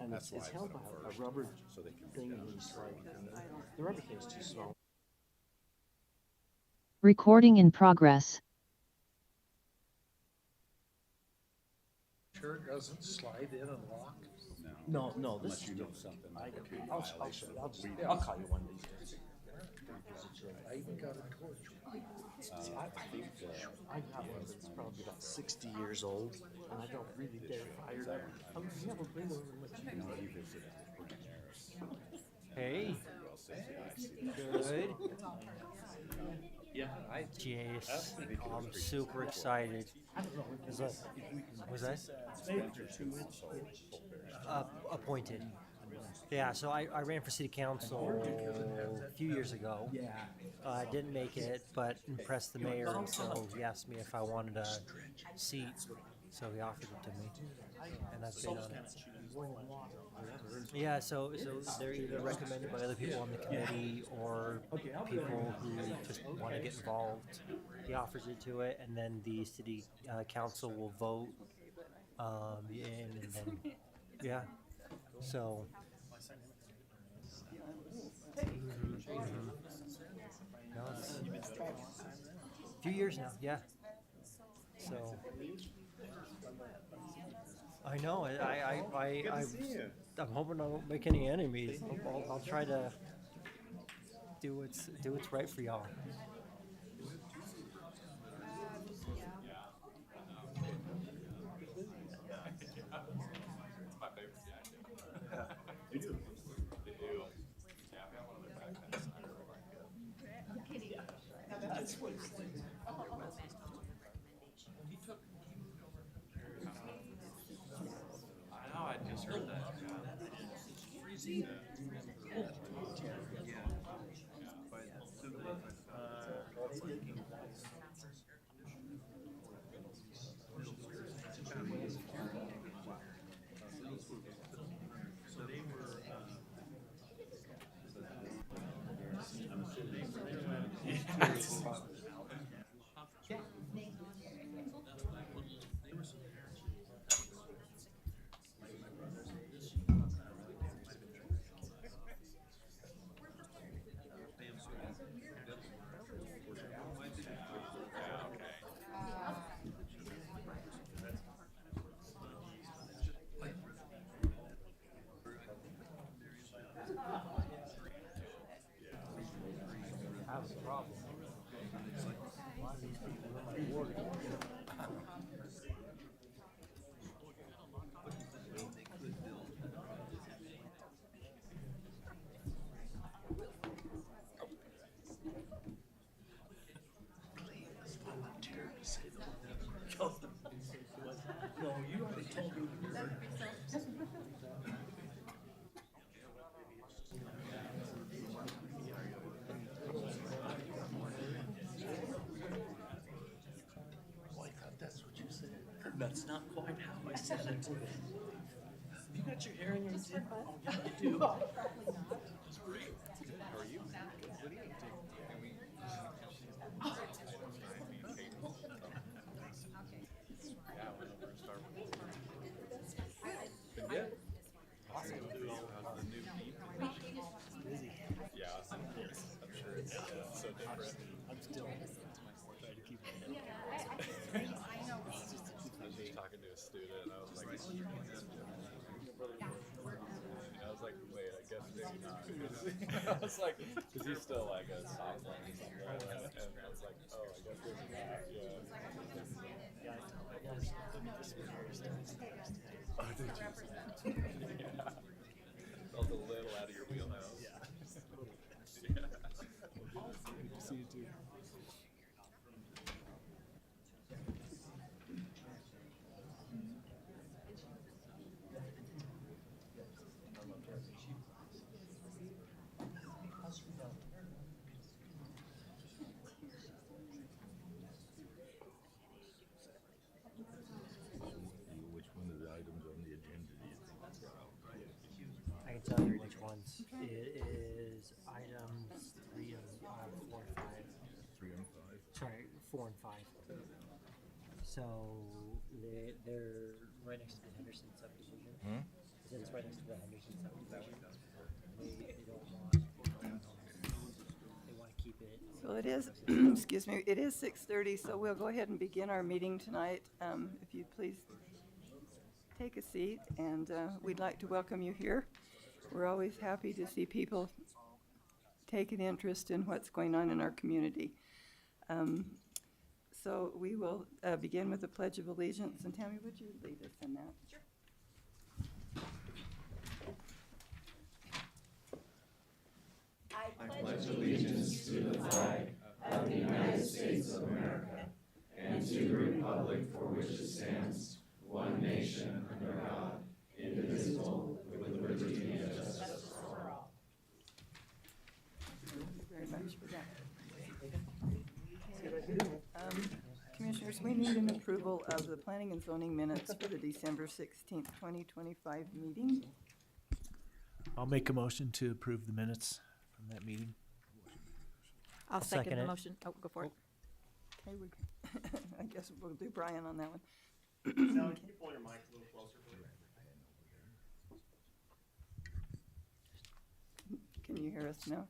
And That's it's why I held put by them a first, rubber so they can thing be and done. you slide it in. The rubber thing's too small. Recording in progress. Sure it doesn't slide in and lock? No, no, this Unless is you know different. something I, that would be a I'll violation show of you. what we do. I'll call you one of these days. I even got a torch. I think I got one that's probably about 60 years old, and I don't really dare fire it. Yeah, we'll bring it over and let you know. he visited the Spring Terrace. Hey, Well, since I see that. good. Yeah, Jeez, I'm super excited. Was that appointed? Yeah, so I ran for city council a few years ago. I didn't make it, but impressed the mayor, and so he asked me if I wanted a seat. So he offered it to me, and I've been on it. Yeah, so they're either recommended by other people on the committee or people who just want to get involved. He offers it to it, and then the city council will vote and then yeah. So. No, it's a few years now, yeah. So I know. I'm hoping I won't make any enemies. I'll try to do what's right for y'all. I know, I just heard that. I have a problem. A lot of these people in my ward. No, you already told me. Oh, I thought that's what you said. That's not quite how I said it. You got your hair in your zip? Oh, yeah, you do. I'm still trying to keep it. I was just talking to a student, and I was like, wait, I guess maybe not. I was like, because he's still like a sophomore or something like that. And I was like, oh, I guess maybe not. Yeah. Oh, did you? Yeah. Felt a little out of your wheelhouse. Yeah. Yeah. Good to see you too. Which one of the items on the agenda do you think are out? I can tell you which ones. It is items 3 and 4 and 5. 3 and 5. Sorry, 4 and 5. So they're right next to the Henderson subdivision. Hmm? It's right right next to the Henderson Center. They don't want, they want to keep it. So it is, excuse me, it is 6:30, so we'll go ahead and begin our meeting tonight. If you'd please take a seat, and we'd like to welcome you here. We're always happy to see people take an interest in what's going on in our community. So we will begin with the Pledge of Allegiance, and Tammy, would you lead us in that? Sure. Thank you very much for that. Commissioners, we need an approval of the planning and zoning minutes for the December 16th, 2025 meeting. I'll make a motion to approve the minutes from that meeting. I'll second second the it. motion. Oh, go for it. Okay, I guess we'll do Brian on that one. Sally, can you pull your mic a little closer, please? Can you hear us now?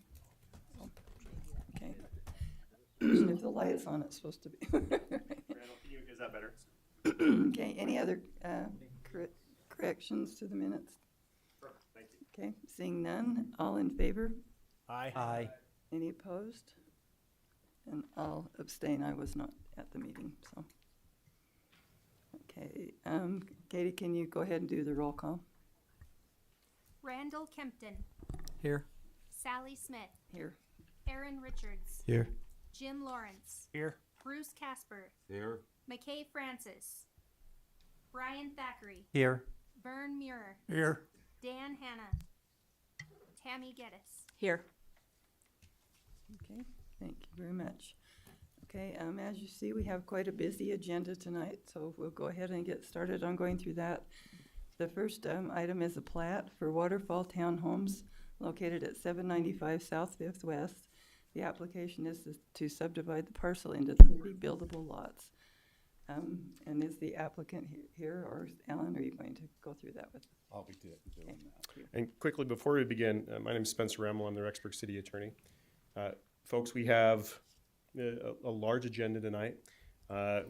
Okay. If the light's on, it's supposed to be. Randall, is that better? Okay, any other corrections to the minutes? Perfect, thank you. Okay, seeing none, all in favor? Aye. Aye. Any opposed? And I'll abstain, I was not at the meeting, so. Okay, Katie, can you go ahead and do the roll call? Randall Kempton, Here. Sally Smith, Here. Aaron Richards, Here. Jim Lawrence, Here. Bruce Casper, Here. McKay Francis, Brian Thackeray, Here. Vern Muir, Here. Dan Hanna, Tammy Geddes. Here. Okay, thank you very much. Okay, as you see, we have quite a busy agenda tonight, so we'll go ahead and get started on going through that. The first item is a plat for Waterfall Townhomes located at 795 South 5th West. The application is to subdivide the parcel into 30 buildable lots. And is the applicant here, or Alan, are you going to go through that with us? I'll be doing Okay. that. And quickly, before we begin, my name is Spencer Remmel. I'm the Rexburg City Attorney. Folks, we have a large agenda tonight.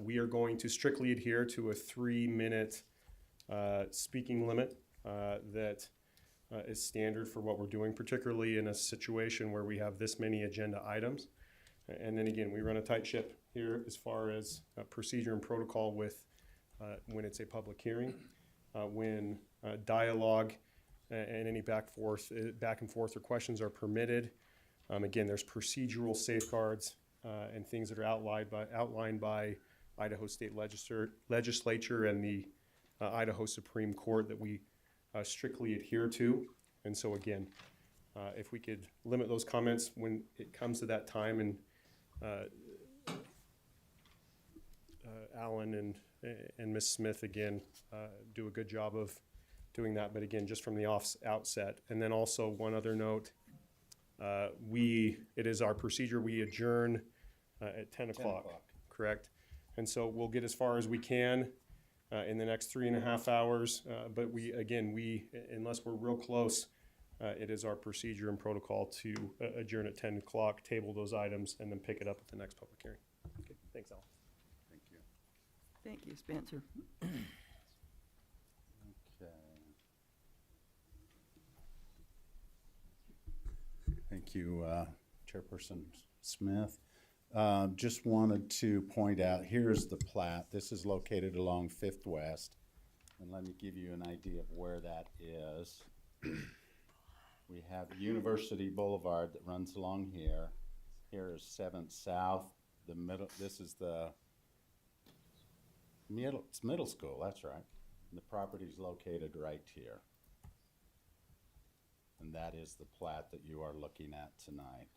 We are going to strictly adhere to a 3-minute speaking limit that is standard for what we're doing, particularly in a situation where we have this many agenda items. And then again, we run a tight ship here as far as procedure and protocol with when it's a public hearing, when dialogue and any back and forth or questions are permitted. Again, there's procedural safeguards and things that are outlined by Idaho State Legislature and the Idaho Supreme Court that we strictly adhere to. And so again, if we could limit those comments when it comes to that time, and Alan and Ms. Smith again do a good job of doing that, but again, just from the outset. And then also one other note, it is our procedure, we adjourn at 10 o'clock, correct? And so we'll get as far as we can in the next 3.5 hours, but unless we're real close, it is our procedure and protocol to adjourn at 10 o'clock, table those items, and then pick it up at the next public hearing. Okay, thanks, Al. Thank you. Thank you, Spencer. Okay. Thank you, Chairperson Smith. Just wanted to point out, here's the plat. This is located along 5th West. And let me give you an idea of where that is. We have University Boulevard that runs along here. Here is 7th South. The middle, this is the middle school, that's right. And the property is located right here. And that is the plat that you are looking at tonight.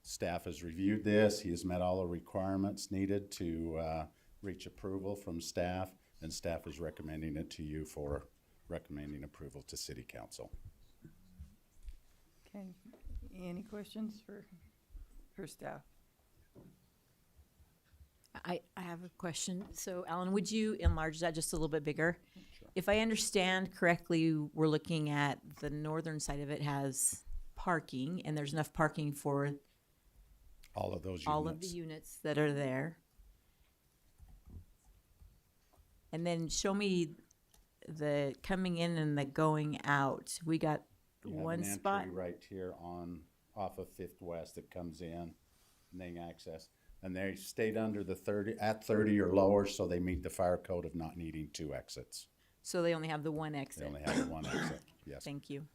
Staff has reviewed this. He has met all the requirements needed to reach approval from staff, and staff is recommending it to you for recommending approval to City Council. Okay, any questions for staff? I have a question. So Alan, would you enlarge that just a little bit bigger? Sure. If I understand correctly, we're looking at the northern side of it has parking, and there's enough parking for All of those units. all of the units that are there. And then show me the coming in and the going out. We got You have one an spot. entry right here off of Fifth West that comes in, and they access. And they stayed under the 30, at 30 or lower, so they meet the fire code of not needing 2 exits. So they only have the one They exit. only have the 1 exit, yes. Thank you.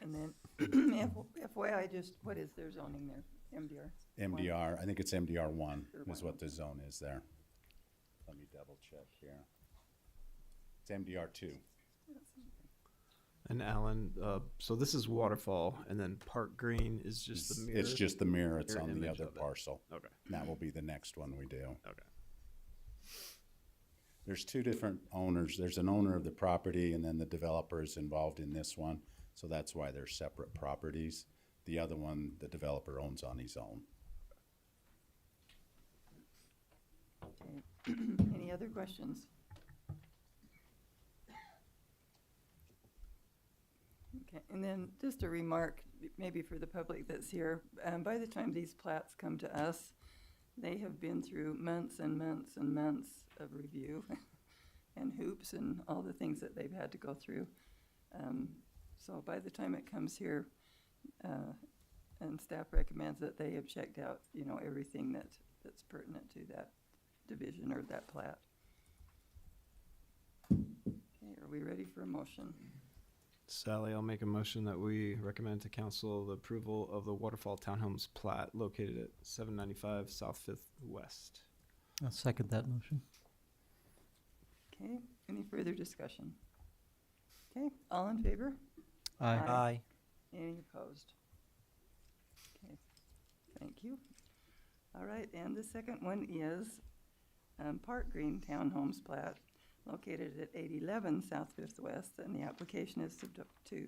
And then, FYI, just, what is their zoning there? MDR? MDR, I think it's MDR 1 is what the zone is there. Let me double check here. It's MDR 2. And Alan, so this is Waterfall, and then Park Green is just the mirror? It's just the mirror, it's Mirror on the image other of it. parcel. Okay. And that will be the next one we do. Okay. There's 2 different owners. There's an owner of the property, and then the developer is involved in this one. So that's why they're separate properties. The other one, the developer owns on his own. Okay. Any other questions? Okay, and then just a remark, maybe for the public that's here, by the time these plats come to us, they have been through months and months and months of review and hoops and all the things that they've had to go through. So by the time it comes here, and staff recommends that they have checked out, you know, everything that's pertinent to that division or that plat. Okay, are we ready for a motion? Sally, I'll make a motion that we recommend to council the approval of the Waterfall Townhomes plat located at 795 South 5th West. I'll second that motion. Okay, any further discussion? Okay, all in favor? Aye. Aye. Any opposed? Okay, thank you. All right, and the second one is Park Green Townhomes plat located at 811 South 5th West, and the application is to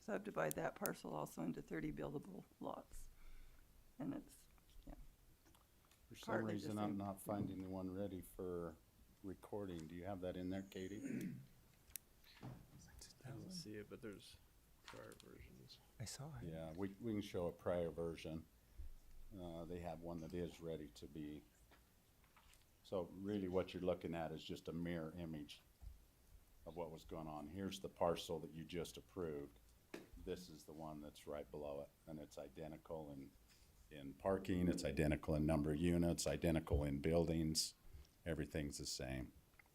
subdivide that parcel also into 30 buildable lots. And it's, yeah. For some Partly the reason, I'm same. not finding the one ready for recording. Do you have that in there, Katie? I don't see it, but there's prior versions. I saw it. Yeah, we can show a prior version. They have one that is ready to be. So really what you're looking at is just a mirror image of what was going on. Here's the parcel that you just approved. This is the one that's right below it, and it's identical in parking, it's identical in number of units, identical in buildings. Everything's the same.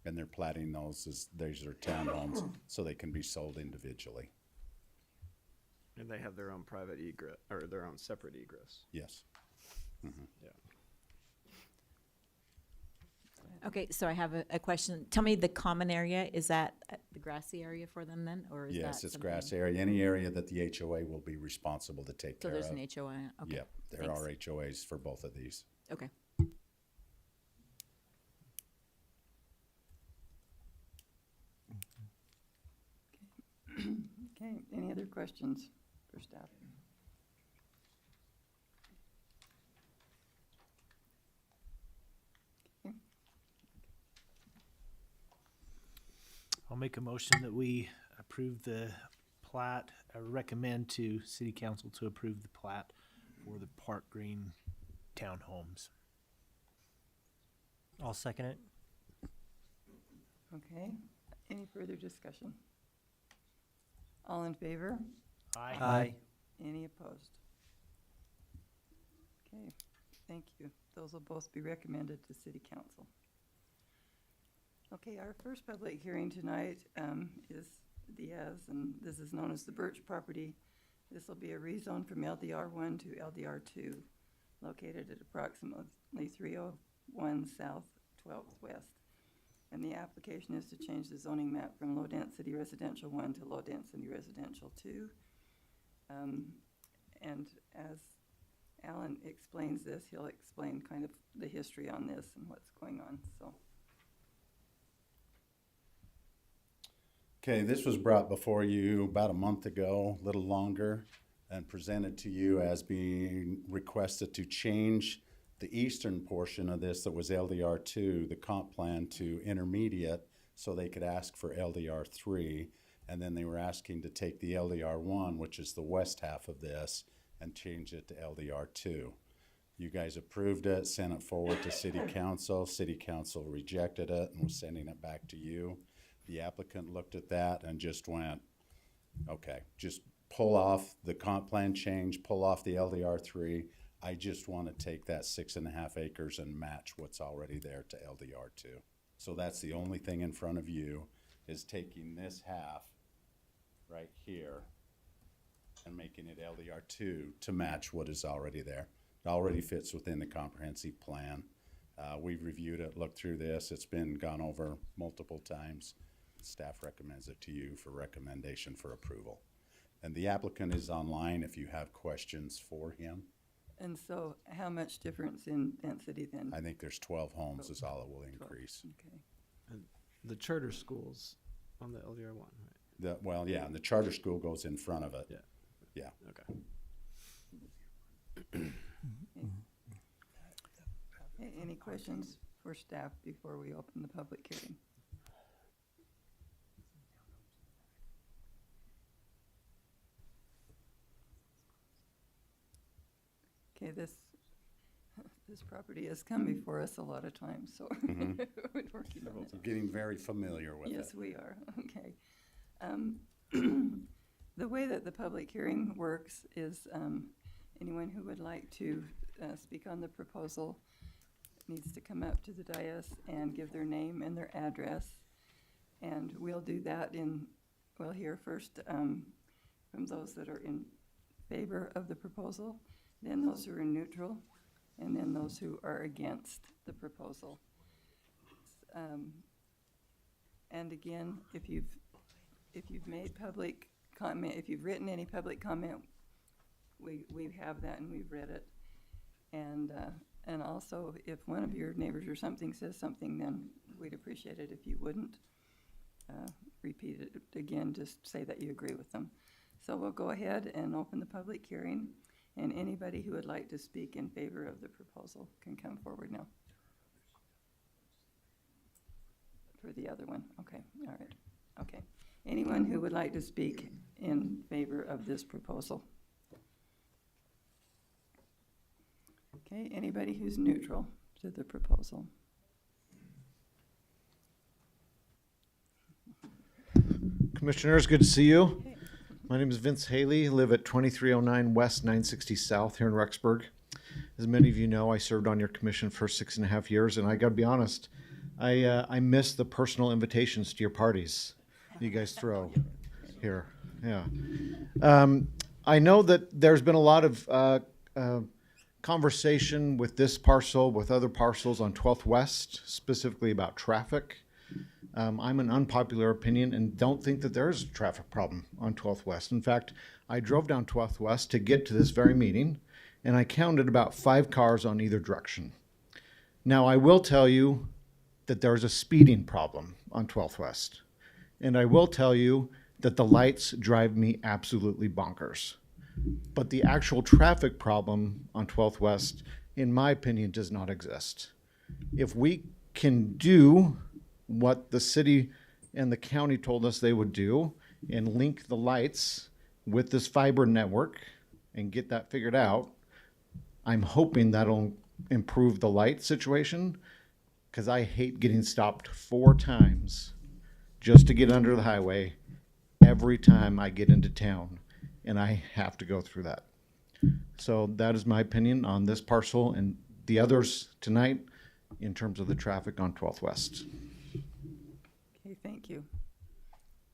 And they're platting those as, these are townhomes, so they can be sold individually. And they have their own private egress, or their own separate egress. Yes. Yeah. Okay, so I have a question. Tell me the common area, is that the grassy area for them then, or is that Yes, it's something- grass area, any area that the HOA will be responsible to take So care there's of. an HOA, okay. Yep, there thanks. are HOAs for both of these. Okay. Okay, any other questions for staff? Okay. I'll make a motion that we approve the plat, recommend to city council to approve the plat for the Park Green townhomes. I'll second it. Okay, any further discussion? All in favor? Aye. Any opposed? Okay, thank you. Those will both be recommended to city council. Okay, our first public hearing tonight is Diaz, and this is known as the Birch property. This will be a rezone from LDR 1 to LDR 2, located at approximately 301 South 12th West. And the application is to change the zoning map from low-density residential 1 to low-density residential 2. And as Alan explains this, he'll explain kind of the history on this and what's going on, so. Okay, this was brought before you about a month ago, a little longer, and presented to you as being requested to change the the eastern portion of this that was LDR2, the comp plan to intermediate, so they could ask for LDR3. And then they were asking to take the LDR1, which is the west half of this, and change it to LDR2. You guys approved it, sent it forward to City Council. City Council rejected it and was sending it back to you. The applicant looked at that and just went, okay, just pull off the comp plan change, pull off the LDR3. I just want to take that 6.5 acres and match what's already there to LDR2. So that's the only thing in front of you, is taking this half right here and making it LDR2 to match what is already there. It already fits within the comprehensive plan. We've reviewed it, looked through this. It's been gone over multiple times. Staff recommends it to you for recommendation for approval. And the applicant is online if you have questions for him. And so how much difference in density then? I think there's 12 homes is all it will increase. Okay. And the charter schools on the LDR one, right? Well, yeah, and the charter school goes in front of it. Yeah. Yeah. Okay. Any questions for staff before we open the public hearing? Okay, this property has come before us a lot of times, so we're working on it. We're getting very familiar with it. Yes, we are. Okay. The way that the public hearing works is anyone who would like to speak on the proposal needs to come up to the dais and give their name and their address. And we'll do that we'll hear first from those that are in favor of the proposal, then those who are neutral, and then those who are against the proposal. And again, if you've made public comment, if you've written any public comment, we have that and we've read it. And also, if one of your neighbors or something says something, then we'd appreciate it if you wouldn't repeat it again, just say that you agree with them. So we'll go ahead and open the public hearing, and anybody who would like to speak in favor of the proposal can come forward now. For the other one, okay, all right, okay. Anyone who would like to speak in favor of this proposal? Okay, anybody who's neutral to the proposal? Commissioners, good to see you. My name is Vince Haley, live at 2309 West 960 South here in Rexburg. As many of you know, I served on your commission for 6.5 years, and I gotta be honest, I miss the personal invitations to your parties you guys throw here. Yeah. I know that there's been a lot of conversation with this parcel, with other parcels on 12th West, specifically about traffic. I'm an unpopular opinion and don't think that there is a traffic problem on 12th West. In fact, I drove down 12th West to get to this very meeting, and I counted about 5 cars on either direction. Now, I will tell you that there's a speeding problem on 12th West. And I will tell you that the lights drive me absolutely bonkers. But the actual traffic problem on 12th West, in my opinion, does not exist. If we can do what the city and the county told us they would do and link the lights with this fiber network and get that figured out, I'm hoping that'll improve the light situation, because I hate getting stopped 4 times just to get under the highway every time I get into town, and I have to go through that. So that is my opinion on this parcel and the others tonight in terms of the traffic on 12th West. Okay, thank you.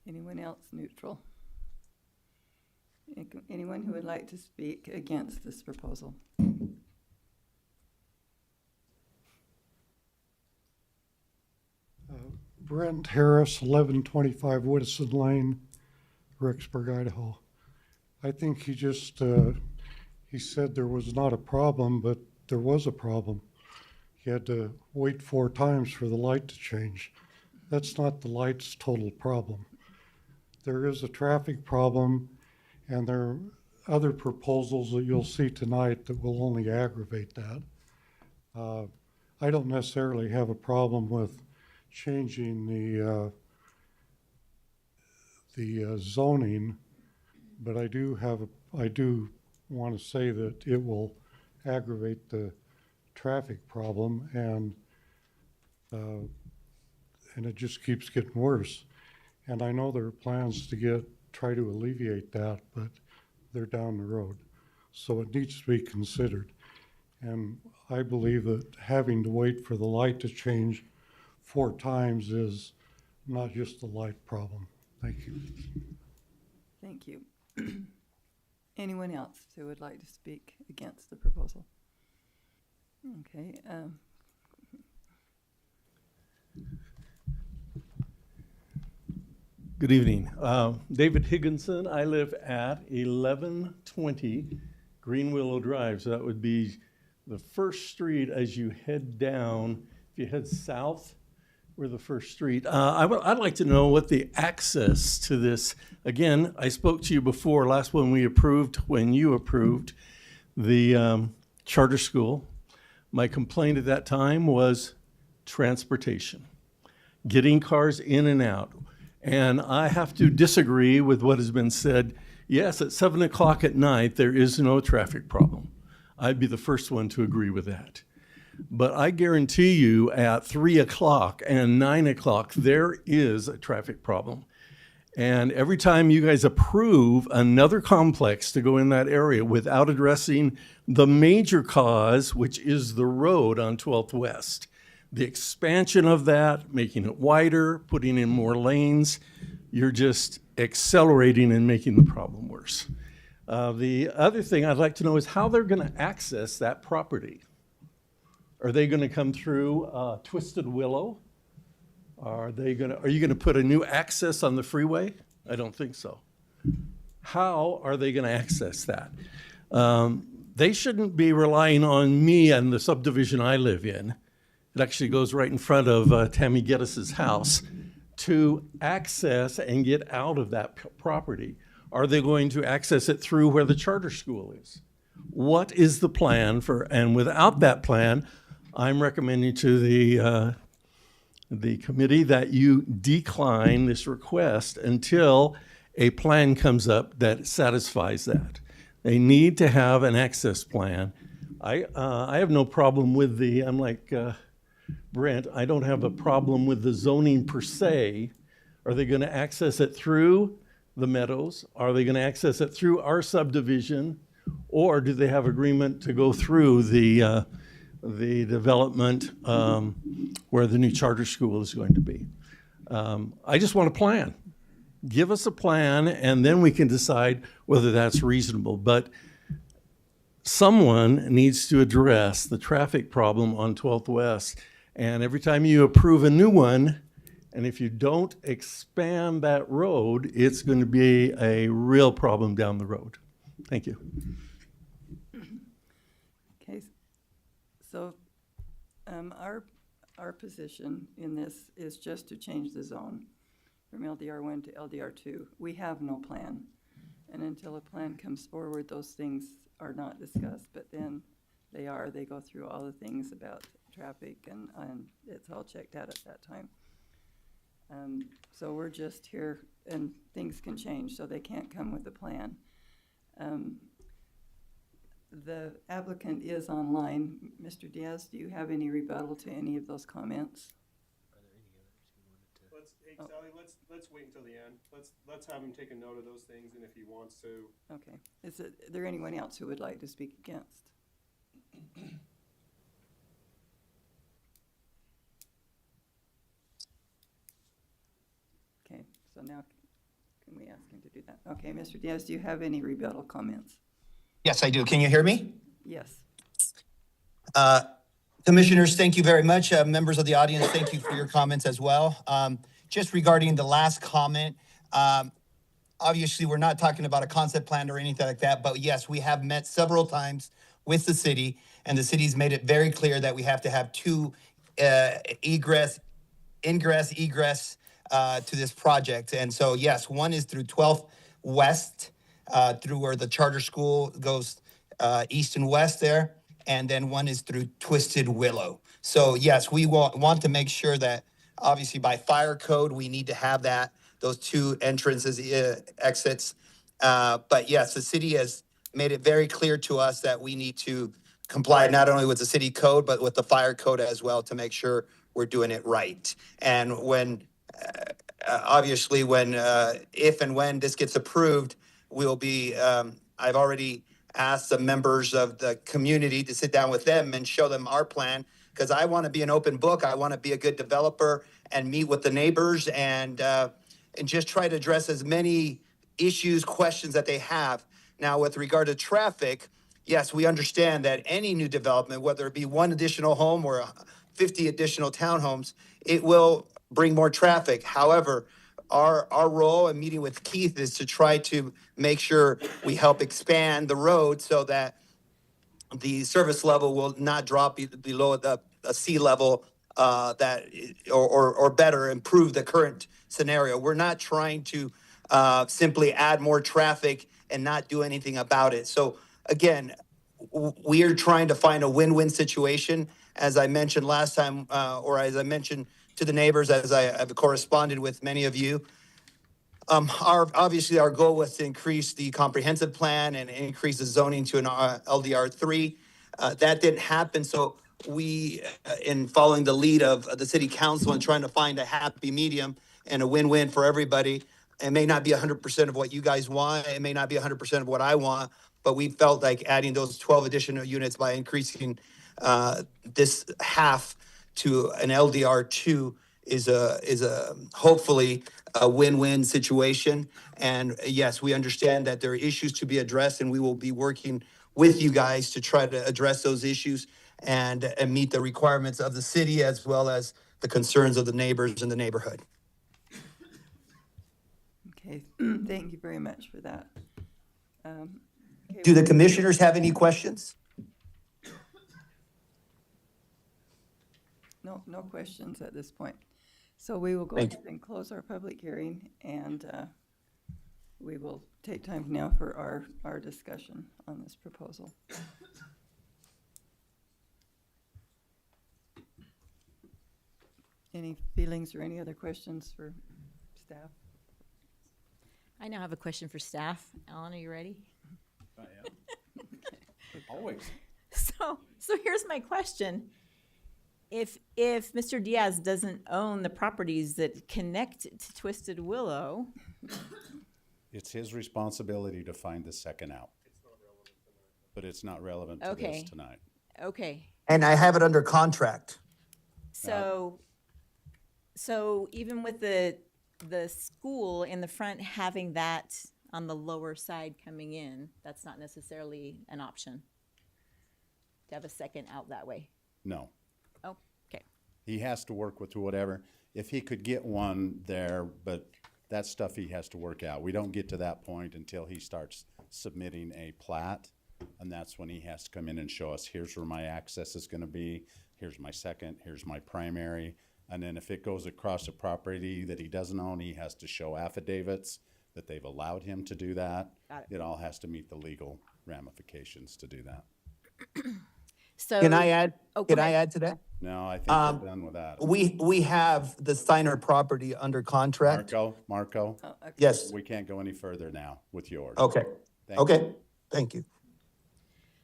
Anyone else neutral? Anyone who would like to speak against this proposal? Brent Harris, 1125 Woodison Lane, Rexburg, Idaho. I think he just, he said there was not a problem, but there was a problem. He had to wait 4 times for the light to change. That's not the light's total problem. There is a traffic problem, and there are other proposals that you'll see tonight that will only aggravate that. I don't necessarily have a problem with changing the zoning, but I do want to say that it will aggravate the traffic problem, and it just keeps getting worse. And I know there are plans to try to alleviate that, but they're down the road. So it needs to be considered. And I believe that having to wait for the light to change 4 times is not just a light problem. Thank you. Thank you. Anyone else who would like to speak against the proposal? Okay. Good evening. David Higginson. I live at 1120 Green Willow Drive. So that would be the first street as you head down. If you head south, we're the first street. I'd like to know what the access to this. Again, I spoke to you before, last when you approved the charter school. My complaint at that time was transportation, getting cars in and out. And I have to disagree with what has been said. Yes, at 7 o'clock at night, there is no traffic problem. I'd be the first one to agree with that. But I guarantee you at 3 o'clock and 9 o'clock, there is a traffic problem. And every time you guys approve another complex to go in that area without addressing the major cause, which is the road on 12th West, the expansion of that, making it wider, putting in more lanes, you're just accelerating and making the problem worse. The other thing I'd like to know is how they're going to access that property. Are they going to come through Twisted Willow? Are you going to put a new access on the freeway? I don't think so. How are they going to access that? They shouldn't be relying on me and the subdivision I live in. It actually goes right in front of Tammy Geddes' house to access and get out of that property. Are they going to access it through where the charter school is? What is the plan and without that plan, I'm recommending to the committee that you decline this request until a plan comes up that satisfies that. They need to have an access plan. I have no problem with unlike Brent, I don't have a problem with the zoning per se. Are they going to access it through the meadows? Are they going to access it through our subdivision? Or do they have agreement to go through the development where the new charter school is going to be? I just want a plan. Give us a plan, and then we can decide whether that's reasonable. But someone needs to address the traffic problem on 12th West. And every time you approve a new one, and if you don't expand that road, it's going to be a real problem down the road. Thank you. Okay, so our position in this is just to change the zone from LDR1 to LDR2. We have no plan. And until a plan comes forward, those things are not discussed, but then they go through all the things about traffic and it's all checked out at that time. So we're just here, and things can change, so they can't come with a plan. The applicant is online. Mr. Diaz, do you have any rebuttal to any of those comments? Hey, Sally, let's wait until the end. Let's have him take a note of those things, and if he wants to. Okay. Is there anyone else who would like to speak against? Okay, so now can we ask him to do that? Okay, Mr. Diaz, do you have any rebuttal comments? Yes, I do. Can you hear me? Yes. Commissioners, thank you very much. Members of the audience, thank you for your comments as well. Just regarding the last comment, obviously we're not talking about a concept plan or anything like that, but yes, we have met several times with the city, and the city's made it very clear that we have to have 2 ingress, egress to this project. And so, yes, one is through 12th West, through where the charter school goes east and west there. and then one is through Twisted Willow. So yes, we want to make sure that obviously by fire code, we need to have those two entrances, exits. But yes, the city has made it very clear to us that we need to comply not only with the city code, but with the fire code as well to make sure we're doing it right. And when, obviously, if and when this gets approved, we'll be, I've already asked the members of the community to sit down with them and show them our plan, because I want to be an open book. I want to be a good developer and meet with the neighbors and just try to address as many issues, questions that they have. Now, with regard to traffic, yes, we understand that any new development, whether it be one additional home or 50 additional townhomes, it will bring more traffic. However, our role in meeting with Keith is to try to make sure we help expand the road so that the service level will not drop below the sea level, or better, improve the current scenario. We're not trying to simply add more traffic and not do anything about it. So again, we are trying to find a win-win situation. As I mentioned last time, or as I mentioned to the neighbors, as I've corresponded with many of you, obviously our goal was to increase the comprehensive plan and increase the zoning to an LDR3. That didn't happen, so we, in following the lead of the city council and trying to find a happy medium and a win-win for everybody, it may not be 100% of what you guys want, it may not be 100% of what I want, but we felt like adding those 12 additional units by increasing this half to an LDR2 is a hopefully a win-win situation. And yes, we understand that there are issues to be addressed, and we will be working with you guys to try to address those issues and meet the requirements of the city as well as the concerns of the neighbors in the neighborhood. Okay, thank you very much for that. Okay, Do the commissioners have any questions? No questions at this point. So we will go Thank ahead and close our public hearing, and we will take time now for our discussion on this proposal. Any feelings or any other questions for staff? I now have a question for staff. Alan, are you ready? I am. Always. So here's my question. If Mr. Diaz doesn't own the properties that connect to Twisted Willow, It's his responsibility to find the second out. But it's not relevant to Okay. this tonight. okay. And I have it under contract. So even with the school in the front having that on the lower side coming in, that's not necessarily an option to have a second out that way. No. Oh, okay. He has to work with whatever, if he could get one there, but that's stuff he has to work out. We don't get to that point until he starts submitting a plat, and that's when he has to come in and show us, here's where my access is gonna be, here's my second, here's my primary. And then if it goes across a property that he doesn't own, he has to show affidavits that they've allowed him to do that. Got it. It all has to meet the legal ramifications to do that. So Can I add? Oh, go Can I ahead. add to that? No, I think we're done with that. We have the Steiner property under contract. Marco, Oh, okay. Yes. we can't go any further now with yours. Okay. Thank you. Okay. Thank you.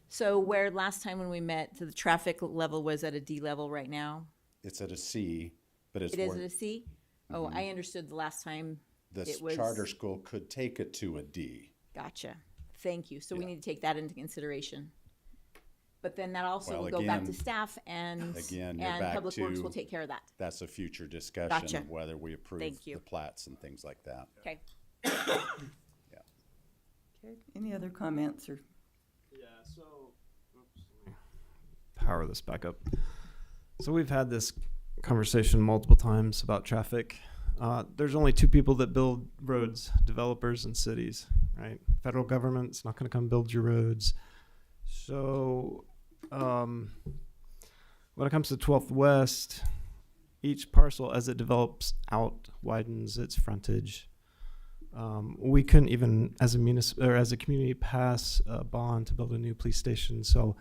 So where last time when we met, the traffic level was at a D level right now? It's at a C, but it's It is where at a C? Oh, I understood the last time the it was. charter school could take it to a D. Gotcha. Thank you. So we Yeah. need to take that into consideration. But then that also Well, will go back to again- staff and Again, you're back Public Works to- will take care of that. That's a future discussion Gotcha. of whether we approve Thank you. the plats and things like that. Okay. Okay, any other comments or? Yeah, so, oops, let me power this back up. So we've had this conversation multiple times about traffic. There's only two people that build roads, developers and cities, right? Federal government's not gonna come build your roads. So, when it comes to 12th West, each parcel as it develops out widens its frontage. We couldn't even, as a community, pass a bond to build a new police station. So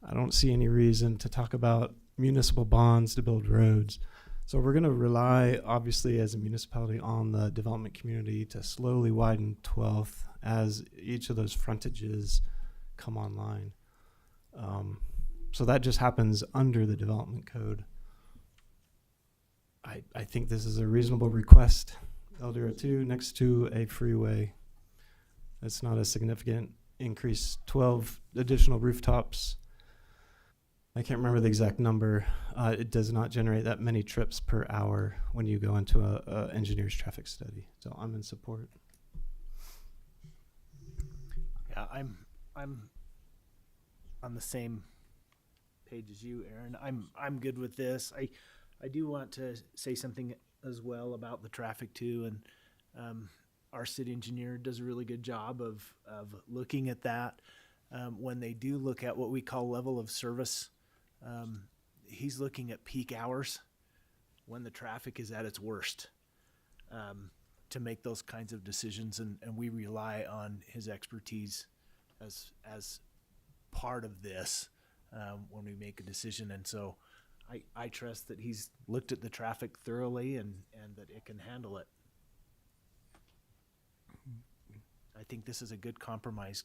I don't see any reason to talk about municipal bonds to build roads. So we're going to rely, obviously, as a municipality on the development community to slowly widen 12th as each of those frontages come online. So that just happens under the development code. I think this is a reasonable request. LDR 2 next to a freeway. It's not a significant increase. 12 additional rooftops. I can't remember the exact number. It does not generate that many trips per hour when you go into a engineer's traffic study. So I'm in support. Yeah, I'm on the same page as you, Aaron. I'm good with this. I do want to say something as well about the traffic too, and our city engineer does a really good job of looking at that. When they do look at what we call level of service, he's looking at peak hours when the traffic is at its worst, to make those kinds of decisions, and we rely on his expertise as part of this when we make a decision. And so I trust that he's looked at the traffic thoroughly and that it can handle it. I think this is a good compromise.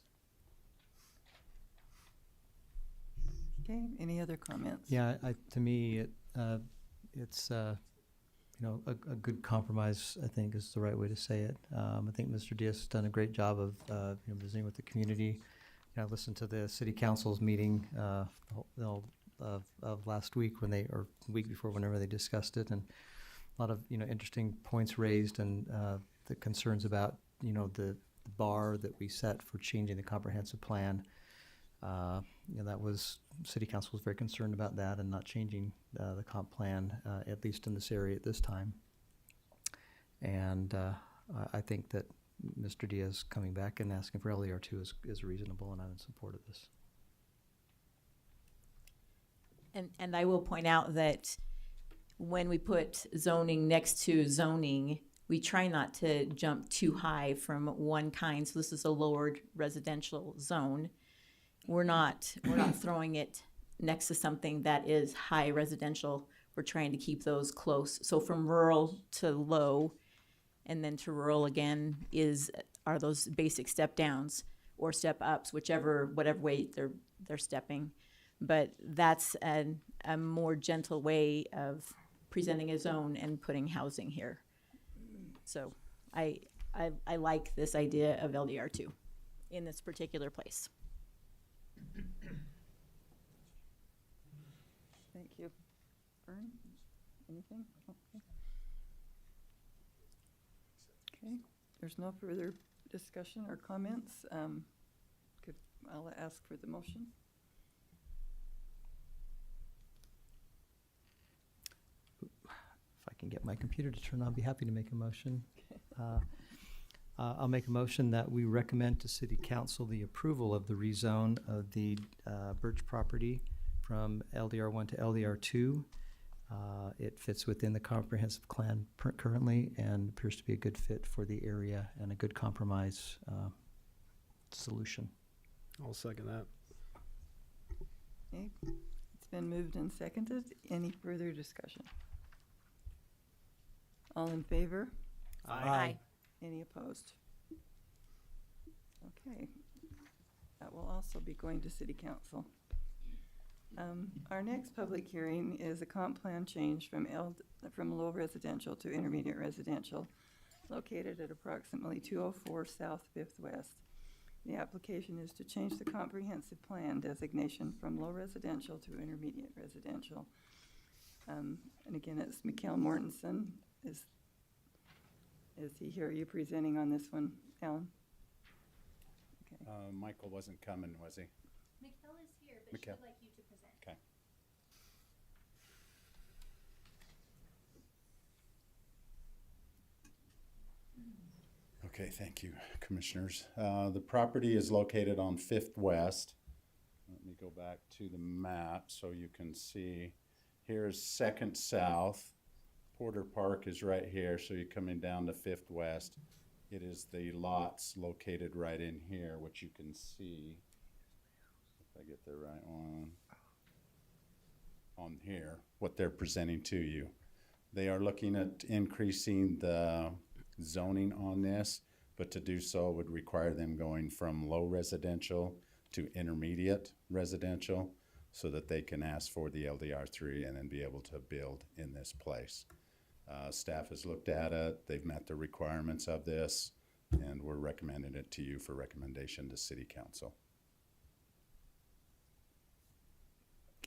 Okay, any other comments? Yeah, to me, it's a good compromise, I think, is the right way to say it. I think Mr. Diaz has done a great job of visiting with the community. I listened to the city council's meeting of last week or week before, whenever they discussed it, and a lot of interesting points raised, and the concerns about the bar that we set for changing the comprehensive plan. That was, city council was very concerned about that and not changing the comp plan, at least in this area at this time. And I think that Mr. Diaz coming back and asking for LDR2 is reasonable, and I'm in support of this. And I will point out that when we put zoning next to zoning, we try not to jump too high from one kind. So this is a lowered residential zone. We're not throwing it next to something that is high residential. We're trying to keep those close. So from rural to low, and then to rural again are those basic step downs or step ups, whatever way they're stepping. But that's a more gentle way of presenting a zone and putting housing here. So I like this idea of LDR2 in this particular place. Thank you. Vern, anything? Okay, there's no further discussion or comments. I'll ask for the motion. If I can get my computer to turn on, I'll be happy to make a motion. I'll make a motion that we recommend to City Council the approval of the rezone of the Birch property from LDR1 to LDR2. It fits within the comprehensive plan currently and appears to be a good fit for the area and a good compromise solution. I'll second that. Okay, it's been moved and seconded. Any further discussion? All in favor? Aye. Any opposed? Okay, that will also be going to City Council. Our next public hearing is a comp plan change from low residential to intermediate residential, located at approximately 204 South 5th West. The application is to change the comprehensive plan designation from low residential to intermediate residential. And again, it's Mikhail Mortensen. Is he here? Are you presenting on this one, Alan? Okay. Michael wasn't coming, was he? Mikhail is here, but Mikhail. she would like you to present. Okay. Okay, thank you, Commissioners. The property is located on 5th West. Let me go back to the map so you can see. Here's 2nd South. Porter Park is right here, so you're coming down to 5th West. It is the lots located right in here, which you can see. If I get the right one. on here, what they're presenting to you. They are looking at increasing the zoning on this, but to do so would require them going from low residential to intermediate residential so that they can ask for the LDR3 and then be able to build in this place. Staff has looked at it, they've met the requirements of this, and we're recommending it to you for recommendation to City Council.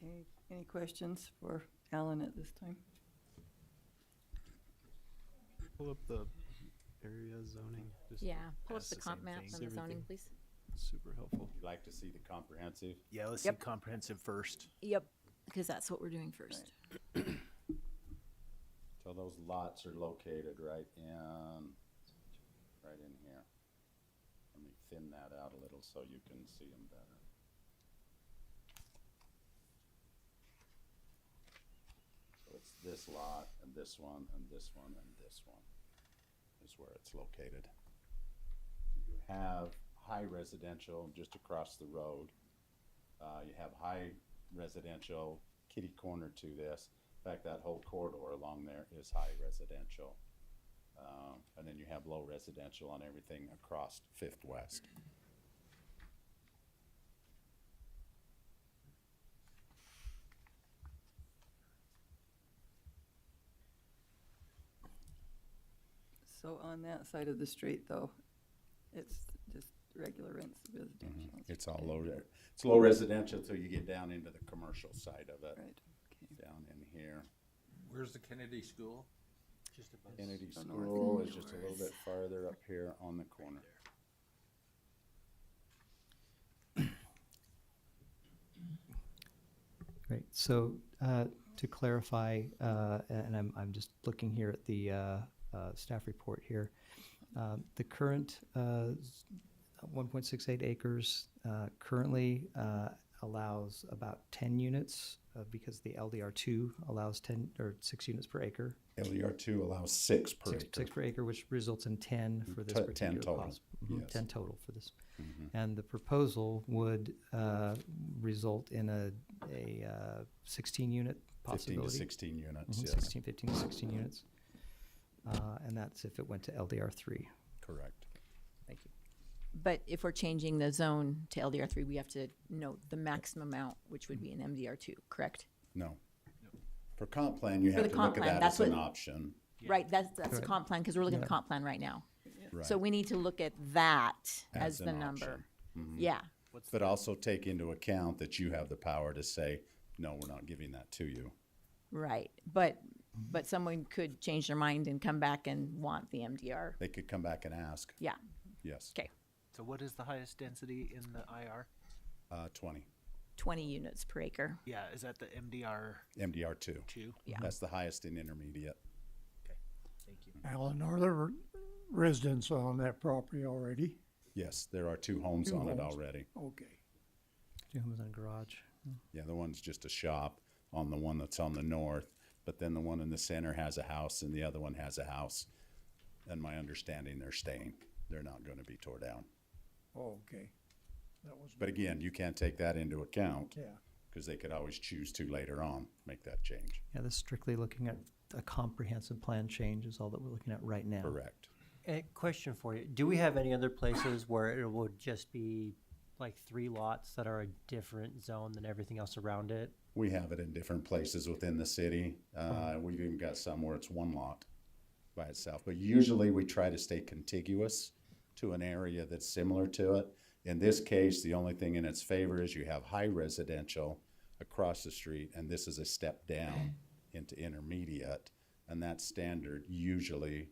Okay, any questions for Alan at this time? Pull up the area zoning. Just Yeah, pull up ask the comp same maps things. and the zoning, Everything. please. Super helpful. You'd like to see the comprehensive? Yeah, let's Yep. see comprehensive first. Yep, because that's what we're doing first. So those lots are located right in here. Let me thin that out a little so you can see them better. So it's this lot and this one and this one and this one is where it's located. You have high residential just across the road. You have high residential kitty corner to this. In fact, that whole corridor along there is high residential. And then you have low residential on everything across Fifth West. So on that side of the street, though, it's just regular residential. It's all low, it's low residential till you get down into the commercial side of it. Right, okay. Down in here. Where's the Kennedy School? Just above. Kennedy So School north. is just a little bit farther up here on the corner. Great. So to clarify, and I'm just looking here at the staff report here. The current 1.68 acres currently allows about 10 units because the LDR2 allows 10 or 6 units per acre. LDR2 allows 6 per acre. 6 per acre, which results in 10 for this 10 particular total, cost. Mhm, yes. 10 total for this. Mhm. And the proposal would result in a 16 unit 15 possibility. to 16 units, Mhm, yes. 16, 15 to 16 units. And that's if it went to LDR3. Correct. Thank you. But if we're changing the zone to LDR3, we have to note the maximum amount, which would be an MDR2, correct? No. For comp plan, you For have the to comp look at plan, that that's as an what- option. Right, that's the Correct. comp plan, because we're looking at the Yeah. comp plan right now. Right. So we need to look at that as the an number. option. Mhm. Yeah, But also take into account that you have the power to say, no, we're not giving that to you. right. But someone could change their mind and come back and want the MDR. They could come back and ask. Yeah, Yes. okay, So what is the highest density in the IR? 20. 20 units per acre. Yeah, is that the MDR MDR2. 2? Yeah. That's the highest in intermediate. Thank you. Alan, are there residents on that property already? Yes, there are 2 homes Two on it homes. already. Okay. 2 homes and a garage. Yeah, the one's just a shop on the one that's on the north, but then the one in the center has a house and the other one has a house. And my understanding, they're staying. They're not going to be tore down. Oh, okay. That was. But again, you can't take that into account Yeah. because they could always choose to later on make that change. Yeah, this is strictly looking at a comprehensive plan change is all that we're looking at right now. Correct. A question for you. Do we have any other places where it would just be like 3 lots that are a different zone than everything else around it? We have it in different places within the city. We've even got some where it's 1 lot by itself. But usually we try to stay contiguous to an area that's similar to it. In this case, the only thing in its favor is you have high residential across the street, and this is a step down into intermediate. And that standard usually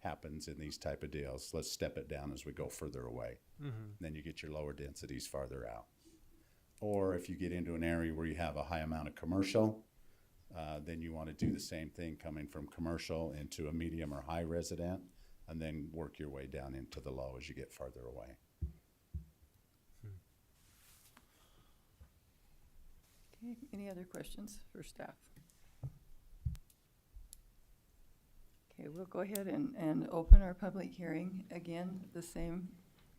happens in these type of deals. Let's step it down as we go further away. Then you get your lower densities farther out. Or if you get into an area where you have a high amount of commercial, then you want to do the same thing coming from commercial into a medium or high resident, and then work your way down into the low as you get farther away. Okay, any other questions for staff? Okay, we'll go ahead and open our public hearing. Again, the same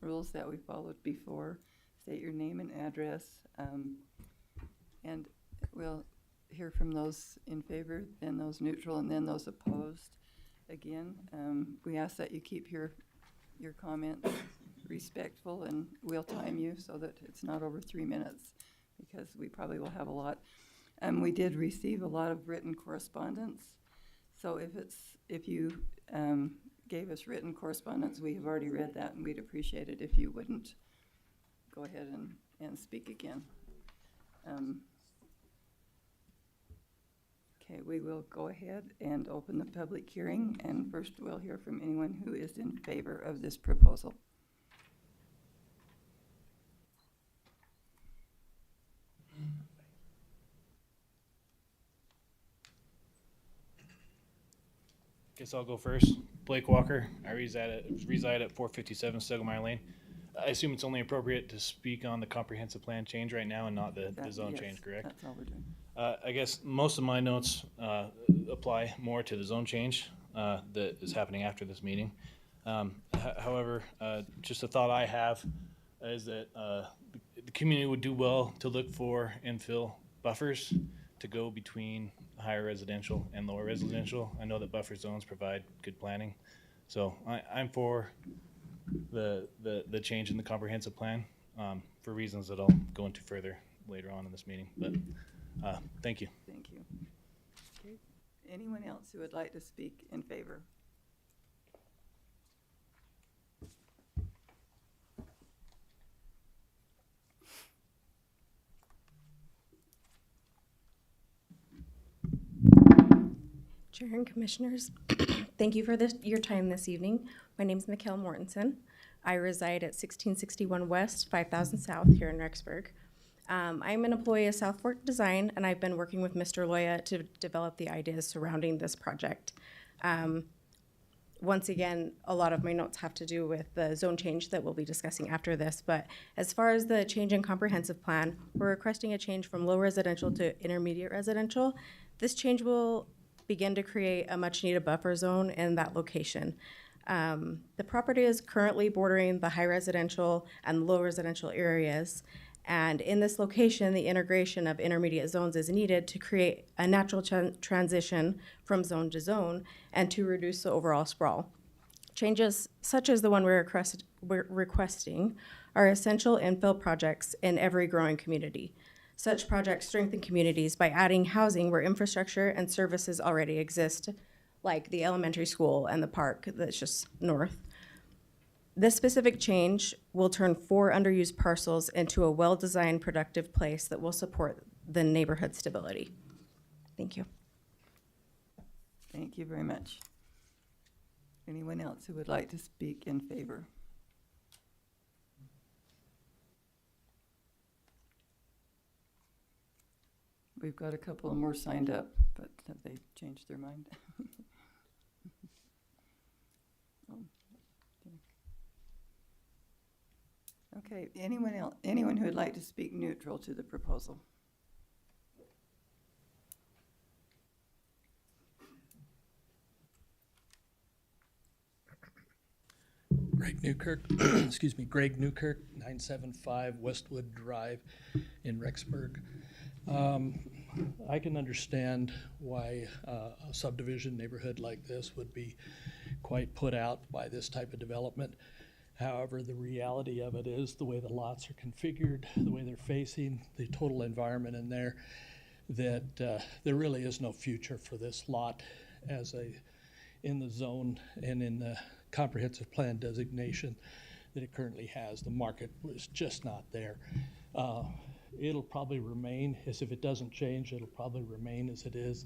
rules that we followed before. State your name and address, and we'll hear from those in favor, then those neutral, and then those opposed. Again, we ask that you keep your comments respectful, and we'll time you so that it's not over 3 minutes, because we probably will have a lot. We did receive a lot of written correspondence, so if you gave us written correspondence, we have already read that, and we'd appreciate it if you wouldn't go ahead and speak again. Okay, we will go ahead and open the public hearing, and first we'll hear from anyone who is in favor of this proposal. Guess I'll go first. Blake Walker. I reside at 457 Segelmeyer Lane. I assume it's only appropriate to speak on the comprehensive plan change right now and not the zone Yes, change, correct? That's all we're doing. I guess most of my notes apply more to the zone change that is happening after this meeting. However, just a thought I have is that the community would do well to look for infill buffers to go between higher residential and lower residential. I know that buffer zones provide good planning. So I'm for the change in the comprehensive plan for reasons that I'll go into further later on in this meeting. But thank you. Thank you. Okay. Anyone else who would like to speak in favor? Chair and Commissioners, thank you for your time this evening. My name is Mikkel Mortensen. I reside at 1661 West, 5000 South here in Rexburg. I'm an employee of South Fork Design, and I've been working with Mr. Loya to develop the ideas surrounding this project. Once again, a lot of my notes have to do with the zone change that we'll be discussing after this, but as far as the change in comprehensive plan, we're requesting a change from low residential to intermediate residential. This change will begin to create a much-needed buffer zone in that location. The property is currently bordering the high residential and low residential areas, and in this location, the integration of intermediate zones is needed to create a natural transition from zone to zone and to reduce the overall sprawl. Changes such as the one we're requesting are essential infill projects in every growing community. Such projects strengthen communities by adding housing where infrastructure and services already exist, like the elementary school and the park that's just north. This specific change will turn 4 underused parcels into a well-designed, productive place that will support the neighborhood stability. Thank you. Thank you very much. Anyone else who would like to speak in favor? We've got a couple more signed up, but have they changed their mind? Okay, anyone else, anyone who would like to speak neutral to the proposal? Greg Newkirk, excuse me, Greg Newkirk, 975 Westwood Drive in Rexburg. I can understand why a subdivision neighborhood like this would be quite put out by this type of development. However, the reality of it is the way the lots are configured, the way they're facing, the total environment in there, that there really is no future for this lot as in the zone and in the comprehensive plan designation that it currently has. The market was just not there. It'll probably remain, as if it doesn't change, it'll probably remain as it is.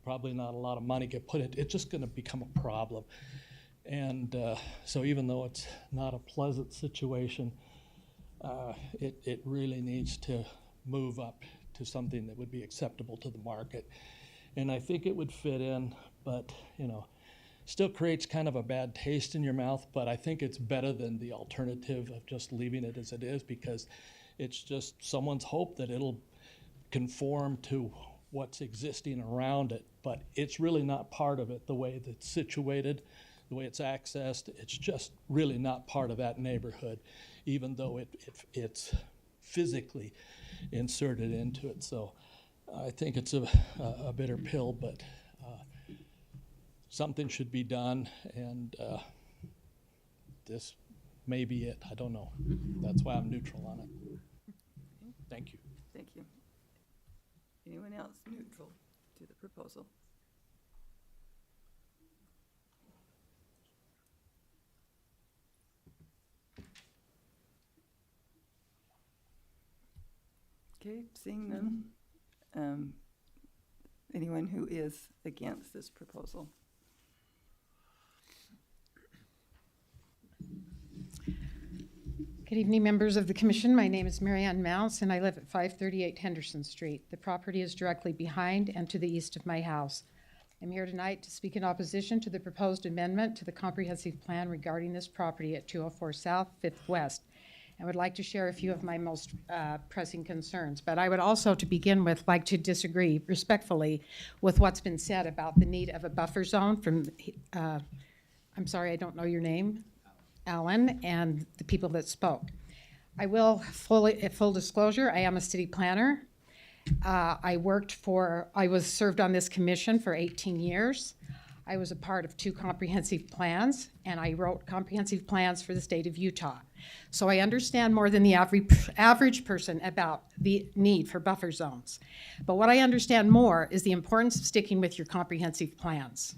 Probably not a lot of money get put in. It's just going to become a problem. And so even though it's not a pleasant situation, it really needs to move up to something that would be acceptable to the market. And I think it would fit in, but still creates kind of a bad taste in your mouth, but I think it's better than the alternative of just leaving it as it is, because it's just someone's hope that it'll conform to what's existing around it, but it's really not part of it. The way that's situated, the way it's accessed, it's just really not part of that neighborhood, even though it's physically inserted into it. So I think it's a bitter pill, but something should be done, and this may be it. I don't know. That's why I'm neutral on it. Thank you. Thank you. Anyone else neutral to the proposal? Okay, seeing none. Anyone who is against this proposal? Good evening, members of the commission. My name is Marianne Mounce, and I live at 538 Henderson Street. The property is directly behind and to the east of my house. I'm here tonight to speak in opposition to the proposed amendment to the comprehensive plan regarding this property at 204 South, 5th West. I would like to share a few of my most pressing concerns, but I would also, to begin with, like to disagree respectfully with what's been said about the need of a buffer zone from, I'm sorry, I don't know your name, Alan, and the people that spoke. I will full disclosure, I am a city planner. I was served on this commission for 18 years. I was a part of 2 comprehensive plans, and I wrote comprehensive plans for the state of Utah. So I understand more than the average person about the need for buffer zones. But what I understand more is the importance of sticking with your comprehensive plans.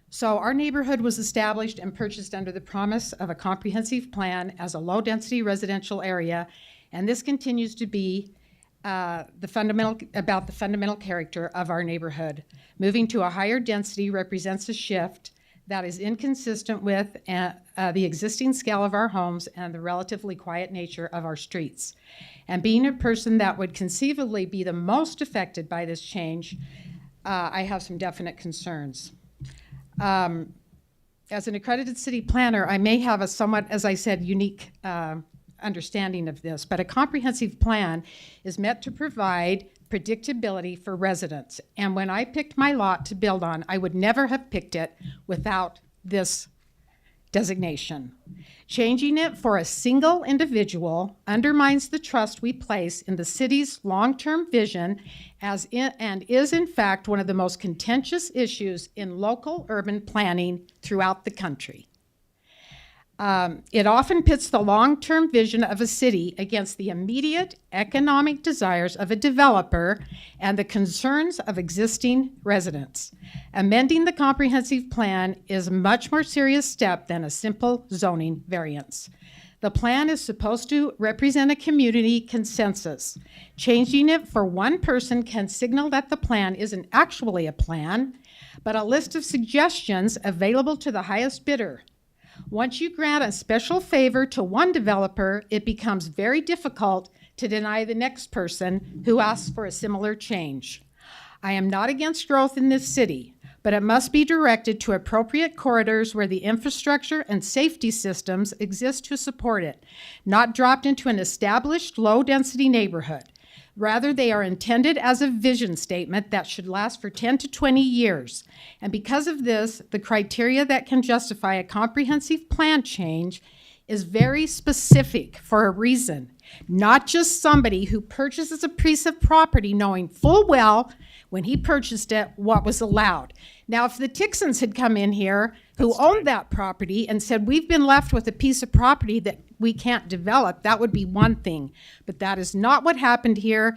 So our neighborhood was established and purchased under the promise of a comprehensive plan as a low-density residential area, and this continues to be the fundamental character of our neighborhood. Moving to a higher density represents a shift that is inconsistent with the existing scale of our homes and the relatively quiet nature of our streets. And being a person that would conceivably be the most affected by this change, I have some definite concerns. As an accredited city planner, I may have a somewhat, as I said, unique understanding of this, but a comprehensive plan is meant to provide predictability for residents. And when I picked my lot to build on, I would never have picked it without this designation. Changing it for a single individual undermines the trust we place in the city's long-term vision and is in fact one of the most contentious issues in local urban planning throughout the country. It often pits the long-term vision of a city against the immediate economic desires of a developer and the concerns of existing residents. Amending the comprehensive plan is a much more serious step than a simple zoning variance. The plan is supposed to represent a community consensus. Changing it for one person can signal that the plan isn't actually a plan, but a list of suggestions available to the highest bidder. Once you grant a special favor to one developer, it becomes very difficult to deny the next person who asks for a similar change. I am not against growth in this city, but it must be directed to appropriate corridors where the infrastructure and safety systems exist to support it, not dropped into an established low-density neighborhood. Rather, they are intended as a vision statement that should last for 10 to 20 years. And because of this, the criteria that can justify a comprehensive plan change is very specific for a reason, not just somebody who purchases a piece of property knowing full well when he purchased it what was allowed. Now, if the Tixons had come in here who owned that property and said, we've been left with a piece of property that we can't develop, that would be one thing. But that is not what happened here.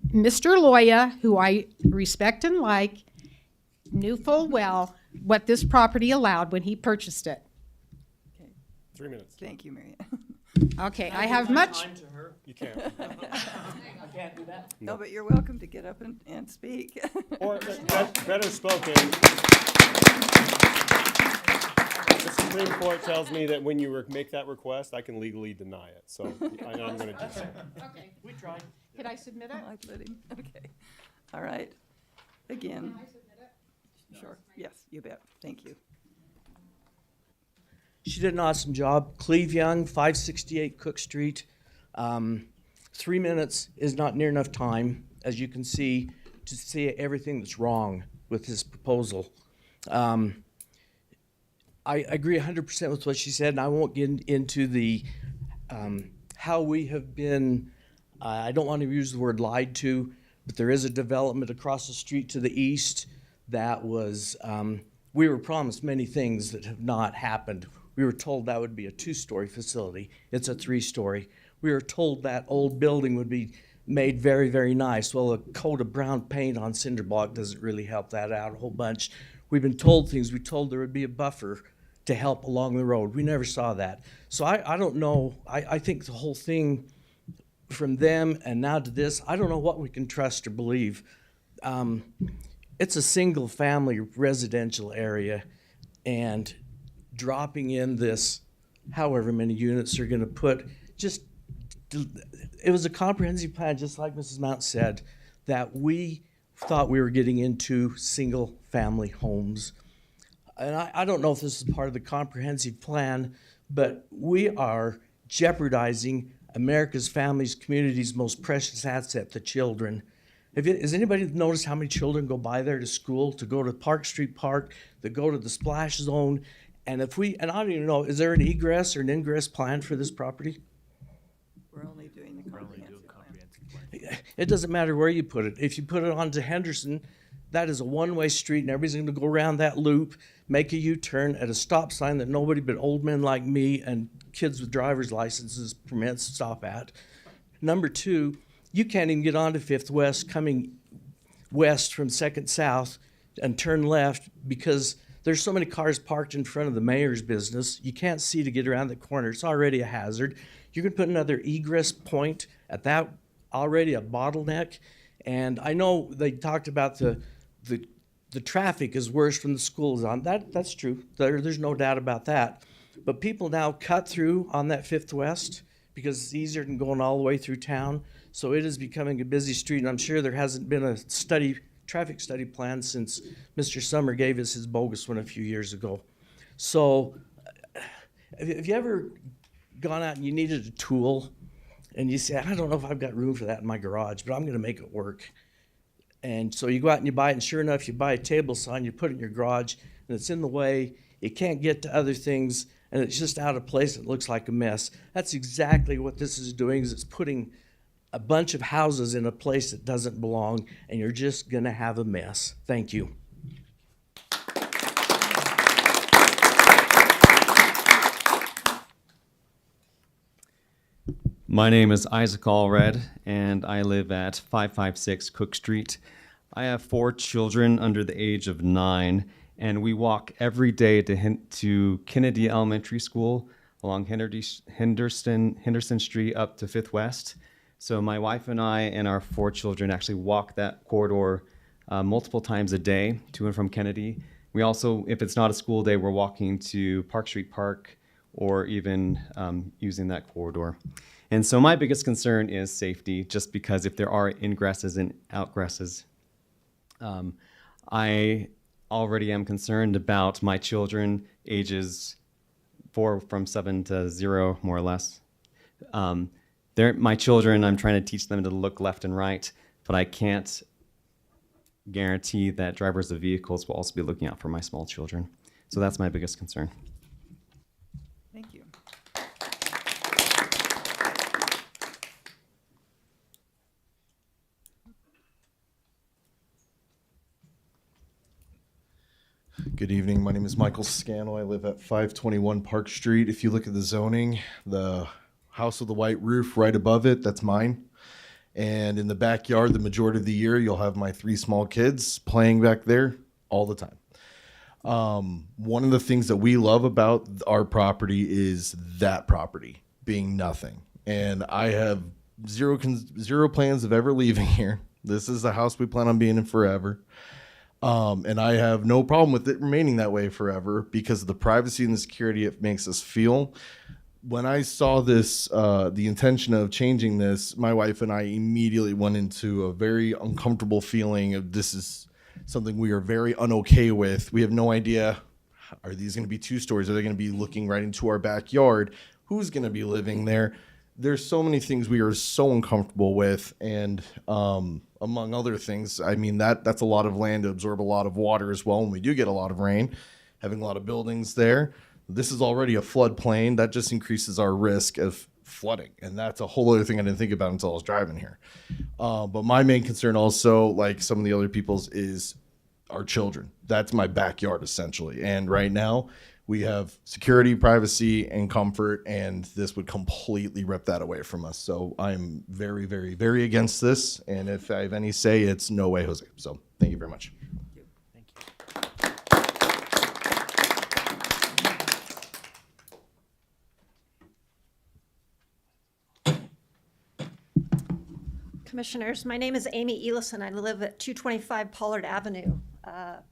Mr. Loya, who I respect and like, knew full well what this property allowed when he purchased it. 3 minutes. Thank you, Marianne. Okay, I have much. You can't. I can't do that. No, but you're welcome to get up and speak. Or better spoken. The Supreme Court tells me that when you make that request, I can legally deny it. So I know I'm going to do so. Okay, we tried. Could I submit it? I let him. Okay. All right. Again. Can I submit it? Sure. Yes, you bet. Thank you. She did an awesome job. Cleve Young, 568 Cook Street. 3 minutes is not near enough time, as you can see, to see everything that's wrong with this proposal. I agree 100% with what she said, and I won't get into the how we have been, I don't want to use the word lied to, but there is a development across the street to the east that was, we were promised many things that have not happened. We were told that would be a 2-story facility. It's a 3-story. We were told that old building would be made very, very nice. Well, a coat of brown paint on cinder block doesn't really help that out a whole bunch. We've been told things. We told there would be a buffer to help along the road. We never saw that. So I don't know. I think the whole thing from them and now to this, I don't know what we can trust or believe. It's a single family residential area, and dropping in this however many units are gonna put, just, it was a comprehensive plan, just like Mrs. Mount said, that we thought we were getting into single family homes. And I don't know if this is part of the comprehensive plan, but we are jeopardizing America's families, communities' most precious asset, the children. Has anybody noticed how many children go by there to school, to go to Park Street Park, that go to the splash zone? And I don't even know, is there an egress or an ingress plan for this property? We're only doing the comprehensive plan. It doesn't matter where you put it. If you put it onto Henderson, that is a one-way street, and everybody's gonna go around that loop, make a U-turn at a stop sign that nobody but old men like me and kids with driver's licenses permits stop at. Number 2, you can't even get onto 5th West coming west from 2nd South and turn left because there's so many cars parked in front of the mayor's business. You can't see to get around the corner. It's already a hazard. You're gonna put another egress point at that, already a bottleneck. And I know they talked about the traffic is worse when the school is on. That's true. There's no doubt about that. But people now cut through on that 5th West because it's easier than going all the way through town. So it is becoming a busy street, and I'm sure there hasn't been a traffic study plan since Mr. Summer gave us his bogus one a few years ago. So have you ever gone out and you needed a tool and you say, I don't know if I've got room for that in my garage, but I'm gonna make it work. And so you go out and you buy it, and sure enough, you buy a table saw and you put it in your garage, and it's in the way, it can't get to other things, and it's just out of place, it looks like a mess. That's exactly what this is doing, is it's putting a bunch of houses in a place that doesn't belong, and you're just gonna have a mess. Thank you. My name is Isaac Allred, and I live at 556 Cook Street. I have 4 children under the age of 9, and we walk every day to Kennedy Elementary School along Henderson Street up to 5th West. So my wife and I and our 4 children actually walk that corridor multiple times a day to and from Kennedy. We also, if it's not a school day, we're walking to Park Street Park or even using that corridor. And so my biggest concern is safety, just because if there are ingresses and outgresses, I already am concerned about my children, ages from 7 to 0, more or less. My children, I'm trying to teach them to look left and right, but I can't guarantee that drivers of vehicles will also be looking out for my small children. So that's my biggest concern. Thank you. Good evening. My name is Michael Scannell. I live at 521 Park Street. If you look at the zoning, the house with the white roof right above it, that's mine. And in the backyard, the majority of the year, you'll have my 3 small kids playing back there all the time. One of the things that we love about our property is that property being nothing. And I have zero plans of ever leaving here. This is the house we plan on being in forever. And I have no problem with it remaining that way forever because of the privacy and the security it makes us feel. When I saw this, the intention of changing this, my wife and I immediately went into a very uncomfortable feeling of this is something we are very unokay with. We have no idea, are these going to be 2 stories? Are they going to be looking right into our backyard? Who's going to be living there? There's so many things we are so uncomfortable with, and among other things, I mean, that's a lot of land to absorb a lot of water as well when we do get a lot of rain, having a lot of buildings there. This is already a floodplain. That just increases our risk of flooding. And that's a whole other thing I didn't think about until I was driving here. But my main concern also, like some of the other people's, is our children. That's my backyard essentially. And right now we have security, privacy, and comfort, and this would completely rip that away from us. So I'm very, very, very against this. And if I have any say, it's no way, Jose. So thank you very much. Commissioners, my name is Amy Elison. I live at 225 Pollard Avenue.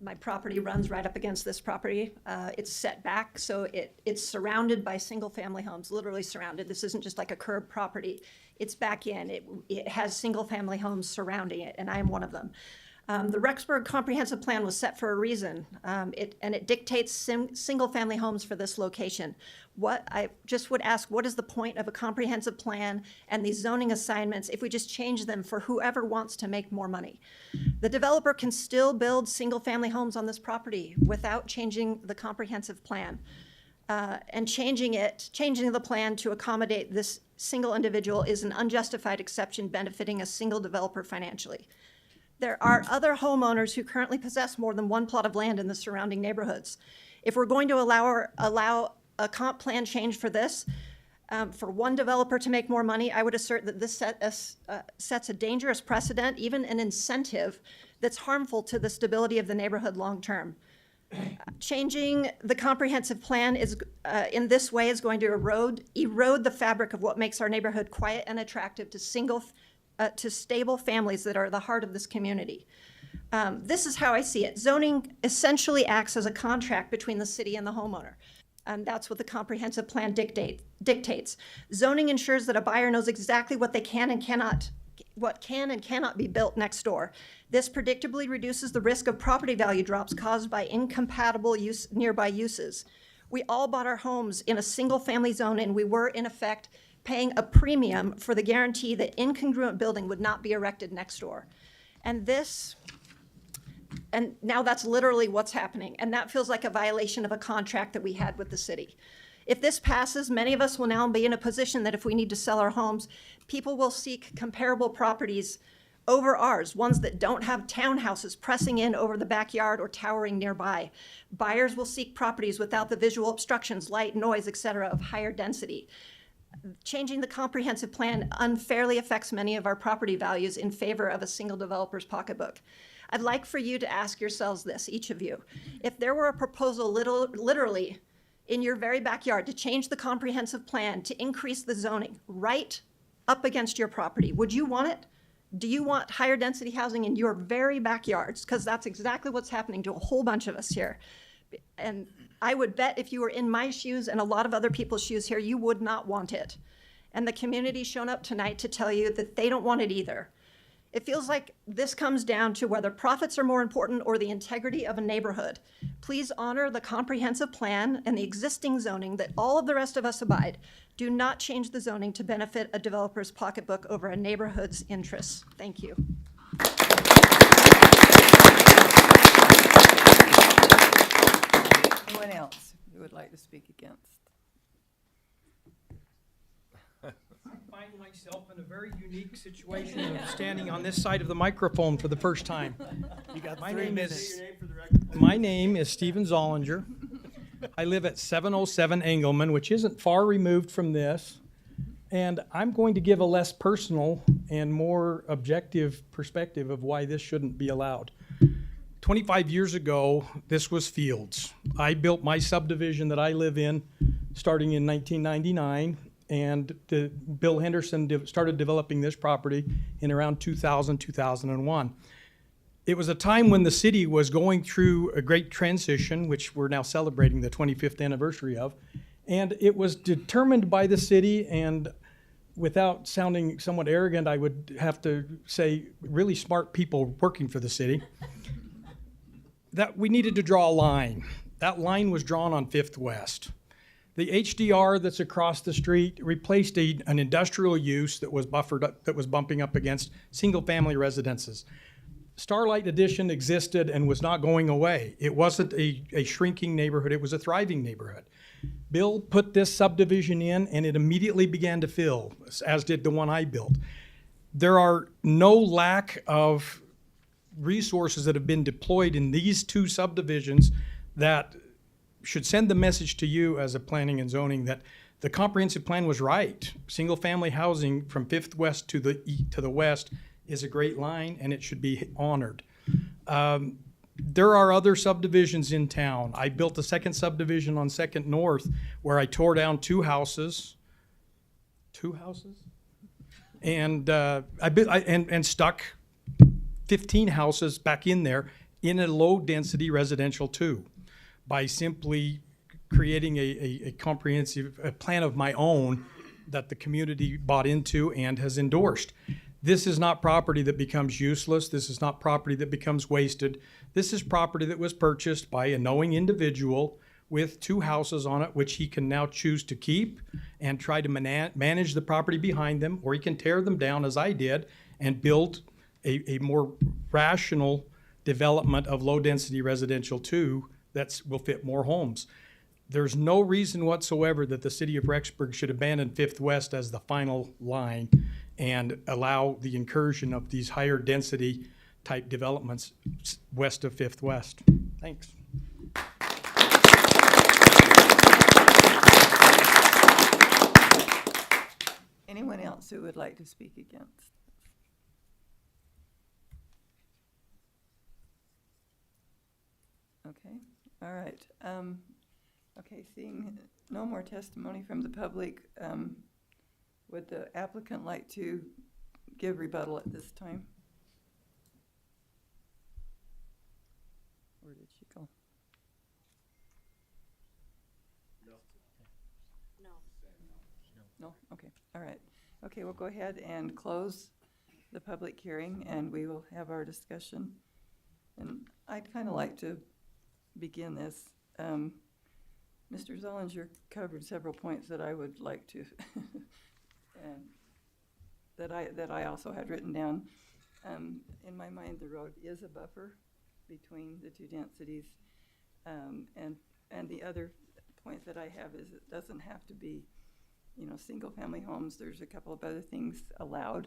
My property runs right up against this property. It's set back, so it's surrounded by single-family homes, literally surrounded. This isn't just like a curb property. It's back in. It has single-family homes surrounding it, and I am one of them. The Rexburg Comprehensive Plan was set for a reason, and it dictates single-family homes for this location. What I just would ask, what is the point of a comprehensive plan and these zoning assignments if we just change them for whoever wants to make more money? The developer can still build single-family homes on this property without changing the comprehensive plan. And changing the plan to accommodate this single individual is an unjustified exception benefiting a single developer financially. There are other homeowners who currently possess more than one plot of land in the surrounding neighborhoods. If we're going to allow a comp plan change for this, for one developer to make more money, I would assert that this sets a dangerous precedent, even an incentive that's harmful to the stability of the neighborhood long term. Changing the comprehensive plan is in this way is going to erode the fabric of what makes our neighborhood quiet and attractive to stable families that are the heart of this community. This is how I see it. Zoning essentially acts as a contract between the city and the homeowner. And that's what the comprehensive plan dictates. Zoning ensures that a buyer knows exactly what can and cannot be built next door. This predictably reduces the risk of property value drops caused by incompatible nearby uses. We all bought our homes in a single-family zone, and we were, in effect, paying a premium for the guarantee that incongruent building would not be erected next door. And now that's literally what's happening. And that feels like a violation of a contract that we had with the city. If this passes, many of us will now be in a position that if we need to sell our homes, people will seek comparable properties over ours, ones that don't have townhouses pressing in over the backyard or towering nearby. Buyers will seek properties without the visual obstructions, light, noise, etc., of higher density. Changing the comprehensive plan unfairly affects many of our property values in favor of a single developer's pocketbook. I'd like for you to ask yourselves this, each of you. If there were a proposal literally in your very backyard to change the comprehensive plan to increase the zoning right up against your property, would you want it? Do you want higher density housing in your very backyards? Because that's exactly what's happening to a whole bunch of us here. And I would bet if you were in my shoes and a lot of other people's shoes here, you would not want it. And the community's shown up tonight to tell you that they don't want it either. It feels like this comes down to whether profits are more important or the integrity of a neighborhood. Please honor the comprehensive plan and the existing zoning that all of the rest of us abide. Do not change the zoning to benefit a developer's pocketbook over a neighborhood's interests. Thank you. Anyone else who would like to speak against? I find myself in a very unique situation of standing on this side of the microphone for the first time. You got My 3 name minutes. My name is Stephen Zollinger. I live at 707 Engelman, which isn't far removed from this. And I'm going to give a less personal and more objective perspective of why this shouldn't be allowed. 25 years ago, this was fields. I built my subdivision that I live in starting in 1999. And Bill Henderson started developing this property in around 2000, 2001. It was a time when the city was going through a great transition, which we're now celebrating the 25th anniversary of. And it was determined by the city, and without sounding somewhat arrogant, I would have to say really smart people working for the city, that we needed to draw a line. That line was drawn on 5th West. The HDR that's across the street replaced an industrial use that was buffered up, that was bumping up against single-family residences. Starlight Addition existed and was not going away. It wasn't a shrinking neighborhood, it was a thriving neighborhood. Bill put this subdivision in and it immediately began to fill, as did the one I built. There are no lack of resources that have been deployed in these two subdivisions that should send the message to you as a planning and zoning that the comprehensive plan was right. Single-family housing from Fifth West to the west is a great line, and it should be honored. There are other subdivisions in town. I built a second subdivision on Second North where I tore down two houses, and and stuck 15 houses back in there in a low-density residential too, by simply creating a comprehensive plan of my own that the community bought into and has endorsed. This is not property that becomes useless. This is not property that becomes wasted. This is property that was purchased by a knowing individual with two houses on it, which he can now choose to keep and try to manage the property behind them, or he can tear them down as I did and build a more rational development of low-density residential too that will fit more homes. There's no reason whatsoever that the city of Rexburg should abandon Fifth West as the final line and allow the incursion of these higher density type developments west of Fifth West. Thanks. Anyone else who would like to speak against? Okay, all right. Okay, seeing no more testimony from the public, would the applicant like to give rebuttal at this time? Where did she go? No, okay, all right. Okay, we'll go ahead and close the public hearing and we will have our discussion. And I'd kind of like to begin this. Mr. Zollinger covered several points that I would like to, that I also had written down. In my mind, the road is a buffer between the two densities. And the other point that I have is it doesn't have to be, single-family homes. There's a couple of other things allowed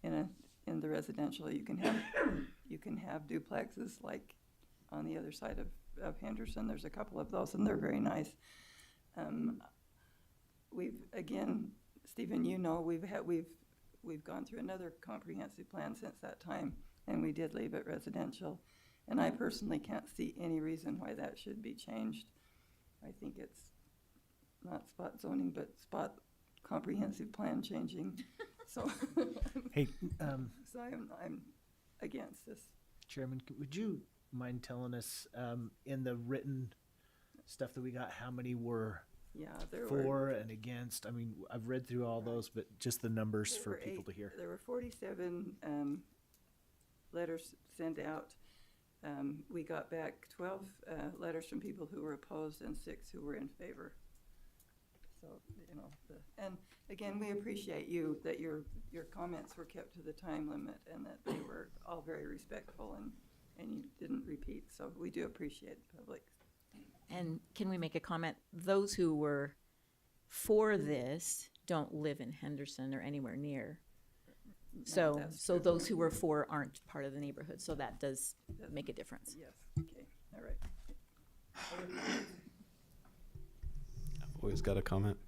in the residential. You can have duplexes like on the other side of Henderson. There's a couple of those and they're very nice. Again, Stephen, we've gone through another comprehensive plan since that time, and we did leave it residential. And I personally can't see any reason why that should be changed. I think it's not spot zoning, but spot comprehensive plan changing. So, Hey, so I'm against this. Chairman, would you mind telling us in the written stuff that we got how many were there for were, and against? I mean, I've read through all those, but just the numbers for people to hear. There were 47 letters sent out. We got back 12 letters from people who were opposed and 6 who were in favor. So, and again, we appreciate that your comments were kept to the time limit and that they were all very respectful and you didn't repeat. So we do appreciate the public. And can we make a comment? Those who were for this don't live in Henderson or anywhere near. So those who were for aren't part of the neighborhood. So that does make a difference. Yes. Okay. All right. I've always got a comment.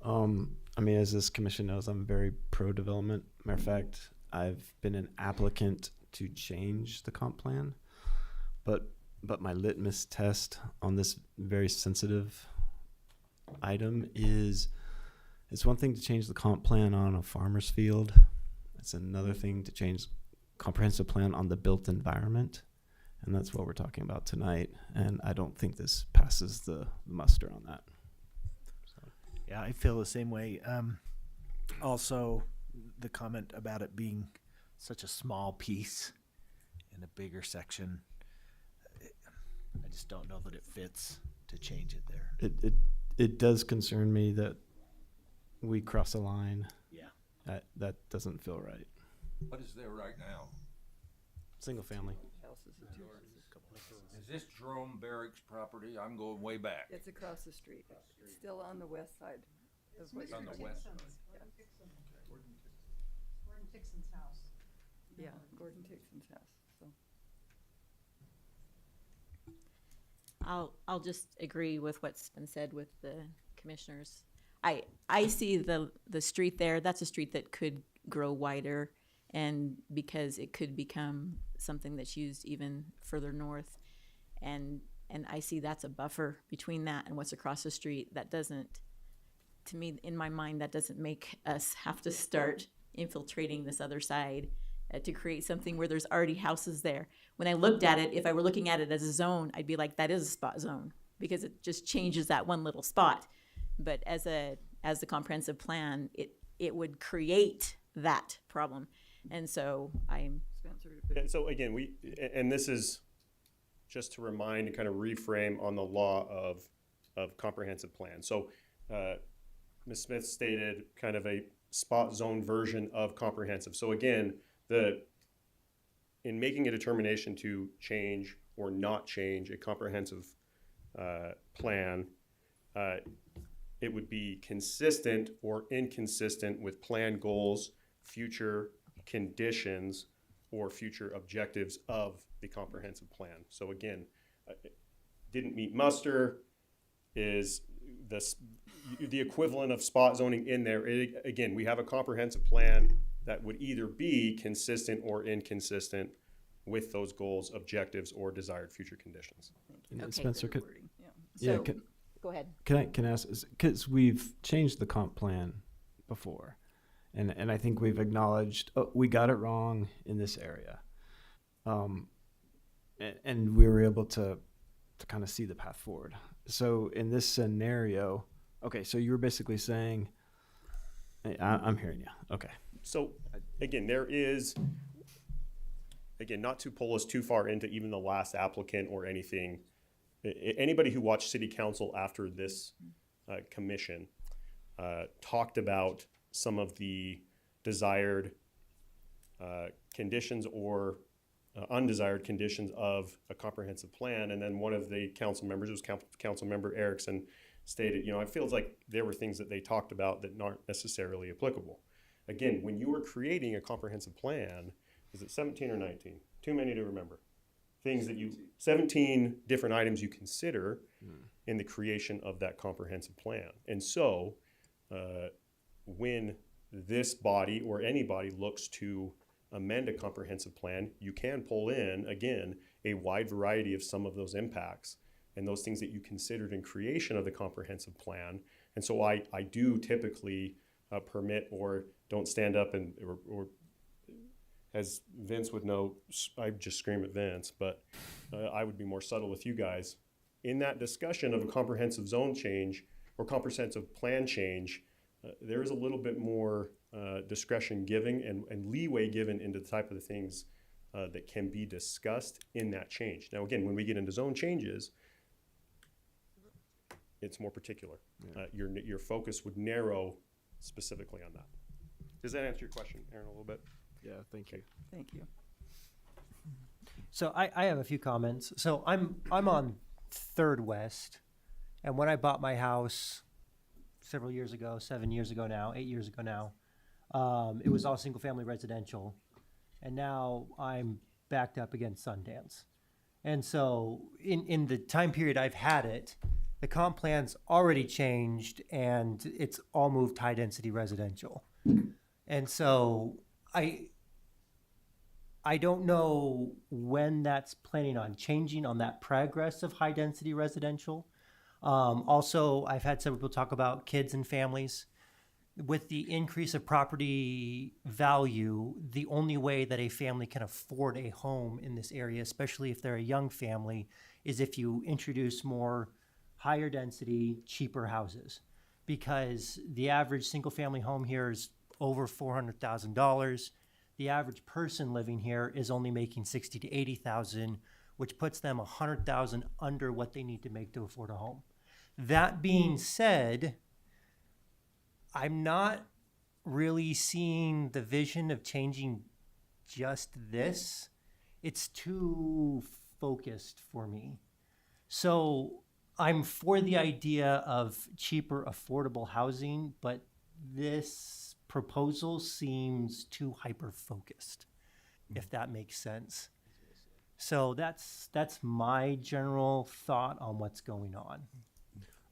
I mean, as this commission knows, I'm very pro-development. Matter of fact, I've been an applicant to change the comp plan, but my litmus test on this very sensitive item is it's one thing to change the comp plan on a farmer's field. It's another thing to change comprehensive plan on the built environment. And that's what we're talking about tonight. And I don't think this passes the muster on that. So. Yeah, I feel the same way. Also, the comment about it being such a small piece in a bigger section, I just don't know that it fits to change it there. It does concern me that we cross a line. Yeah. That doesn't feel right. What is there right now? Single family. Houses and two houses. Is this Jerome Barrick's property? I'm going way back. It's across the street. It's still on the west side. Of what It's on you're the doing. west side. Gordon Dixon's house. Yeah, Gordon Dixon's house, so. I'll just agree with what's been said with the commissioners. I see the street there, that's a street that could grow wider, and because it could become something that's used even further north. And I see that's a buffer between that and what's across the street. That doesn't, to me, in my mind, that doesn't make us have to start infiltrating this other side to create something where there's already houses there. When I looked at it, if I were looking at it as a zone, I'd be like, that is a spot zone, because it just changes that one little spot. But as the comprehensive plan, it would create that problem. And so And so again, and this is just to remind and kind of reframe on the law of comprehensive plan. So Ms. Smith stated kind of a spot zone version of comprehensive. So again, in making a determination to change or not change a comprehensive plan, it would be consistent or inconsistent with plan goals, future conditions, or future objectives of the comprehensive plan. So again, didn't meet muster is the equivalent of spot zoning in there. Again, we have a comprehensive plan that would either be consistent or inconsistent with those goals, objectives, or desired future conditions. Okay. Spencer, So, go ahead. Can I ask, because we've changed the comp plan before, and I think we've acknowledged, oh, we got it wrong in this area. And we were able to kind of see the path forward. So in this scenario, okay, so you were basically saying, I'm hearing you, okay. So again, there is, again, not to pull us too far into even the last applicant or anything, anybody who watched city council after this commission talked about some of the desired conditions or undesired conditions of a comprehensive plan. And then one of the council members, it was council member Erickson, stated, it feels like there were things that they talked about that aren't necessarily applicable. Again, when you were creating a comprehensive plan, is it 17 or 19? Too many to remember. Things that 17 different items you consider in the creation of that comprehensive plan. And so when this body or anybody looks to amend a comprehensive plan, you can pull in, again, a wide variety of some of those impacts and those things that you considered in creation of the comprehensive plan. And so I do typically permit or don't stand up and, or as Vince would know, I just scream at Vince, but I would be more subtle with you guys. In that discussion of a comprehensive zone change or comprehensive plan change, there is a little bit more discretion given and leeway given into the type of the things that can be discussed in that change. Now, again, when we get into zone changes, it's more particular. Yeah. Your focus would narrow specifically on that. Does that answer your question, Aaron, a little bit? Yeah, thank you. Thank you. So I have a few comments. So I'm on 3rd West, and when I bought my house several years ago, 7 years ago now, 8 years ago now, it was all single family residential, and now I'm backed up against Sundance. And so in the time period I've had it, the comp plan's already changed and it's all moved high density residential. And so I don't know when that's planning on changing on that progress of high density residential. Also, I've had several people talk about kids and families. With the increase of property value, the only way that a family can afford a home in this area, especially if they're a young family, is if you introduce more higher density, cheaper houses. Because the average single family home here is over $400,000. The average person living here is only making $60,000 to $80,000, which puts them $100,000 under what they need to make to afford a home. That being said, I'm not really seeing the vision of changing just this. It's too focused for me. So I'm for the idea of cheaper, affordable housing, but this proposal seems too hyper-focused, if that makes sense. So that's my general thought on what's going on.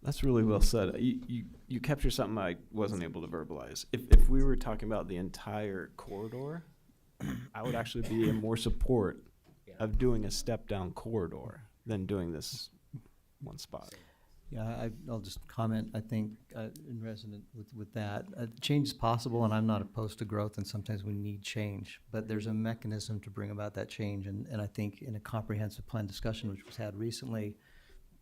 That's really well said. You captured something I wasn't able to verbalize. If we were talking about the entire corridor, I would actually be in more support of doing a step down corridor than doing this one spot. Yeah, I'll just comment, I think, in resonance with that. Change is possible, and I'm not opposed to growth, and sometimes we need change. But there's a mechanism to bring about that change, and I think in a comprehensive plan discussion, which was had recently,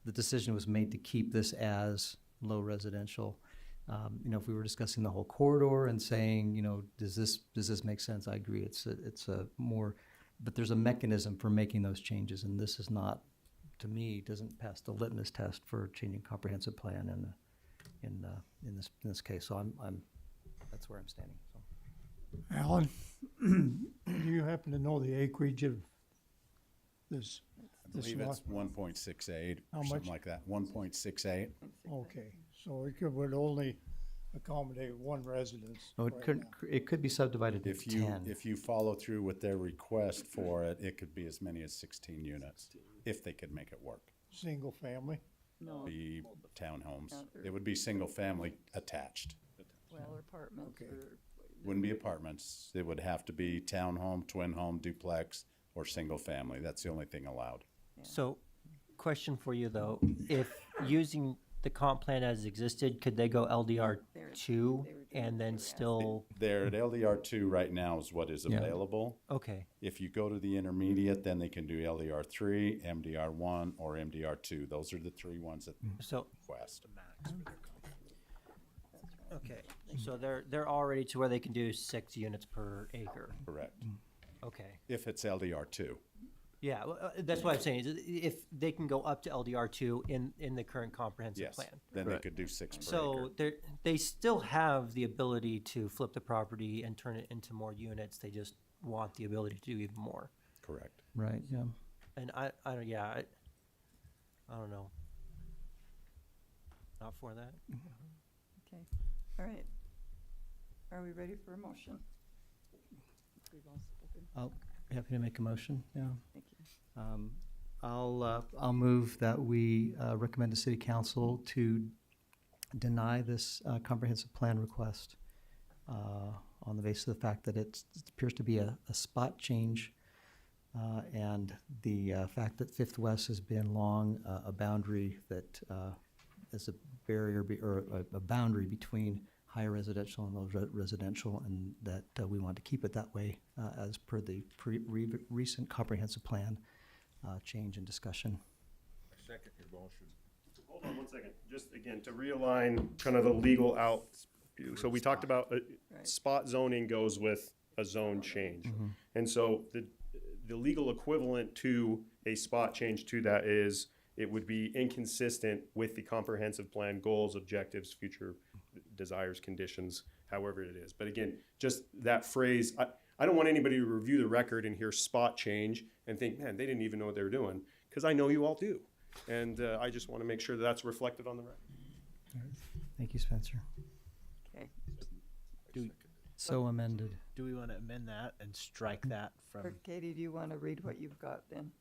the decision was made to keep this as low residential. If we were discussing the whole corridor and saying, does this make sense? I agree, it's a more, but there's a mechanism for making those changes, and this is not, to me, doesn't pass the litmus test for changing comprehensive plan in this case. So I'm that's where I'm standing. So. Alan, do you happen to know the acreage of this? I believe it's 1.68 How or much? something like that. 1.68. Okay, so would only accommodate one residence. No, it could be subdivided into 10. If you follow through with their request for it, it could be as many as 16 units if they could make it work. Single family? No. Be townhomes. It would be single family attached. Well, apartments or. Wouldn't be apartments. It would have to be townhome, twin home, duplex, or single family. That's the only thing allowed. So, question for you though, if using the comp plan as existed, could they go LDR 2 and then still? They're at LDR 2 right now is what is Yeah. available. Okay. If you go to the intermediate, then they can do LDR 3, MDR 1, or MDR 2. Those are the three ones that So request. Okay, so they're already to where they can do 6 units per acre. Correct. Okay. If it's LDR 2. Yeah, well, that's what I'm saying. Is if they can go up to LDR 2 in the current comprehensive Yes, plan. then they could do 6 per So acre. they still have the ability to flip the property and turn it into more units. They just want the ability to do even more. Correct. Right, yeah. And I don't know. Not for that. Okay, all right. Are we ready for a motion? We've all spoken. Happy to make a motion, yeah. Thank you. I'll move that we recommend to City Council to deny this comprehensive plan request on the basis of the fact that it appears to be a spot change and the fact that Fifth West has been long a boundary that is a barrier or a boundary between higher residential and low residential, and that we want to keep it that way as per the recent comprehensive plan change and discussion. Second your motion. Hold on one second. Just again, to realign kind of the legal out. So we talked about spot zoning goes with a zone change. And so the legal equivalent to a spot change to that is it would be inconsistent with the comprehensive plan goals, objectives, future desires, conditions, however it is. But again, just that phrase, I don't want anybody to review the record and hear spot change and think, man, they didn't even know what they were doing, because I know you all do. And I just want to make sure that that's reflected on the record. Thank you, Spencer. Okay. So amended. Do we want to amend that and strike that Or from? Katie, do you want to read what you've got then?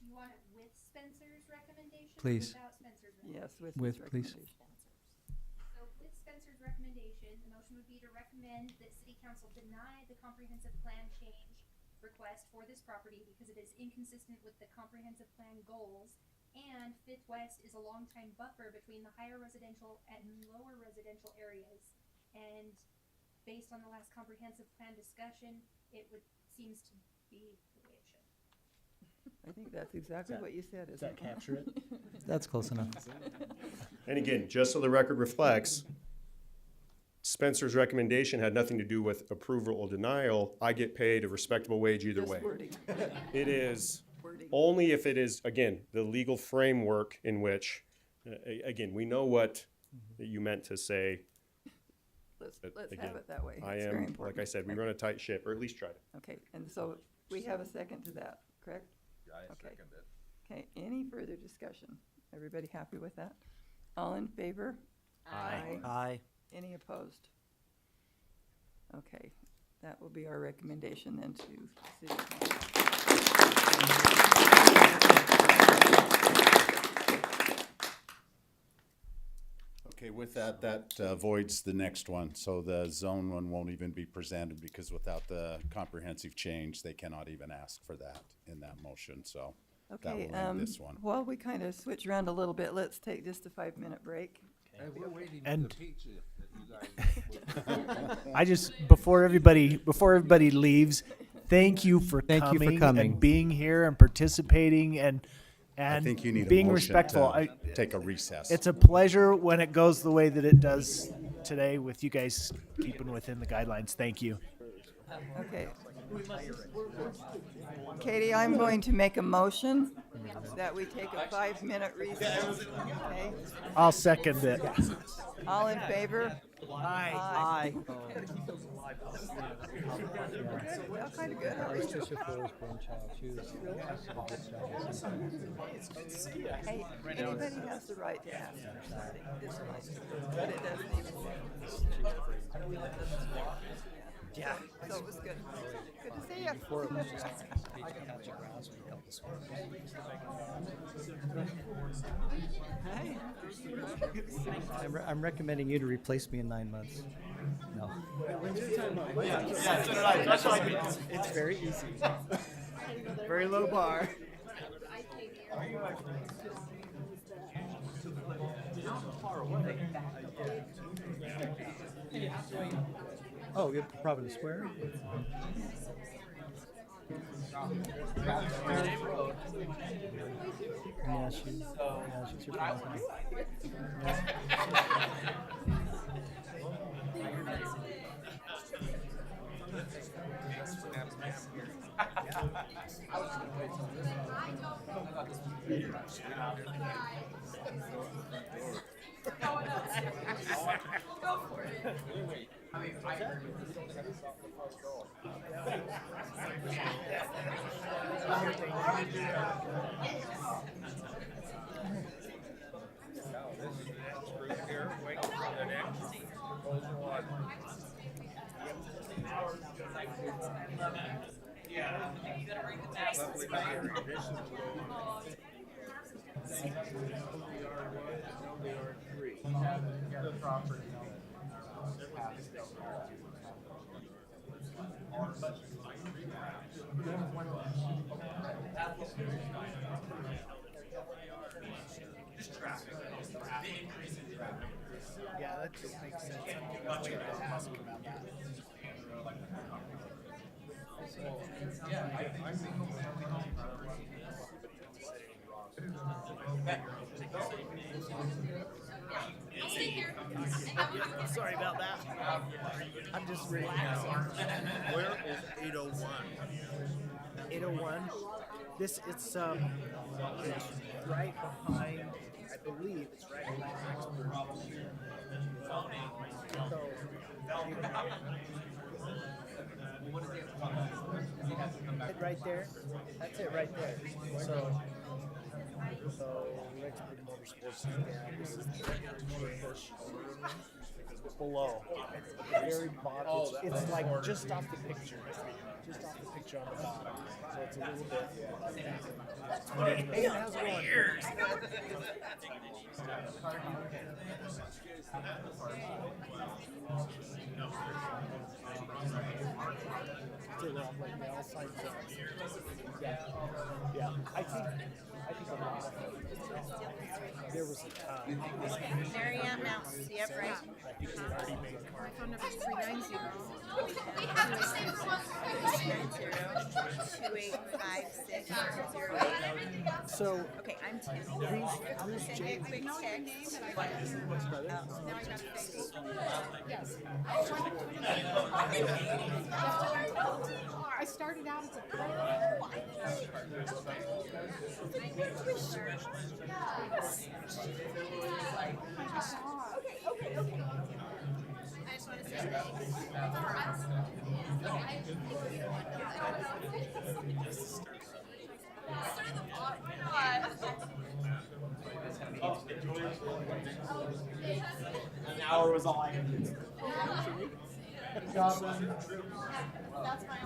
You want it with Spencer's recommendation? or Please. Without Spencer's Yes, recommendation? with his Please. recommendation. So with Spencer's recommendation, the motion would be to recommend that City Council deny the comprehensive plan change request for this property because it is inconsistent with the comprehensive plan goals, and Fifth West is a longtime buffer between the higher residential and lower residential areas. And based on the last comprehensive plan discussion, seems to be the way it should. I think that's exactly what you said, Does that isn't it? capture it? That's close enough. And again, just so the record reflects, Spencer's recommendation had nothing to do with approval or denial. I get paid a respectable wage either Just way. wording. It is Wording. only if it is, again, the legal framework in which, again, we know what you meant to say. Let's Again, have it that way. I It's very am, important. like I said, we run a tight ship, or at least try to. Okay, and so we have a second to that, correct? Okay. Okay, any further discussion? Everybody happy with that? All in favor? Aye. Aye. Any opposed? Okay, that will be our recommendation then to city council. Okay, with that, that voids the next one, so the zone one won't even be presented, because without the comprehensive change, they cannot even ask for that in that motion, so that Okay, will end this one. while we kind of switch around a little bit, let's take just a 5-minute break. We're waiting And- for the pizza that you guys. I just before everybody leaves, thank you for Thank you for coming coming. and being here and participating and I think you need a being motion respectful. to take a recess. It's a pleasure when it goes the way that it does today with you guys keeping within the guidelines. Thank you. Okay. Katie, I'm going to make a motion that we take a 5-minute recess. Okay? I'll second it. All in favor? Aye. Well, kind of good. Hey, anybody has the right to ask for something this way, but it doesn't even say. Yeah, so it was good. Good to see you. Hey. I'm recommending you to replace me in 9 months. No. It's very easy. Very low bar. Oh, you're Providence Square? Yeah, she's your friend. Yeah, that just makes sense. I'm going to ask about that. Sorry about that. I'm just relaxing. Where is 801? 801. It's right behind. I believe it's right behind Rexburg. It right there. That's it right there. So Rexburg Motorsports. This is the push below. It's very bottom. It's like just off the picture. Just off the picture on the bottom. So it's a little bit. Hey, how's it going? Yeah. I think a lot of there was There I am now. Yep, right. I think they already made My phone number is 390. We have the same one. 285608. So Okay, I'm Tim. who's Send me a Jane? quick text. Now I got Facebook. Yes. I started out as a Okay. I just want to say thanks. An hour was all I had. Good job, man. That's my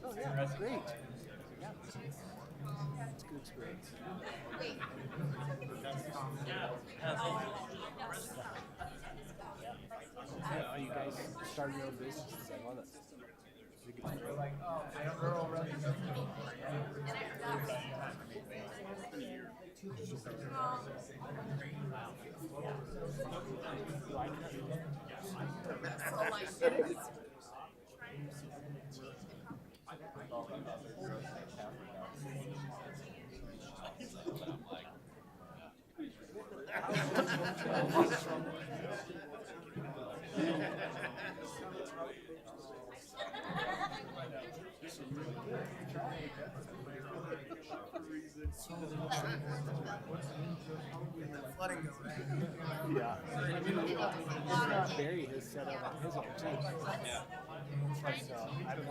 Oh yeah, that's great. Yeah. It's a good experience. Yeah, you guys started your own businesses. I love it. I think it's great. Yeah. Barry has set up his own too. Yeah. So I'm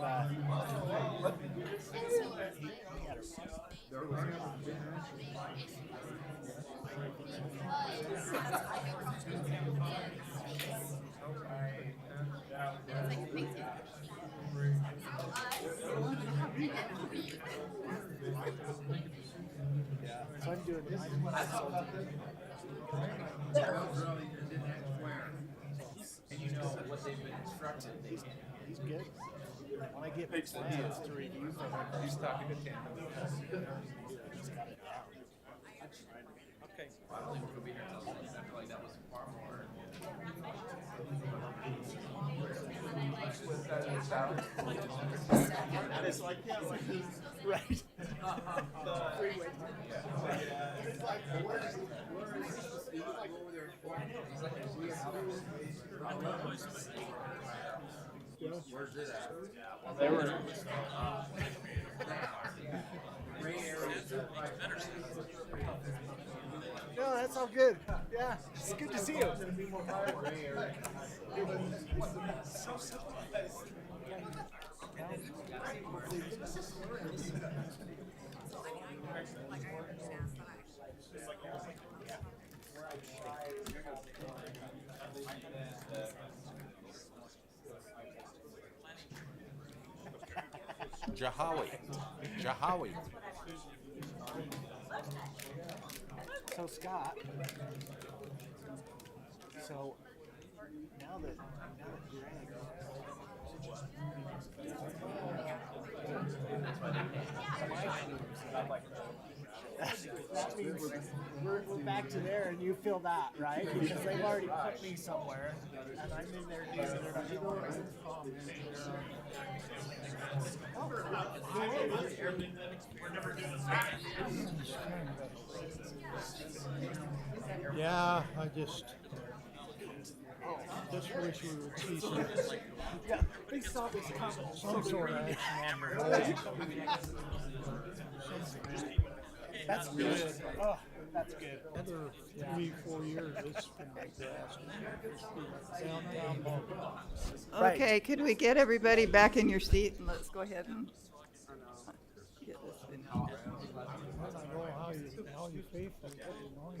yeah. So I'm doing consulting. And you know what they've been instructed. He's good. When I get big plans to review from him, He's talking to Tim. he's got it down. Okay. I don't think we're gonna be here until 11. I feel like that was far more. It's like, yeah, right. Freeway. It's like, where is he's like over there. Where's it at? They were. No, that's all good. Yeah, it's good to see you. So civilized. Jahawi. So Scott, so now that that means we're back to there, and you feel that, right? Because they've already put me somewhere, and I'm in there too, so they're not gonna want Yeah, I just wish we would see some they saw this coming. some sort of action on the road. That's good. Oh, that's good. Another 3-4 years, it's gonna be grass. Downtown Boulder. Okay, could we get everybody back in your seat and let's go ahead and get this finished. I don't know how you faithful,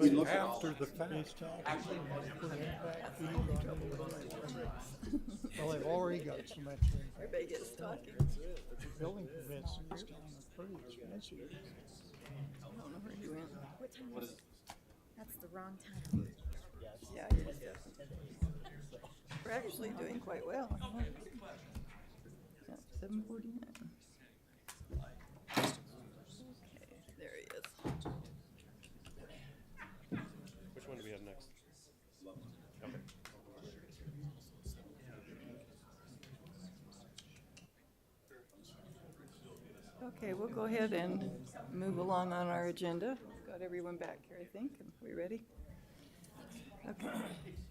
you know, after the fact. Put impact fees on it. Well, they've already got some extra. Everybody gets talking. Building permits in this town are pretty expensive. I don't know where he went. What time? That's the wrong time. Yeah, yeah. We're actually doing quite well. Yeah, 7:49. Okay, there he is. Which one do we have next? Okay. Okay, we'll go ahead and move along on our agenda. Got everyone back here, I think. Are we ready? Okay.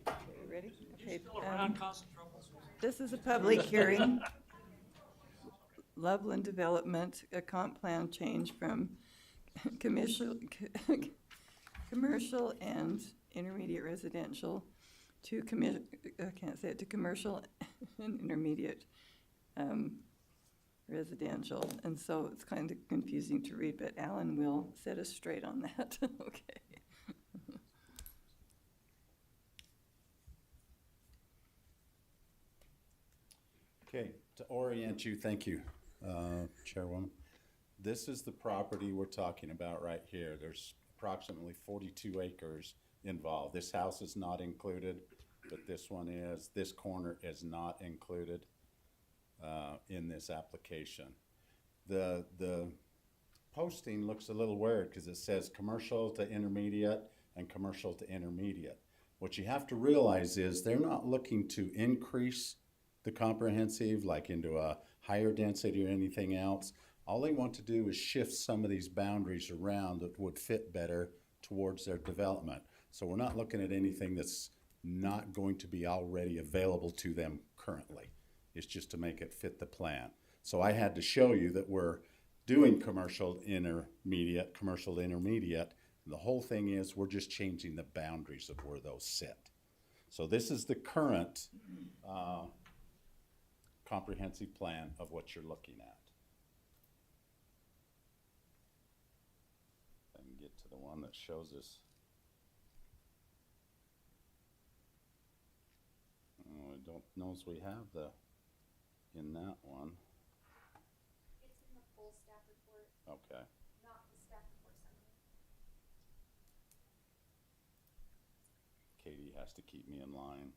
We ready? Okay. This is a public hearing. Loveland Development, a comp plan change from commercial and intermediate residential to I can't say it, to commercial and intermediate residential. And so it's kind of confusing to read, but Alan will set us straight on that. Okay. Okay, to orient you, thank you, Chairwoman. This is the property we're talking about right here. There's approximately 42 acres involved. This house is not included, but this one is. This corner is not included in this application. The posting looks a little weird because it says commercial to intermediate and commercial to intermediate. What you have to realize is they're not looking to increase the comprehensive like into a higher density or anything else. All they want to do is shift some of these boundaries around that would fit better towards their development. So we're not looking at anything that's not going to be already available to them currently. It's just to make it fit the plan. So I had to show you that we're doing commercial to intermediate. The whole thing is we're just changing the boundaries of where those sit. So this is the current comprehensive plan of what you're looking at. I can get to the one that shows us. Oh, I don't know if we have the in that one. It's in the full staff report, Okay. not the staff report summary. Katie has to keep me in line.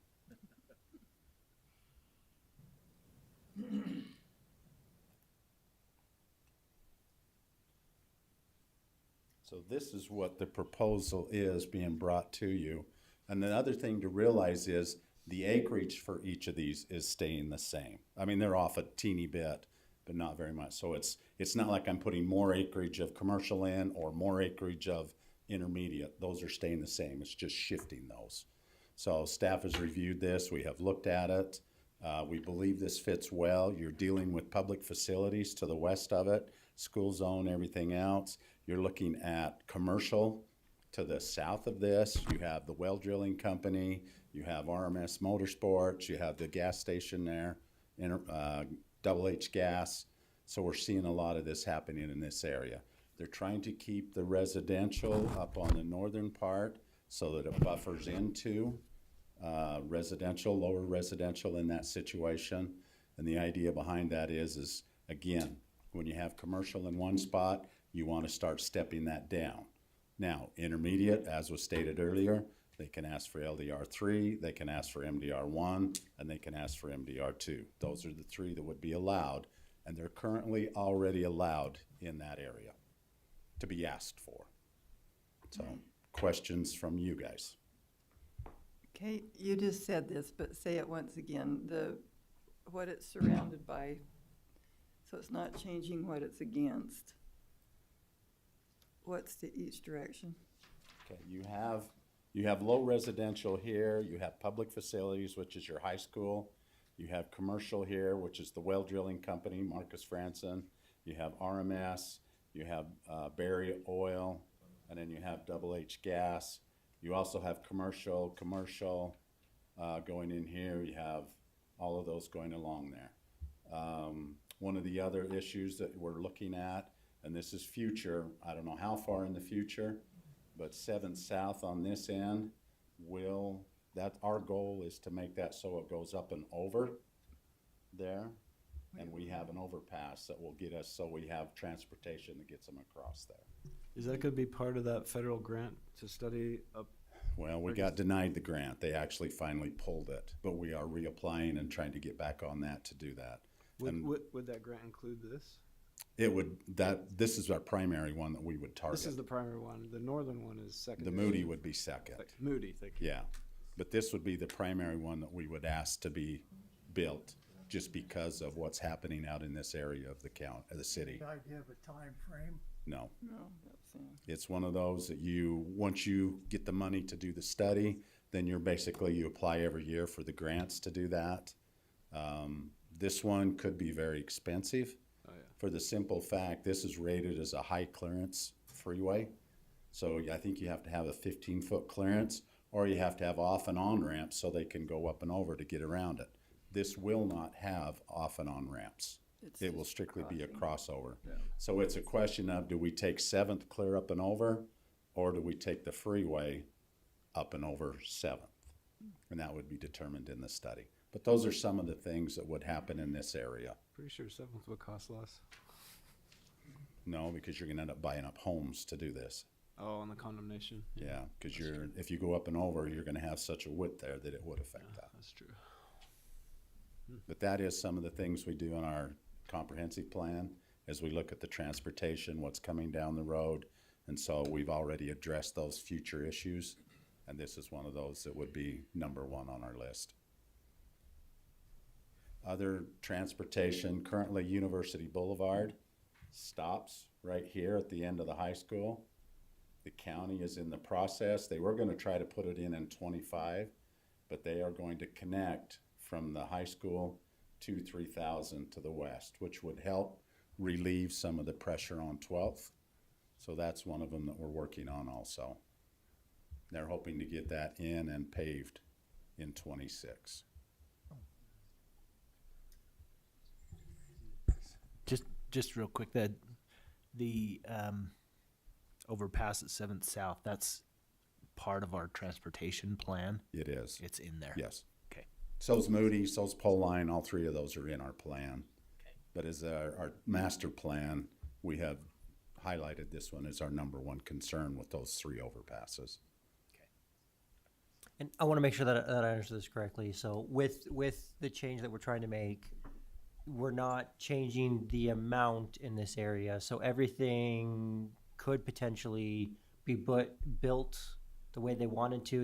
So this is what the proposal is being brought to you. And the other thing to realize is the acreage for each of these is staying the same. I mean, they're off a teeny bit, but not very much. So it's not like I'm putting more acreage of commercial in or more acreage of intermediate. Those are staying the same. It's just shifting those. So staff has reviewed this. We have looked at it. We believe this fits well. You're dealing with public facilities to the west of it, school zone, everything else. You're looking at commercial to the south of this. You have the well drilling company. You have RMS Motorsports. You have the gas station there, Double H Gas. So we're seeing a lot of this happening in this area. They're trying to keep the residential up on the northern part so that it buffers into residential, lower residential in that situation. And the idea behind that is again, when you have commercial in one spot, you want to start stepping that down. Now, intermediate, as was stated earlier, they can ask for LDR3, they can ask for MDR1, and they can ask for MDR2. Those are the three that would be allowed, and they're currently already allowed in that area to be asked for. So, questions from you guys? Okay, you just said this, but say it once again. What it's surrounded by, so it's not changing what it's against. What's to each direction? Okay, you have low residential here, you have public facilities, which is your high school, you have commercial here, which is the well drilling company, Marcus Franson, you have RMS, you have Barry Oil, and then you have Double H Gas. You also have commercial going in here. You have all of those going along there. One of the other issues that we're looking at, and this is future, I don't know how far in the future, but 7th South on this end our goal is to make that so it goes up and over there, and we have an overpass that will get us so we have transportation that gets them across there. Is that going to be part of that federal grant to study up? Well, we got denied the grant. They actually finally pulled it, but we are reapplying and trying to get back on that to do that. Would that grant include this? It would. This is our primary one that we would target. This is the primary one. The northern one is second. The Moody would be second. Moody, thank you. Yeah, but this would be the primary one that we would ask to be built, just because of what's happening out in this area of the city. Any idea of a time frame? No. No, It's one of those that once you get the money to do the study, then you apply every year for the grants to do that. This one could be very expensive. Oh, yeah. For the simple fact, this is rated as a high clearance freeway. So I think you have to have a 15-foot clearance, or you have to have off and on ramps so they can go up and over to get around it. This will not have off and on ramps. It will strictly be a crossover. So it's a question of, do we take 7th clear up and over, or do we take the freeway up and over 7th? And that would be determined in the study. But those are some of the things that would happen in this area. Pretty sure 7th would cost less. No, because you're gonna end up buying up homes to do this. Oh, on the condemnation. Yeah, because if you go up and over, you're gonna have such a width there that it would affect that. That's true. But that is some of the things we do in our comprehensive plan, as we look at the transportation, what's coming down the road. And so we've already addressed those future issues, and this is one of those that would be number 1 on our list. Other transportation, currently University Boulevard stops right here at the end of the high school. The county is in the process. They were gonna try to put it in 25, but they are going to connect from the high school to 3000 to the west, which would help relieve some of the pressure on 12th. So that's one of them that we're working on also. They're hoping to get that in and paved in 26. Just real quick, the overpass at 7th South, that's part of our transportation plan? It is. It's in there? Yes. Okay. So's Moody, so's Pole Line, all 3 of those are in our plan. Okay. But as our master plan, we have highlighted this one as our number 1 concern with those 3 overpasses. And I want to make sure that I understood this correctly. So with the change that we're trying to make, we're not changing the amount in this area. So everything could potentially be built the way they wanted to.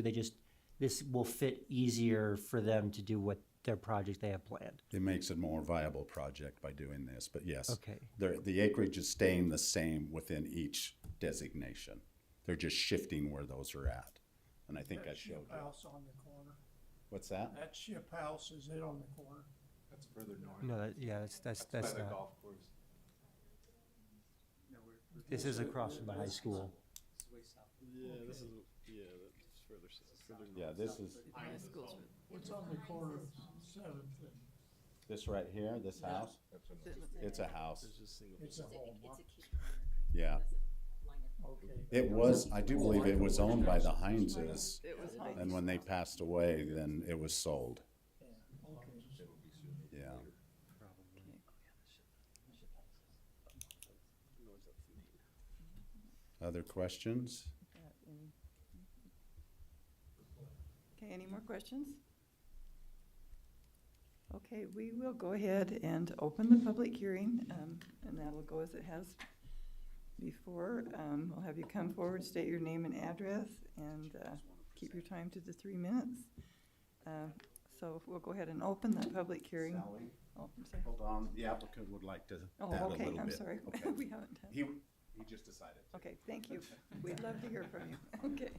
This will fit easier for them to do what their project they have planned. It makes it a more viable project by doing this, but yes. Okay. The acreage is staying the same within each designation. They're just shifting where those are at. And I think I showed you. House on the corner. What's that? That ship house is it on the corner? That's further north. No, that's by the not. golf course. This is across from the high school. Yeah, this is that's further south. Yeah, this is, What's on the corner of 7th and? this right here, this house, it's a house. It's a home, huh? Yeah. Okay. It was, I do believe it was owned by the Hineses. It was Heinz. And when they passed away, then it was sold. Okay. Yeah. Other questions? Okay, any more questions? Okay, we will go ahead and open the public hearing, and that'll go as it has before. We'll have you come forward, state your name and address, and keep your time to the 3 minutes. So we'll go ahead and open the public hearing. Sally? Oh, I'm sorry. Hold on, the applicant would like to Oh, add a okay, little I'm bit. sorry. Okay. We haven't done. He just decided. Okay, thank you. We'd love to hear from you. Okay.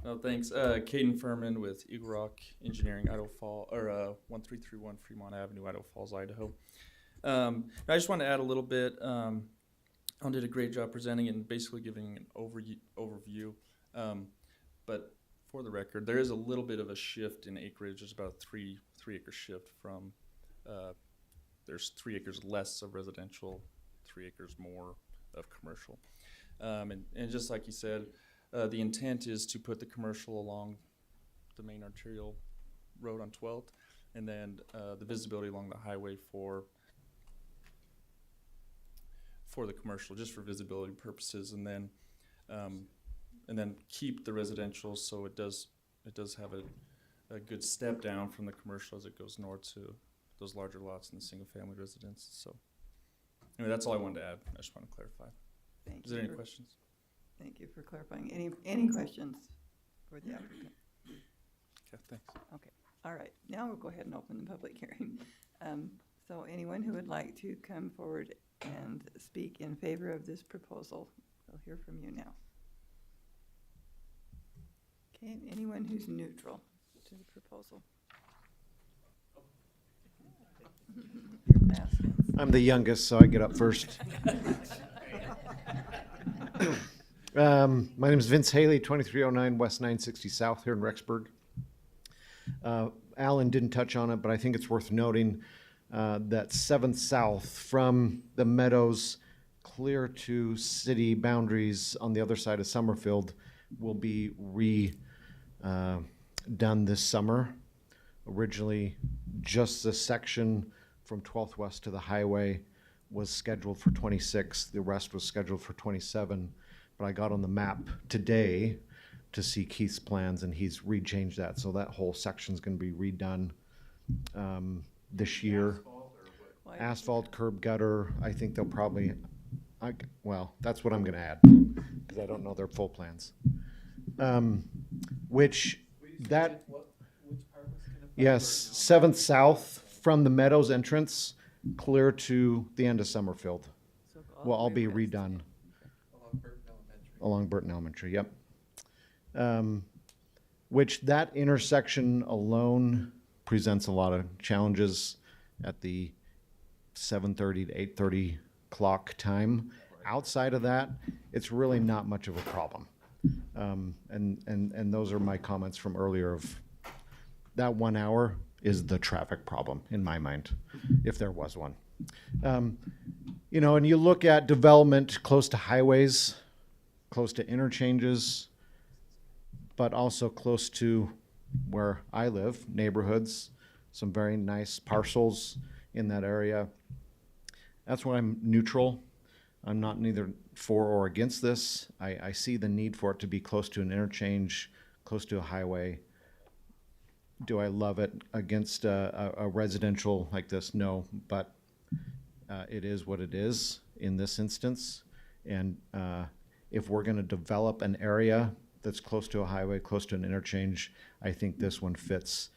Oh, thanks. Caden Furman with Eagle Rock Engineering, Idaho Falls, or 1331 Fremont Avenue, Idaho Falls, Idaho. I just want to add a little bit. Alan did a great job presenting and basically giving an overview. But for the record, there is a little bit of a shift in acreage. There's about a three acre shift from, there's 3 acres less of residential, 3 acres more of commercial. And just like you said, the intent is to put the commercial along the main arterial road on 12th, and then the visibility along the highway for the commercial, just for visibility purposes, and then keep the residential so it does have a good step down from the commercial as it goes north to those larger lots in the single family residence. So anyway, that's all I wanted to add. I just want to clarify. Thank Is there you any for- questions? Thank you for clarifying. Any questions for the applicant? Okay, thanks. Okay, all right. Now we'll go ahead and open the public hearing. So anyone who would like to come forward and speak in favor of this proposal, we'll hear from you now. Okay, and anyone who's neutral to the proposal? Your baskets. I'm the youngest, so I get up first. My name is Vince Haley, 2309 West 960 South here in Rexburg. Alan didn't touch on it, but I think it's worth noting that 7th South from the Meadows clear to city boundaries on the other side of Summerfield will be redone this summer. Originally, just the section from 12th West to the highway was scheduled for 26. The rest was scheduled for 27. But I got on the map today to see Keith's plans, and he's rechanged that. So that whole section's going to be redone this year. Asphalt, curb gutter. I think they'll probably, well, that's what I'm going to add because I don't know their full plans. Yes, 7th South from the Meadows entrance clear to the end of Summerfield will all be redone. Along Burton Elementary, yep. Which that intersection alone presents a lot of challenges at the 7:30 to 8:30 clock time. Outside of that, it's really not much of a problem. And those are my comments from earlier of that 1 hour is the traffic problem in my mind, if there was one. You know, and you look at development close to highways, close to interchanges, but also close to where I live, neighborhoods, some very nice parcels in that area. That's why I'm neutral. I'm not neither for or against this. I see the need for it to be close to an interchange, close to a highway. Do I love it against a residential like this? No, but it is what it is in this instance. And if we're going to develop an area that's close to a highway, close to an interchange, I think this one fits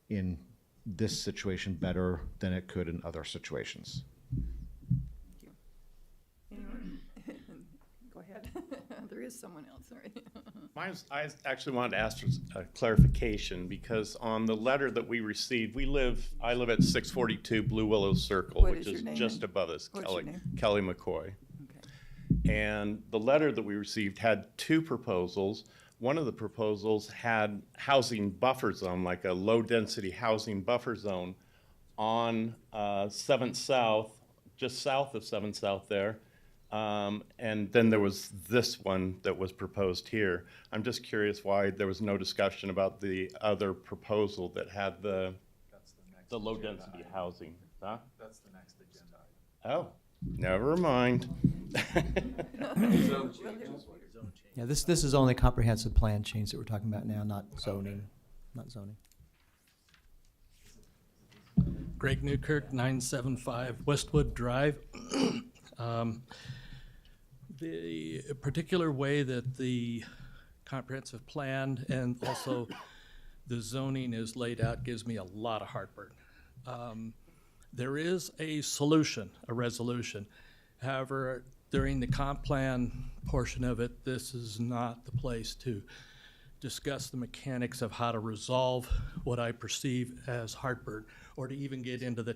in this situation better than it could in other situations. Go ahead. There is someone else, sorry. I actually wanted to ask for a clarification because on the letter that we received, I live at 642 Blue Willow Circle, which is just above us, Kelly McCoy. And the letter that we received had two proposals. One of the proposals had housing buffer zone, like a low-density housing buffer zone on 7th South, just south of 7th South there. And then there was this one that was proposed here. I'm just curious why there was no discussion about the other proposal that had the low-density housing. Huh? That's the next agenda. Oh, never mind. Yeah, this is only comprehensive plan change that we're talking about now, not zoning, not zoning. Greg Newkirk, 975 Westwood Drive. The particular way that the comprehensive plan and also the zoning is laid out gives me a lot of heartburn. There is a solution, a resolution. However, during the comp plan portion of it, this is not the place to discuss the mechanics of how to resolve what I perceive as heartburn, or to even get into the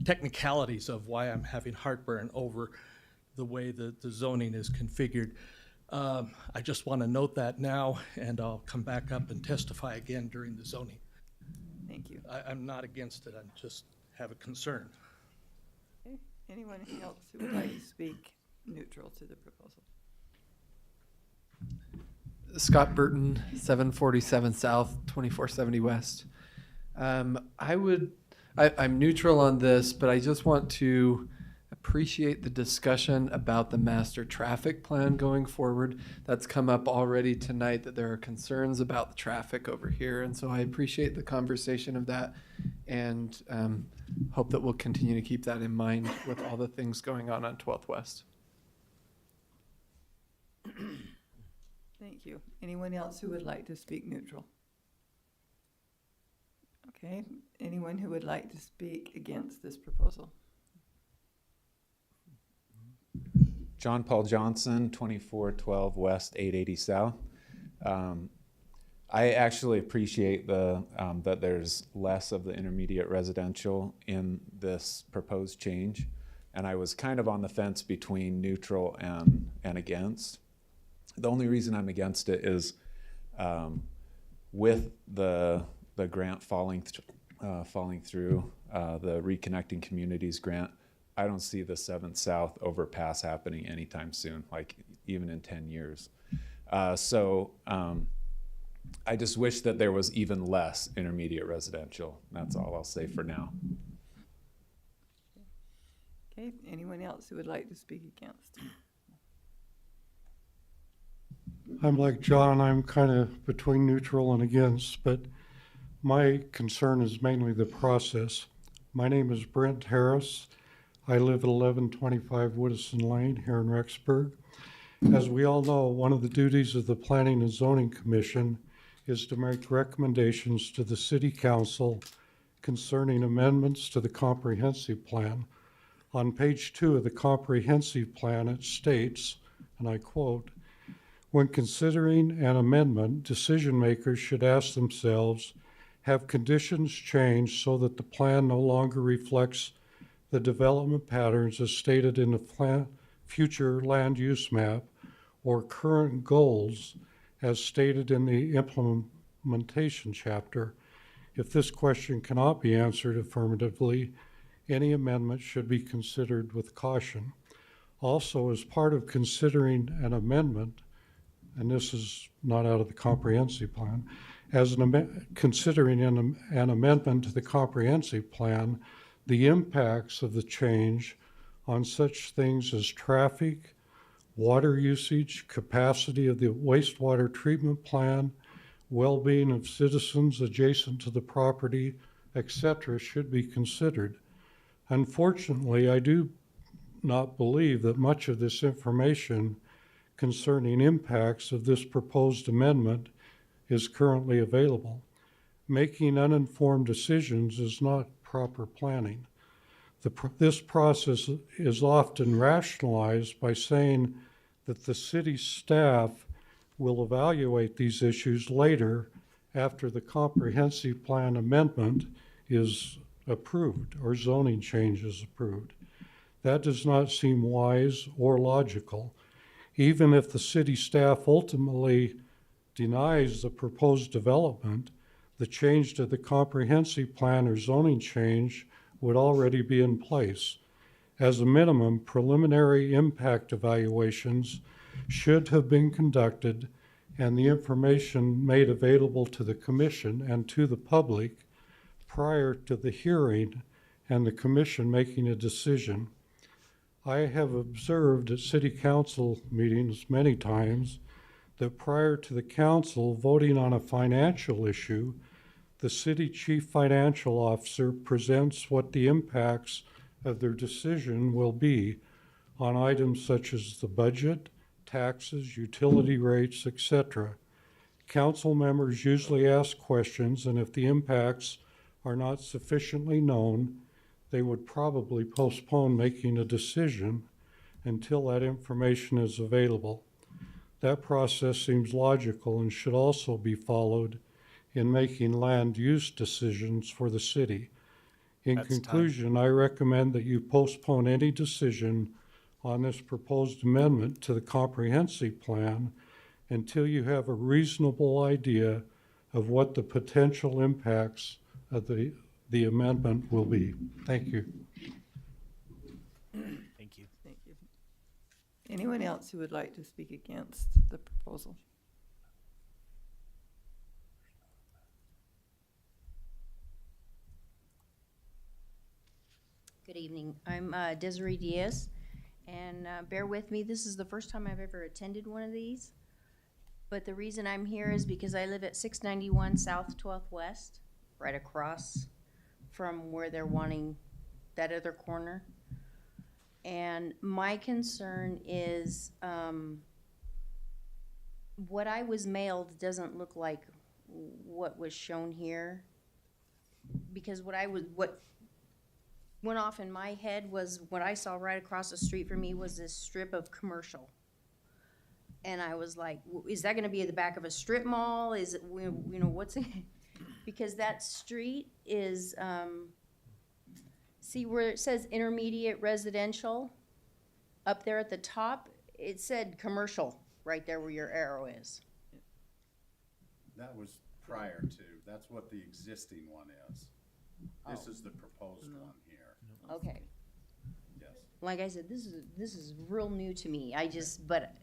technicalities of why I'm having heartburn over the way that the zoning is configured. I just want to note that now, and I'll come back up and testify again during the zoning. Thank you. I'm not against it, I just have a concern. Okay. Anyone else who would like to speak neutral to the proposal? Scott Burton, 747 South, 2470 West. I'm neutral on this, but I just want to appreciate the discussion about the master traffic plan going forward. That's come up already tonight, that there are concerns about the traffic over here. And so I appreciate the conversation of that, and hope that we'll continue to keep that in mind with all the things going on 12th West. Thank you. Anyone else who would like to speak neutral? Okay. Anyone who would like to speak against this proposal? John Paul Johnson, 2412 West 880 South. I actually appreciate that there's less of the intermediate residential in this proposed change, and I was kind of on the fence between neutral and against. The only reason I'm against it is with the grant falling through, the Reconnecting Communities grant, I don't see the 7th South overpass happening anytime soon, like even in 10 years. So I just wish that there was even less intermediate residential. That's all I'll say for now. Okay, anyone else who would like to speak against? I'm like John, I'm kind of between neutral and against, but my concern is mainly the process. My name is Brent Harris. I live at 1125 Woodison Lane here in Rexburg. As we all know, one of the duties of the Planning and Zoning Commission is to make recommendations to the City Council concerning amendments to the comprehensive plan. On page 2 of the comprehensive plan, it states, and I quote, "When considering an amendment, decision makers should ask themselves, have conditions changed so that the plan no longer reflects the development patterns as stated in the future land use map or current goals as stated in the implementation chapter? If this question cannot be answered affirmatively, any amendment should be considered with caution." Also, as part of considering an amendment, and this is not out of the comprehensive plan, considering an amendment to the comprehensive plan, the impacts of the change on such things as traffic, water usage, capacity of the wastewater treatment plant, well-being of citizens adjacent to the property, etc., should be considered. Unfortunately, I do not believe that much of this information concerning impacts of this proposed amendment is currently available. Making uninformed decisions is not proper planning. This process is often rationalized by saying that the city staff will evaluate these issues later after the comprehensive plan amendment is approved or zoning change is approved. That does not seem wise or logical. Even if the city staff ultimately denies the proposed development, the change to the comprehensive plan or zoning change would already be in place. As a minimum, preliminary impact evaluations should have been conducted and the information made available to the commission and to the public prior to the hearing and the commission making a decision. I have observed at city council meetings many times that prior to the council voting on a financial issue, the city chief financial officer presents what the impacts of their decision will be on items such as the budget, taxes, utility rates, etc. Council members usually ask questions, and if the impacts are not sufficiently known, they would probably postpone making a decision until that information is available. That process seems logical and should also be followed in making land use decisions for the city. In conclusion, I recommend that you postpone any decision on this proposed amendment to the comprehensive plan until you have a reasonable idea of what the potential impacts of the amendment will be. Thank you. Thank you. Thank you. Anyone else who would like to speak against the proposal? Good evening. I'm Desiree Diaz, and bear with me, this is the first time I've ever attended one of these. But the reason I'm here is because I live at 691 South 12th West, right across from where they're wanting that other corner. And my concern is what I was mailed doesn't look like what was shown here. Because what went off in my head was what I saw right across the street from me was this strip of commercial. And I was like, is that gonna be at the back of a strip mall? Is it, you know, what's it? Because that street is, see where it says intermediate residential? Up there at the top, it said commercial right there where your arrow is. That was prior to, that's what the existing one is. This Oh. is the proposed one here. Okay. Yes. Like I said, this is real new to me. I just, but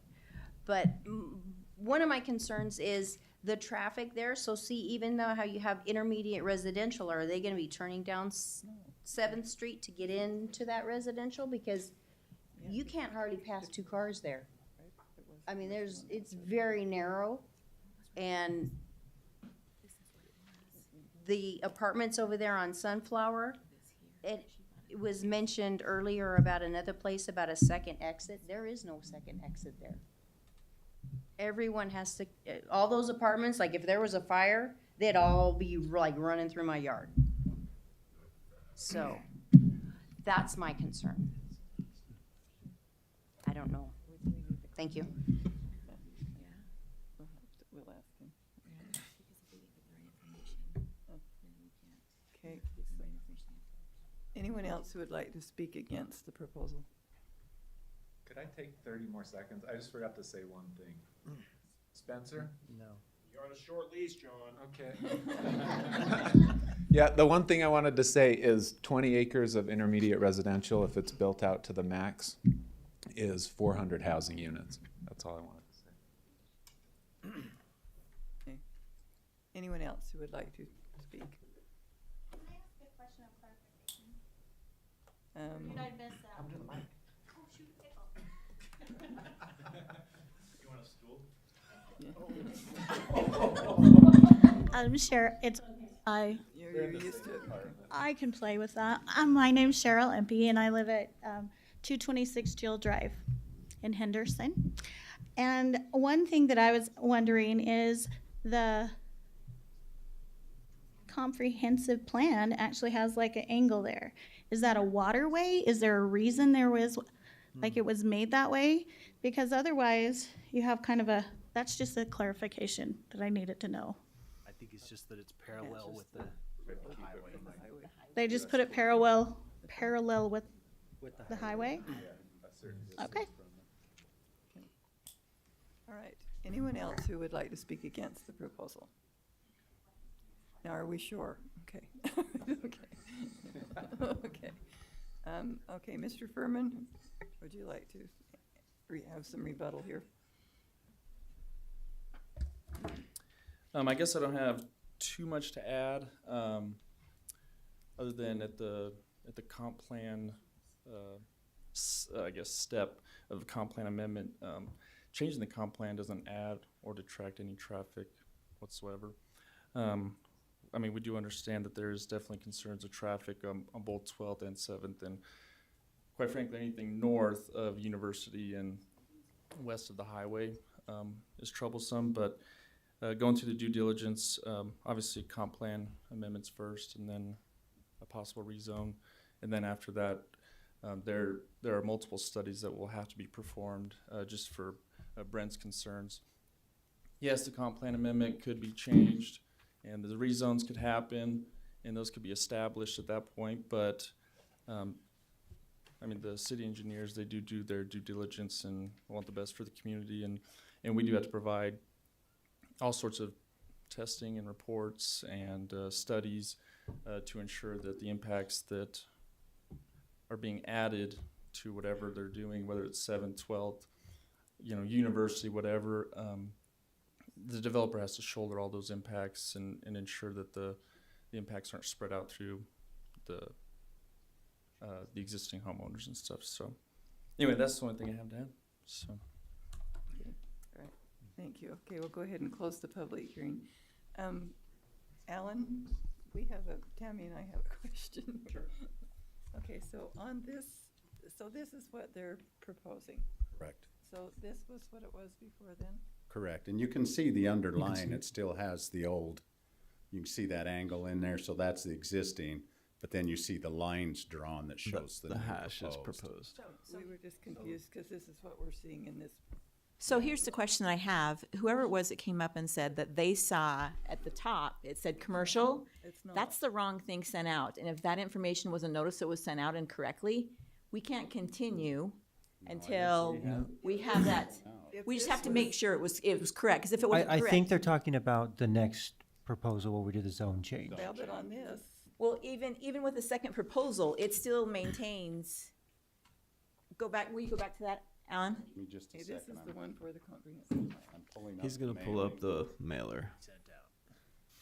one of my concerns is the traffic there. So see, even though how you have intermediate residential, are they gonna be turning down 7th Street to get into that residential? Because you can't hardly pass 2 cars there. I mean, it's very narrow, and the apartments over there on Sunflower, it was mentioned earlier about another place about a second exit. There is no second exit there. Everyone has to, all those apartments, like if there was a fire, they'd all be like running through my yard. So, that's my concern. I don't know. Thank you. We'll ask him. Okay. Anyone else who would like to speak against the proposal? Could I take 30 more seconds? I just forgot to say one thing. Spencer? No. You're on a short leash, John. Okay. Yeah, the one thing I wanted to say is 20 acres of intermediate residential, if it's built out to the max, is 400 housing units. That's all I wanted to say. Okay. Anyone else who would like to speak? Can I ask a question of clarification? Did I miss that? Come to the mic. Oh, shoot. You want a stool? Cheryl, it's You're used to it. I can play with that. My name's Cheryl Empey, and I live at 226 Jill Drive in Henderson. And one thing that I was wondering is the comprehensive plan actually has like an angle there. Is that a waterway? Is there a reason there was, like it was made that way? Because otherwise, you have kind of a, that's just a clarification that I needed to know. I think it's just that it's parallel with the highway. They just put it parallel with the highway? Okay. All right. Anyone else who would like to speak against the proposal? Now, are we sure? Okay. Okay. Okay. Okay, Mr. Furman, would you like to have some rebuttal here? I guess I don't have too much to add, other than at the comp plan, I guess, step of the comp plan amendment. Changing the comp plan doesn't add or detract any traffic whatsoever. I mean, we do understand that there is definitely concerns of traffic on both 12th and 7th, and quite frankly, anything north of University and west of the highway is troublesome, but going through the due diligence, obviously comp plan amendments first, and then a possible rezone, and then after that, there are multiple studies that will have to be performed just for Brent's concerns. Yes, the comp plan amendment could be changed, and the rezones could happen, and those could be established at that point, but I mean, the city engineers, they do their due diligence and want the best for the community, and we do have to provide all sorts of testing and reports and studies to ensure that the impacts that are being added to whatever they're doing, whether it's 7th, 12th, university, whatever, the developer has to shoulder all those impacts and ensure that the impacts aren't spread out through the existing homeowners and stuff. So anyway, that's the only thing I have to add. So. Okay. All right. Thank you. Okay, we'll go ahead and close the public hearing. Alan, Tammy and I have a question. Sure. Okay, so on this, this is what they're proposing. Correct. So this was what it was before then? Correct. And you can see the underline, it still has the old, you can see that angle in there, so that's the existing, but then you see the lines drawn that shows the new hash is proposed. proposed. We were just confused because this is what we're seeing in this. So here's the question I have. Whoever it was that came up and said that they saw at the top, it said commercial, It's not. that's the wrong thing sent out. And if that information was a notice that was sent out incorrectly, we can't continue until we have that. if We just this have to make sure it was correct, because if it wasn't I correct. think they're talking about the next proposal where we do the zone change. Well, but on this, Well, even with the second proposal, it still maintains. Will you go back to that, Alan? Give me just a okay, this second. is the one for the comprehensive plan. I'm pulling up. He's gonna the pull mailing. up the mailer.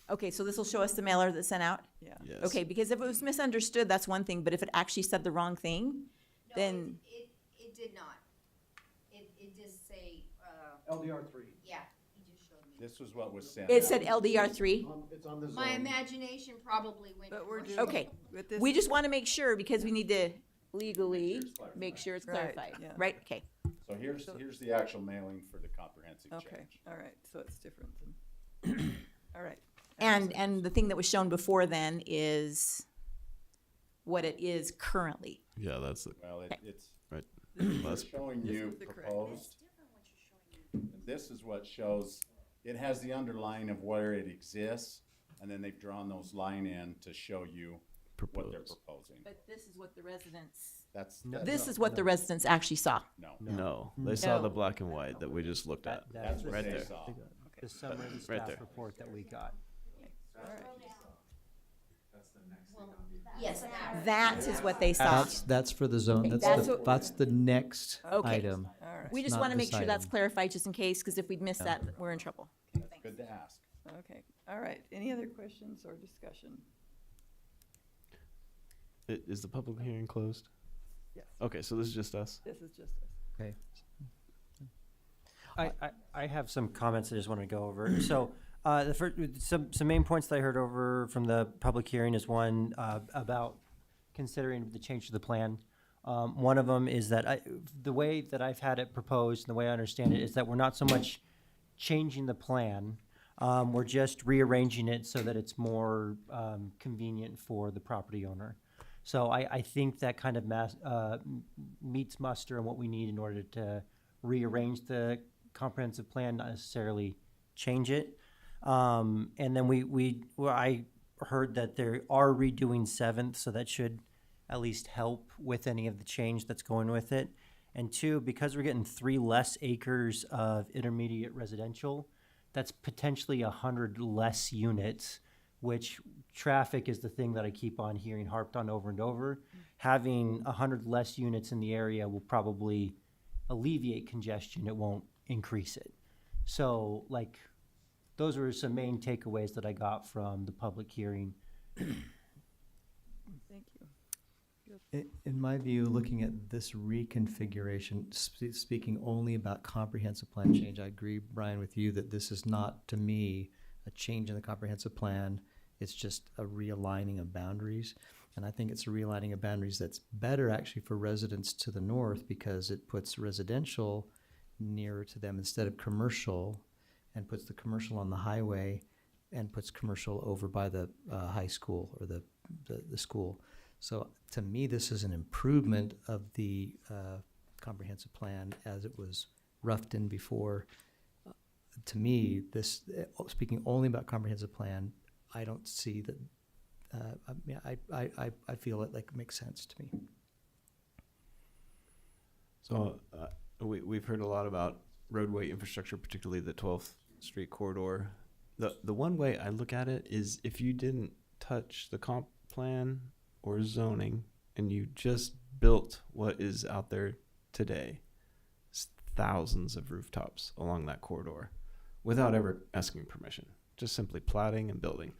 Okay, so this will show us the mailer that's sent out? Yeah. Yes. Okay, because if it was misunderstood, that's one thing, but if it actually said the wrong thing, then, It did not. It just say, LDR3. yeah, he just showed me. This was what was sent. it out. said LDR3? It's on the My imagination probably went. But we're commercial. doing- Okay, With this- we just want to make sure, because we need to legally make sure it's Right, clarified, yeah. right? Okay. So here's the actual mailing for the comprehensive Okay, change. all right, so it's different than, all right. And the thing that was shown before then is what it is currently. Yeah, that's the Well, Okay. it's right. it's showing This you is the correct- proposed. And this is what shows, it has the underline of where it exists, and then they've drawn those line in to show you what they're Proposed. proposing. But this is what the residents, That's. this is what the residents actually saw. No. No, they saw the No. black and white that we just looked at. That's what right they there. saw. The summary of the Right staff there. report that we got. All right. Yes. That is what they saw. That's for the zone, Okay, that's the next Okay. item. All right, We just not want to make this sure that's item. clarified just in case, because if we'd missed that, we're in trouble. Good to ask. okay, all right. Any other questions or discussion? Is the public hearing closed? Yes. Okay, so this is just us. This is just us. Okay. I have some comments I just want to go over. So, the first, some main points that I heard over from the public hearing is one, about considering the change to the plan. One of them is that the way that I've had it proposed, and the way I understand it, is that we're not so much changing the plan, we're just rearranging it so that it's more, convenient for the property owner. So I think that kind of meets muster in what we need in order to rearrange the comprehensive plan, not necessarily change it. And then I heard that they are redoing Seventh, so that should at least help with any of the change that's going with it. And two, because we're getting 3 less acres of intermediate residential, that's potentially 100 less units, which traffic is the thing that I keep on hearing harped on over and over. Having 100 less units in the area will probably alleviate congestion. It won't increase it. So, like, those were some main takeaways that I got from the public hearing. Thank you. In my view, looking at this reconfiguration, speaking only about comprehensive plan change, I agree, Brian, with you that this is not, to me, a change in the comprehensive plan. It's just a realigning of boundaries. And I think it's a realigning of boundaries that's better actually for residents to the north, because it puts residential nearer to them instead of commercial, and puts the commercial on the highway and puts commercial over by the high school or the school. So to me, this is an improvement of the comprehensive plan as it was roughed in before. To me, this, speaking only about comprehensive plan, I don't see that. I feel it like makes sense to me. So we've heard a lot about roadway infrastructure, particularly the 12th Street corridor. The one way I look at it is if you didn't touch the comp plan or zoning and you just built what is out there today, thousands of rooftops along that corridor without ever asking permission, just simply platting and building.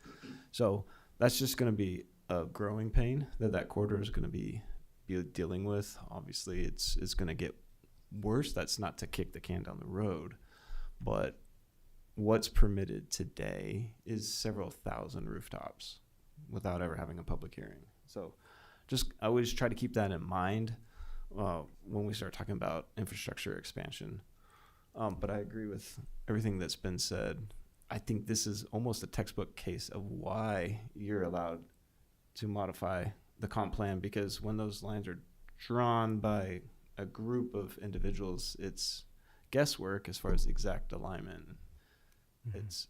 So that's just going to be a growing pain that corridor is going to be dealing with. Obviously, it's going to get worse. That's not to kick the can down the road, but what's permitted today is several thousand rooftops without ever having a public hearing. So I always try to keep that in mind when we start talking about infrastructure expansion. But I agree with everything that's been said. I think this is almost a textbook case of why you're allowed to modify the comp plan, because when those lines are drawn by a group of individuals, it's guesswork as far as exact alignment. Mm-hmm. It's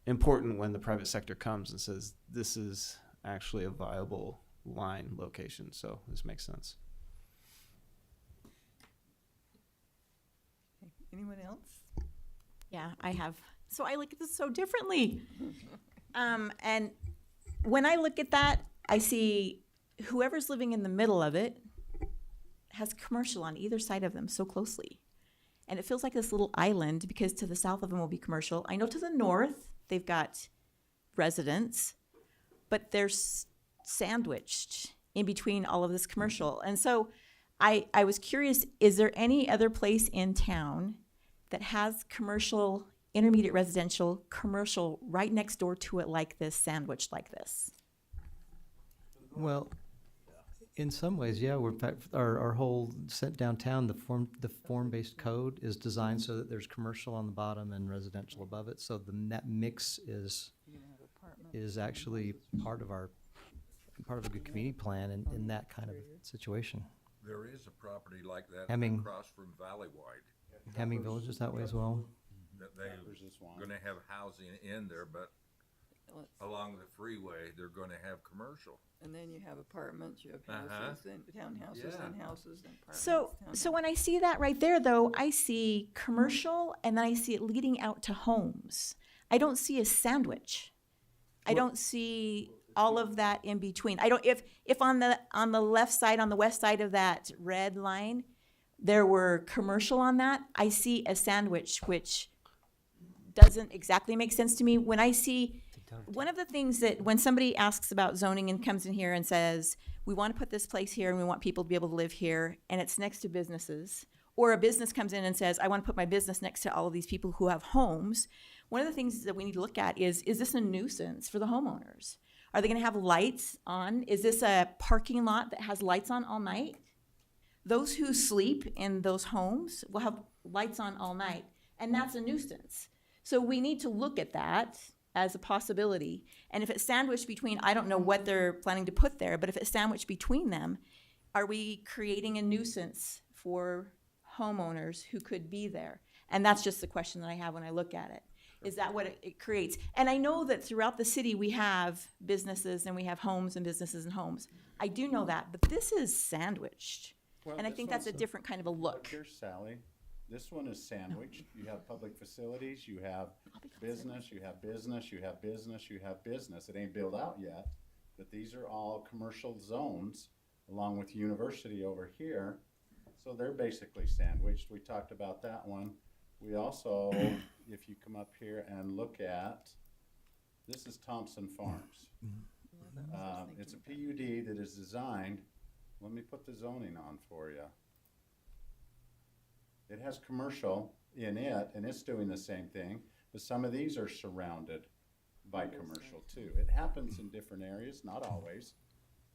important when the private sector comes and says, this is actually a viable line location. So this makes sense. Anyone else? Yeah, I have. So I look at this so differently. And when I look at that, I see whoever's living in the middle of it has commercial on either side of them so closely. And it feels like this little island because to the south of them will be commercial. I know to the north, they've got residents, but they're sandwiched in between all of this commercial. And so I was curious, is there any other place in town that has commercial, intermediate residential, commercial right next door to it like this, sandwiched like this? Well, in some ways, yeah, we're, in fact, our whole set downtown, the form-based code is designed so that there's commercial on the bottom and residential above it. So that mix is actually part of a good community plan in that kind of situation. There is a property like that Hemming. across from Valleywide. Hemming Village is that way as well. That they're gonna have housing in there, but along the freeway, they're gonna have commercial. And then you have apartments, you have houses, and townhouses, and houses, and apartments. So when I see that right there, though, I see commercial, and then I see it leading out to homes. I don't see a sandwich. I don't see all of that in between. I don't. If on the left side, on the west side of that red line, there were commercial on that, I see a sandwich, which doesn't exactly make sense to me. When I see one of the things that when somebody asks about zoning and comes in here and says, we want to put this place here and we want people to be able to live here, and it's next to businesses, or a business comes in and says, I want to put my business next to all of these people who have homes, one of the things that we need to look at is this a nuisance for the homeowners? Are they going to have lights on? Is this a parking lot that has lights on all night? Those who sleep in those homes will have lights on all night, and that's a nuisance. So we need to look at that as a possibility. And if it's sandwiched between, I don't know what they're planning to put there, but if it's sandwiched between them, are we creating a nuisance for homeowners who could be there? And that's just the question that I have when I look at it. Is that what it creates? And I know that throughout the city we have businesses and we have homes and businesses and homes. I do know that, but this is sandwiched. Well, and I this think that's a one's different kind of a look. Here's Sally. This one is sandwiched. You have public facilities, you have business, you have business, you have business, you have business. It ain't built out yet, but these are all commercial zones along with university over here. So they're basically sandwiched. We talked about that one. We also, if you come up here and look at, this is Thompson Farms. It's a PUD that is designed, let me put the zoning on for you. It has commercial in it, and it's doing the same thing, but some of these are surrounded by commercial too. It happens in different areas, not always,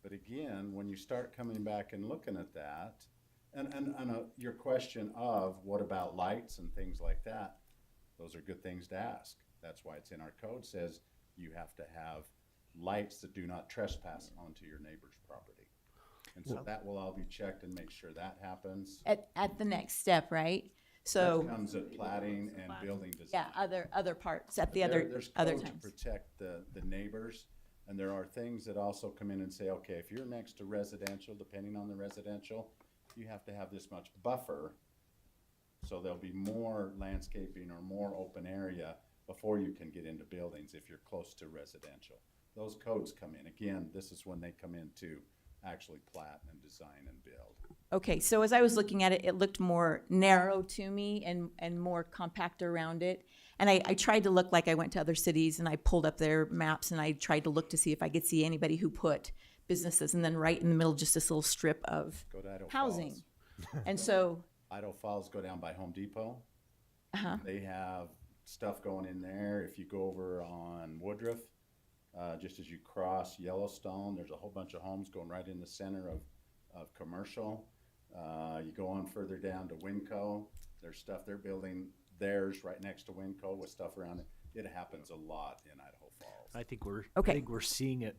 but again, when you start coming back and looking at that, and your question of what about lights and things like that, those are good things to ask. That's why it's in our code, says you have to have lights that do not trespass onto your neighbor's property. And so that will all be checked and make sure that happens. At the next step, right? So That comes at plating and building design. yeah, other parts at the There's other code to times. protect the neighbors, and there are things that also come in and say, okay, if you're next to residential, depending on the residential, you have to have this much buffer, so there'll be more landscaping or more open area before you can get into buildings if you're close to residential. Those codes come in. Again, this is when they come in to actually plat and design and build. Okay, so as I was looking at it, it looked more narrow to me and more compact around it. And I tried to look like I went to other cities and I pulled up their maps and I tried to look to see if I could see anybody who put businesses and then right in the middle just this little strip of Go to Idaho housing. Falls. And so Idaho Falls, go down by Home Depot. Uh-huh. They have stuff going in there. If you go over on Woodruff, just as you cross Yellowstone, there's a whole bunch of homes going right in the center of commercial. You go on further down to Winco, there's stuff they're building theirs right next to Winco with stuff around it. It happens a lot in Idaho Falls. I think we're Okay. I think we're seeing it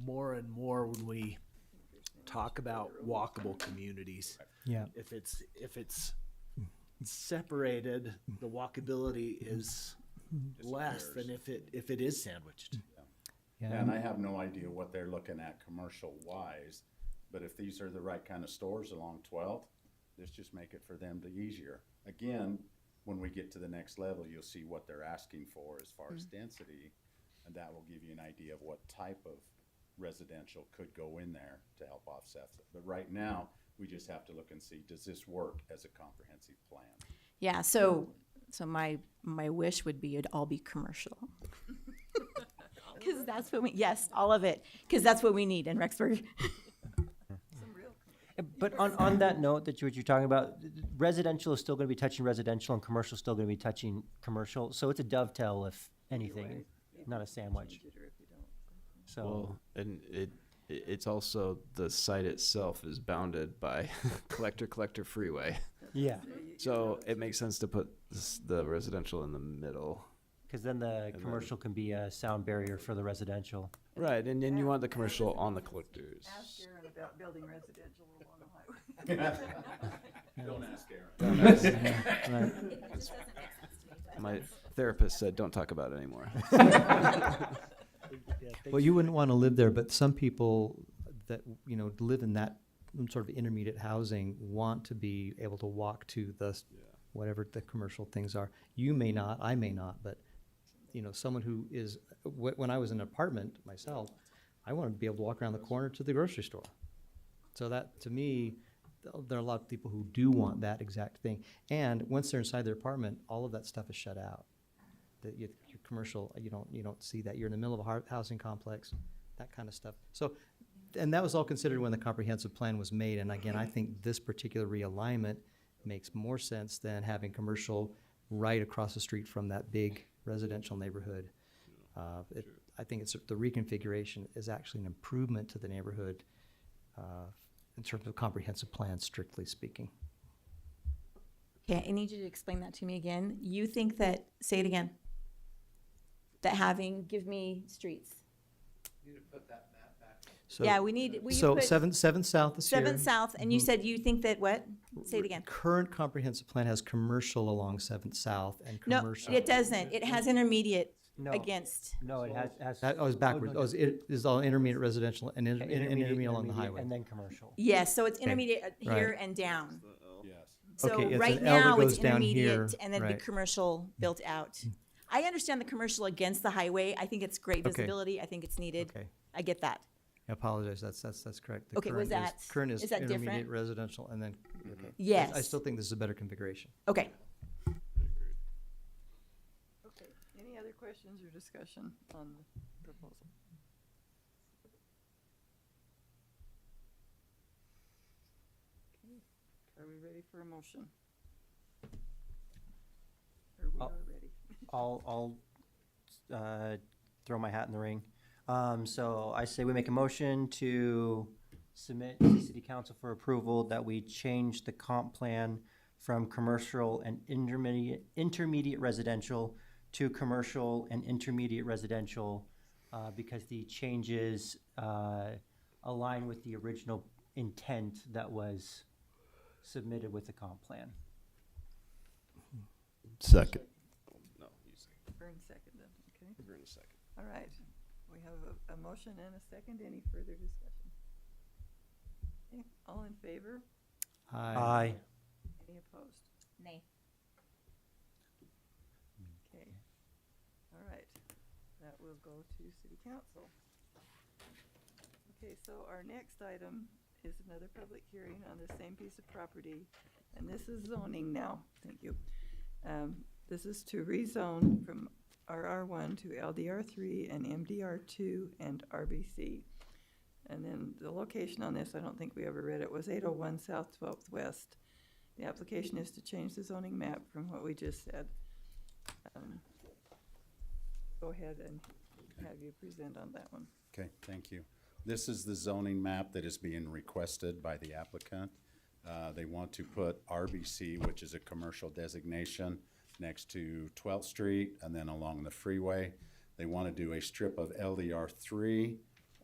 more and more when we talk about walkable communities. Yeah. If it's separated, the walkability is less than if it is sandwiched. Yeah. And I have no idea what they're looking at commercial wise, but if these are the right kind of stores along 12th, this just make it for them to easier. Again, when we get to the next level, you'll see what they're asking for as far as density, and that will give you an idea of what type of residential could go in there to help offset it. But right now, we just have to look and see, does this work as a comprehensive plan? Yeah, so my wish would be it'd all be commercial. Because that's what we, yes, all of it, because that's what we need in Rexburg. But on that note, that what you're talking about, residential is still going to be touching residential, and commercial is still going to be touching commercial. So it's a dovetail, if anything, not a sandwich. So Well, and it's also, the site itself is bounded by collector freeway. yeah, So it makes sense to put the residential in the middle. because then the commercial can be a sound barrier for the residential. Right, and then you want the commercial on the collectors. Ask Aaron about building residential along the highway. Don't ask Aaron. Don't ask. Right. My therapist said, don't talk about it anymore. Well, you wouldn't want to live there, but some people that, you know, live in that sort of intermediate housing want to be able to walk to the, whatever the commercial things are. You may not, I may not, but, you know, someone who is, when I was in an apartment myself, I wanted to be able to walk around the corner to the grocery store. So that, to me, there are a lot of people who do want that exact thing. And once they're inside their apartment, all of that stuff is shut out. Your commercial, you don't see that. You're in the middle of a housing complex, that kind of stuff. So, and that was all considered when the comprehensive plan was made. And again, I think this particular realignment makes more sense than having commercial right across the street from that big residential neighborhood. I think it's, the reconfiguration is actually an improvement to the neighborhood in terms of comprehensive plan, strictly speaking. Okay, I need you to explain that to me again. You think that, say it again, that having, give me streets. So, Yeah, we need, will you so put seven south is here. 7 South, and you Mhm. said you think that what? Say it again. Current comprehensive plan has commercial along 7th South and No, commercial. it doesn't. It has intermediate No. against. No, it has. That was backwards. no, Oh, it is all intermediate residential and intermediate along the highway. And then commercial. Yes, so it's Okay. intermediate here Right. and down. Yes. So Okay, it's right an L that now, it's goes down here, intermediate, and then the right. commercial built out. I understand the commercial against the highway. I think it's great Okay. visibility. I think it's needed. Okay. I get that. I apologize. That's correct. The Okay, was current that- current is is that intermediate different? residential and then, okay. Yes. I still think this is a better configuration. Okay. Okay, any other questions or discussion on the proposal? Okay, are we ready for a motion? Or we Oh. are ready? I'll throw my hat in the ring. So I say we make a motion to submit to City Council for approval that we change the comp plan from commercial and intermediate residential to commercial and intermediate residential, because the changes align with the original intent that was submitted with the comp plan. Second. No, you say. Vern seconded, okay? We're in a second. All right, we have a motion and a second. Any further discussion? Okay, all in favor? Aye. Any opposed? Nay. Okay, all right, that will go to city council. Okay, so our next item is another public hearing on the same piece of property, and this is zoning now, thank you. This is to rezone from RR1 to LDR3 and MDR2 and RBC. And then the location on this, I don't think we ever read it, was 801 South 12th West. The application is to change the zoning map from what we just said. Go ahead and have you present on that one. Okay, thank you. This is the zoning map that is being requested by the applicant. They want to put RBC, which is a commercial designation, next to 12th Street and then along the freeway. They want to do a strip of LDR3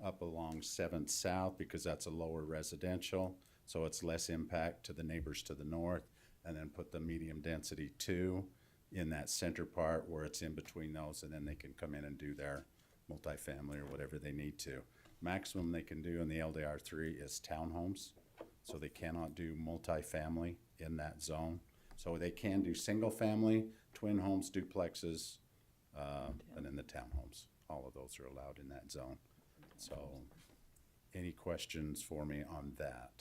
up along 7th South because that's a lower residential, so it's less impact to the neighbors to the north, and then put the medium density 2 in that center part where it's in between those, and then they can come in and do their multifamily or whatever they need to. Maximum they can do in the LDR3 is townhomes, so they cannot do multifamily in that zone. So they can do single family, twin homes, duplexes, and then the townhomes. All of those are allowed in that zone. So any questions for me on that?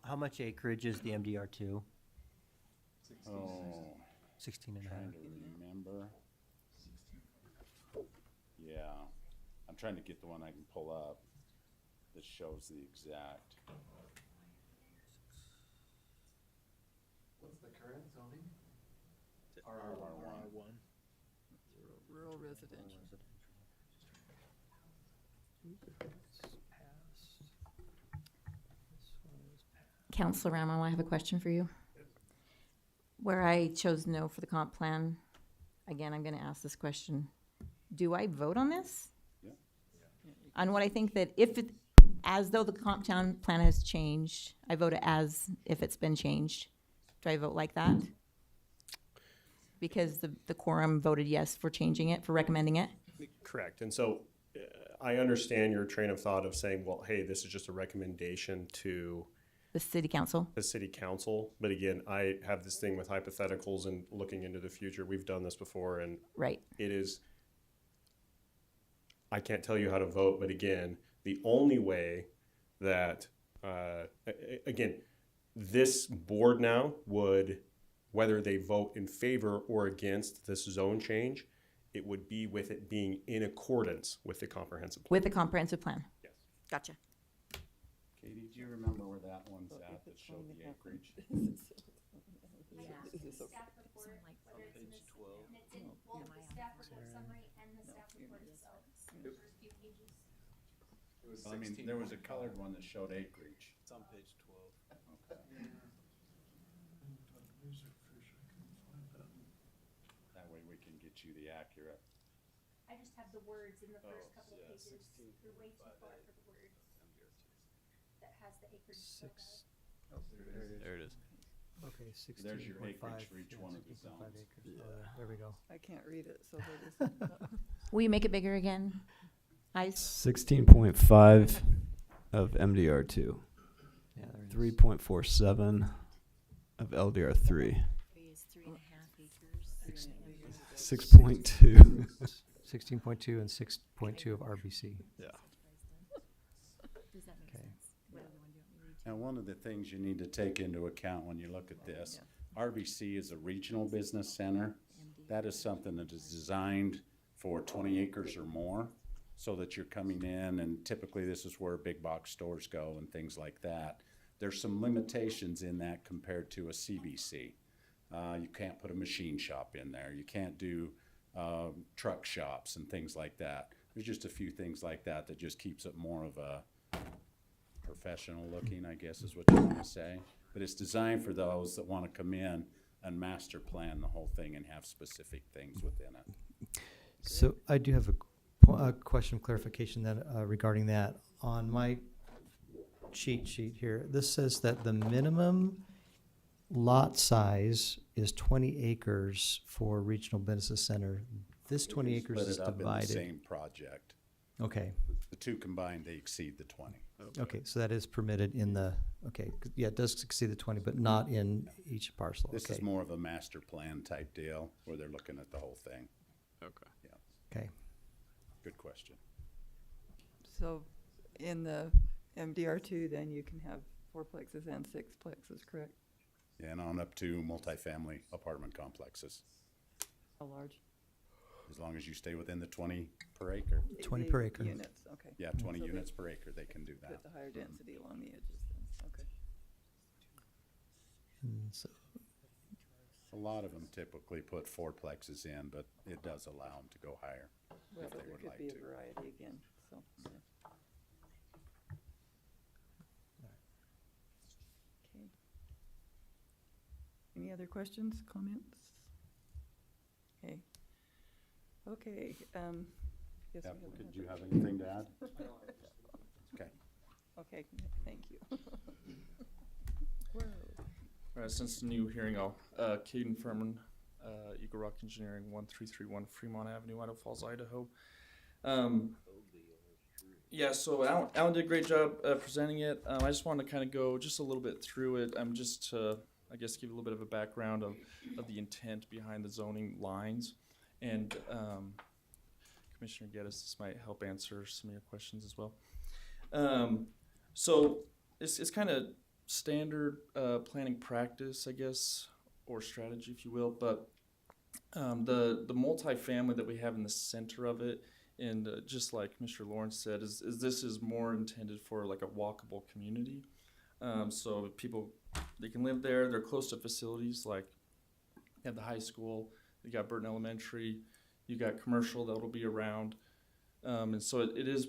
How much acreage is the MDR2? Oh, 16 and a half. trying to remember. Yeah, I'm trying to get the one I can pull up that shows the exact. What's the current zoning? R1. Rural residential. Counselor Ramo, I have a question for you. Where I chose no for the comp plan, again, I'm gonna ask this question. Do I vote on this? Yeah. On what I think that if it, as though the comp town plan has changed, I vote as if it's been changed. Do I vote like that? Because the quorum voted yes for changing it, for recommending it? Correct. And so I understand your train of thought of saying, well, hey, this is just a recommendation to The city council? the city council. But again, I have this thing with hypotheticals and looking into the future. We've done this before, and Right. it is, I can't tell you how to vote, but again, the only way that, again, this board now would, whether they vote in favor or against this zone change, it would be with it being in accordance with the comprehensive plan. With the comprehensive plan? Yes. Gotcha. Katie, do you remember where that one's at that showed the acreage? Is this staff report, whether it's in this, and it's in both the staff report summary and the staff report itself, in the first few pages. I mean, there was a colored one that showed acreage. It's on page 12. Okay. That way we can get you the accurate. I just have the words in the first couple of yeah, pages. You're way too far for the words that has the acreage filled out. There it is. Okay, There's your 16.5. acreage for each Yeah, one of the 16.5 zones. acres. Oh, there we go. I can't read it, so that is. Will you make it bigger again? Eyes? 16.5 of MDR2. Yeah, there it is. 3.47 of LDR3. 6.2. 16.2 and 6.2 of RBC. Yeah. Okay. Now, one of the things you need to take into account when you look at this, RBC is a regional business center. That is something that is designed for 20 acres or more, so that you're coming in, and typically this is where big box stores go and things like that. There's some limitations in that compared to a CBC. You can't put a machine shop in there. You can't do truck shops and things like that. There's just a few things like that that just keeps it more of a professional looking, I guess is what you want to say. But it's designed for those that want to come in and master plan the whole thing and have specific things within it. So I do have a question of clarification then regarding that. On my cheat sheet here, this says that the minimum lot size is 20 acres for regional business center. This 20 acres is Split it up in divided. the same project. Okay. The two combined, they exceed the 20. Okay, so that is permitted in the, okay, yeah, it does exceed the 20, but not in each parcel. This Okay. is more of a master plan type deal where they're looking at the whole thing. Okay. Yeah, Okay. good question. So in the MDR2, then you can have 4plexes and 6plexes, correct? Yeah, and on up to multifamily apartment complexes, How large? as long as you stay within the 20 per acre. 20 per acre. Units, okay. Yeah, 20 So they units per acre, they can do that. Put the higher density along the edges then, okay. And so, A lot of them typically put fourplexes in, but it does allow them to go higher Well, if they there would could like be a to. variety again, so, yeah. Okay. Any other questions, comments? Okay. Okay, yes, Yeah, we have did you another- have anything to add? Okay. Okay, thank you. All right, since the new hearing, Caden Furman, Eagle Rock Engineering, 1331 Fremont Avenue, Idaho Falls, Idaho. Yeah, so Alan did a great job presenting it. I just wanted to kind of go just a little bit through it. Just to I guess, give you a little bit of a background of the intent behind the zoning lines. And Commissioner Geddes, this might help answer some of your questions as well. So it's kind of standard planning practice, I guess, or strategy, if you will. But the multifamily that we have in the center of it, and just like Mr. Lawrence said, is this is more intended for like a walkable community. So people, they can live there. They're close to facilities like you have the high school, you got Burton Elementary, you got commercial that'll be around. And so it is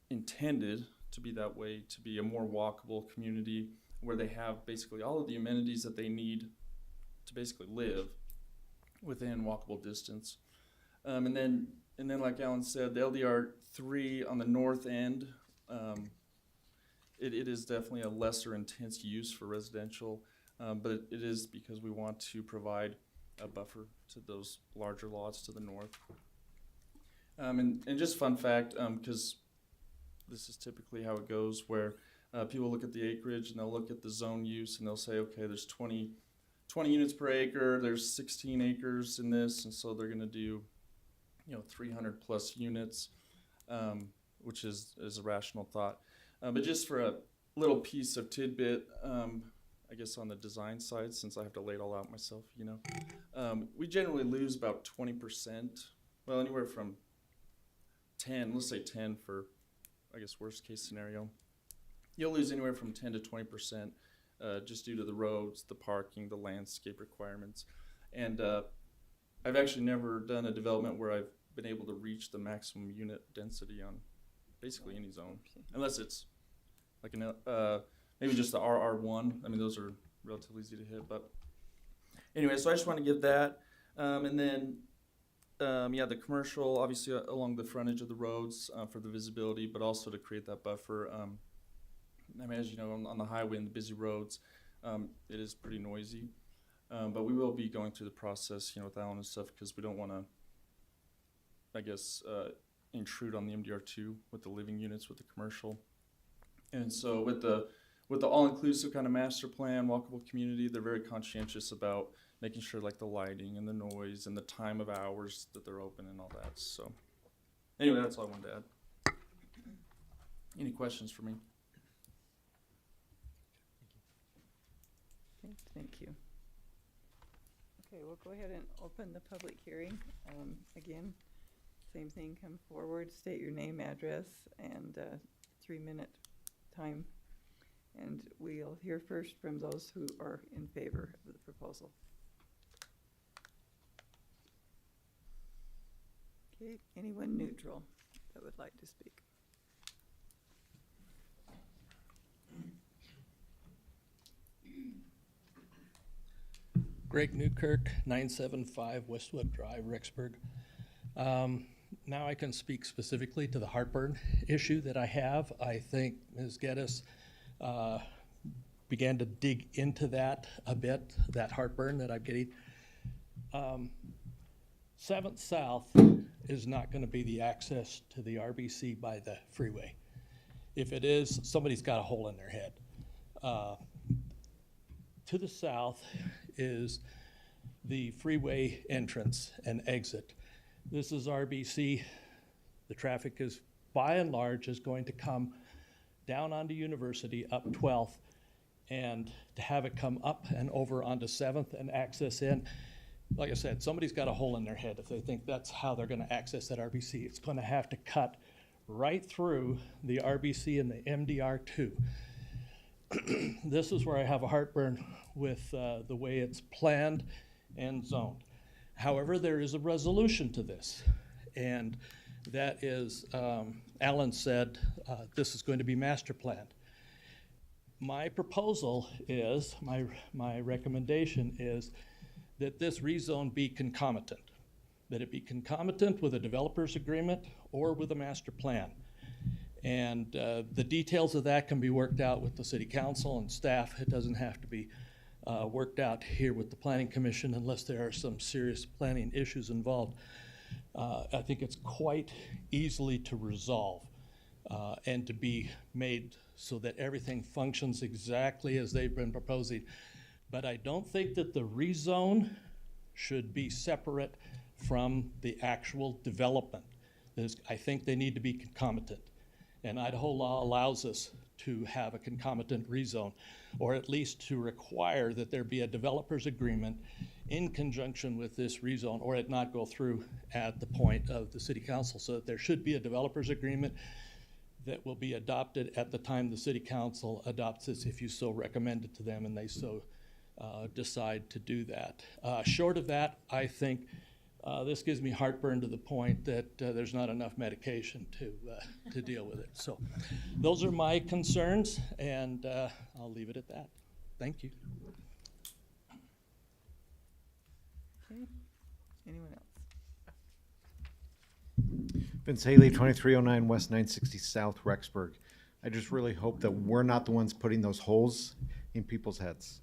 intended to be that way, to be a more walkable community where they have basically all of the amenities that they need to basically live within walkable distance. And then like Alan said, the LDR 3 on the north end, it is definitely a lesser intense use for residential, but it is because we want to provide a buffer to those larger lots to the north. And just fun fact, because this is typically how it goes, where people look at the acreage and they'll look at the zone use and they'll say, okay, there's 20 units per acre, there's 16 acres in this, and so they're gonna do, 300 plus units, which is a rational thought. But just for a little piece of tidbit, I guess on the design side, since I have to lay it all out myself, we generally lose about 20%, well, anywhere from 10, let's say 10 for, I guess, worst case scenario. You'll lose anywhere from 10 to 20% just due to the roads, the parking, the landscape requirements. And I've actually never done a development where I've been able to reach the maximum unit density on basically any zone, unless it's like maybe just the RR1. I mean, those are relatively easy to hit, but anyway, so I just want to give that. And then, the commercial, obviously along the frontage of the roads for the visibility, but also to create that buffer. I mean, as you know, on the highway and the busy roads, it is pretty noisy. But we will be going through the process, with Alan and stuff, because we don't want to, I guess, intrude on the MDR2 with the living units with the commercial. And so with the all-inclusive kind of master plan, walkable community, they're very conscientious about making sure like the lighting and the noise and the time of hours that they're open and all that. So anyway, that's all I wanted to add. Any questions for me? Okay, thank you. Okay, we'll go ahead and open the public hearing. Again, same thing, come forward, state your name, address, and 3-minute time. And we'll hear first from those who are in favor of the proposal. Okay, anyone neutral that would like to speak? Greg Newkirk, 975 Westwood Drive, Rexburg. Now I can speak specifically to the heartburn issue that I have. I think Ms. Geddes began to dig into that a bit, that heartburn that I'm getting. 7th South is not going to be the access to the RBC by the freeway. If it is, somebody's got a hole in their head. To the south is the freeway entrance and exit. This is RBC. The traffic is, by and large, is going to come down onto University, up 12th, and to have it come up and over onto 7th and access in, like I said, somebody's got a hole in their head if they think that's how they're going to access that RBC. It's going to have to cut right through the RBC and the MDR2. This is where I have a heartburn with the way it's planned and zoned. However, there is a resolution to this, and that is, Alan said, this is going to be master planned. My proposal is, my recommendation is that this rezone be concomitant, that it be concomitant with a developer's agreement or with a master plan. And the details of that can be worked out with the city council and staff. It doesn't have to be worked out here with the planning commission unless there are some serious planning issues involved. I think it's quite easily to resolve and to be made so that everything functions exactly as they've been proposing. But I don't think that the rezone should be separate from the actual development. I think they need to be concomitant. And Idaho law allows us to have a concomitant rezone, or at least to require that there be a developer's agreement in conjunction with this rezone, or it not go through at the point of the city council. So that there should be a developer's agreement that will be adopted at the time the city council adopts this, if you so recommend it to them and they so decide to do that. Short of that, I think this gives me heartburn to the point that there's not enough medication to deal with it. So those are my concerns, and I'll leave it at that. Thank you. Okay. Anyone else? Vince Haley, 2309 West 960 South, Rexburg. I just really hope that we're not the ones putting those holes in people's heads.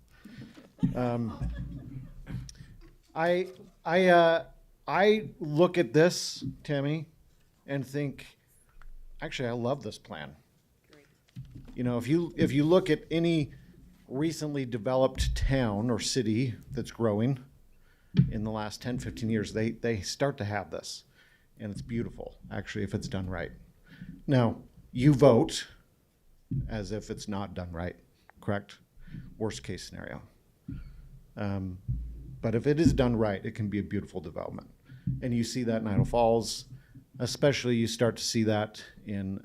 I look at this, Tammy, and think, actually, I love this plan. You know, if you look at any recently developed town or city that's growing in the last 10, 15 years, they start to have this. And it's beautiful, actually, if it's done right. Now, you vote as if it's not done right, correct? Worst case scenario. But if it is done right, it can be a beautiful development. And you see that in Idaho Falls, especially you start to see that in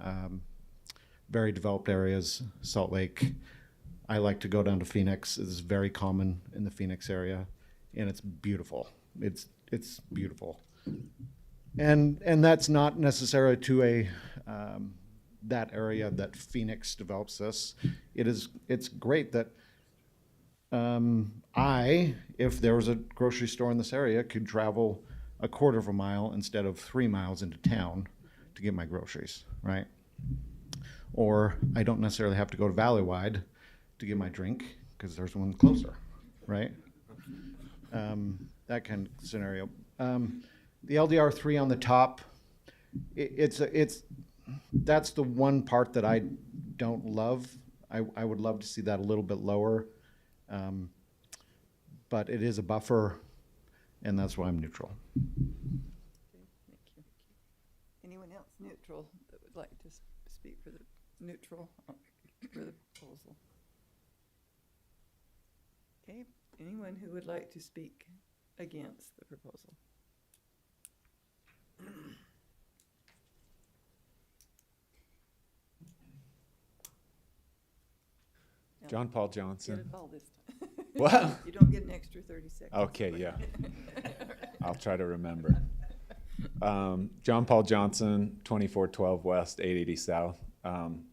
very developed areas, Salt Lake. I like to go down to Phoenix. It's very common in the Phoenix area, and it's beautiful. It's beautiful. And that's not necessarily to a that area that Phoenix develops this. It's great that if there was a grocery store in this area, could travel a quarter of a mile instead of 3 miles into town to get my groceries, right? Or I don't necessarily have to go to Valleywide to get my drink because there's one closer, right? That kind of scenario. The LDR3 on the top, that's the one part that I don't love. I would love to see that a little bit lower, but it is a buffer, and that's why I'm neutral. Okay, thank you. Anyone else neutral that would like to speak for the neutral for the proposal? Okay, anyone who would like to speak against the proposal? John Paul Johnson. Get it all this time. What? You don't get an extra 30 seconds. Okay, yeah. I'll try to remember. John Paul Johnson, 2412 West, 880 South.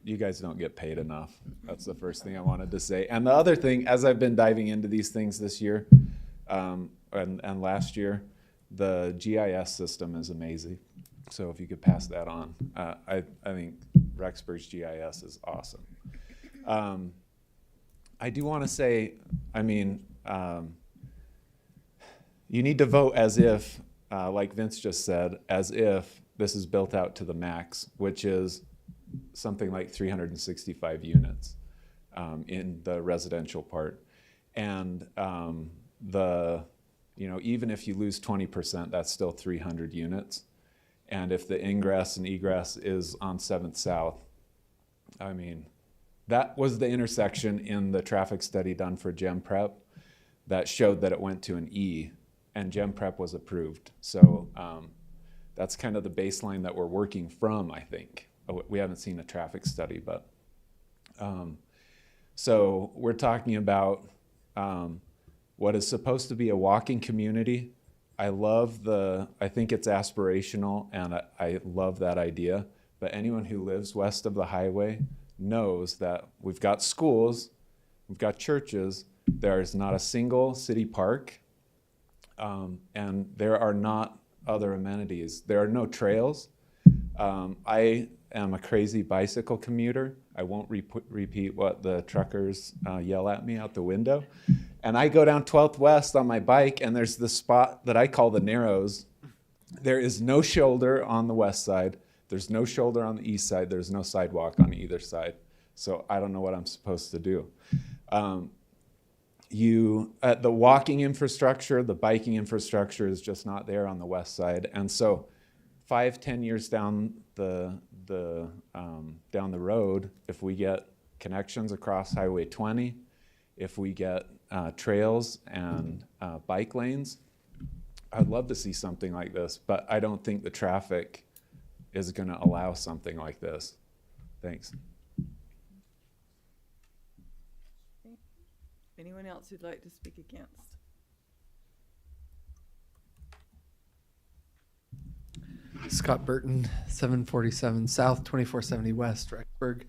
You guys don't get paid enough. That's the first thing I wanted to say. And the other thing, as I've been diving into these things this year and last year, the GIS system is amazing. So if you could pass that on, I think Rexburg's GIS is awesome. I do want to say, I mean, you need to vote as if, like Vince just said, as if this is built out to the max, which is something like 365 units in the residential part. And even if you lose 20%, that's still 300 units. And if the ingress and egress is on 7th South, I mean, that was the intersection in the traffic study done for Gem Prep that showed that it went to an E, and Gem Prep was approved. So that's kind of the baseline that we're working from, I think. We haven't seen a traffic study, but so we're talking about what is supposed to be a walking community. I think it's aspirational, and I love that idea. But anyone who lives west of the highway knows that we've got schools, we've got churches, there is not a single city park, and there are not other amenities. There are no trails. I am a crazy bicycle commuter. I won't repeat what the truckers yell at me out the window. And I go down 12th West on my bike, and there's this spot that I call the Narrows. There is no shoulder on the west side. There's no shoulder on the east side. There's no sidewalk on either side. So I don't know what I'm supposed to do. the walking infrastructure, the biking infrastructure is just not there on the west side. And so 5-10 years down the road, if we get connections across Highway 20, if we get trails and bike lanes, I'd love to see something like this, but I don't think the traffic is going to allow something like this. Thanks. Anyone else who'd like to speak against? Scott Burton, 747 South, 2470 West, Rexburg.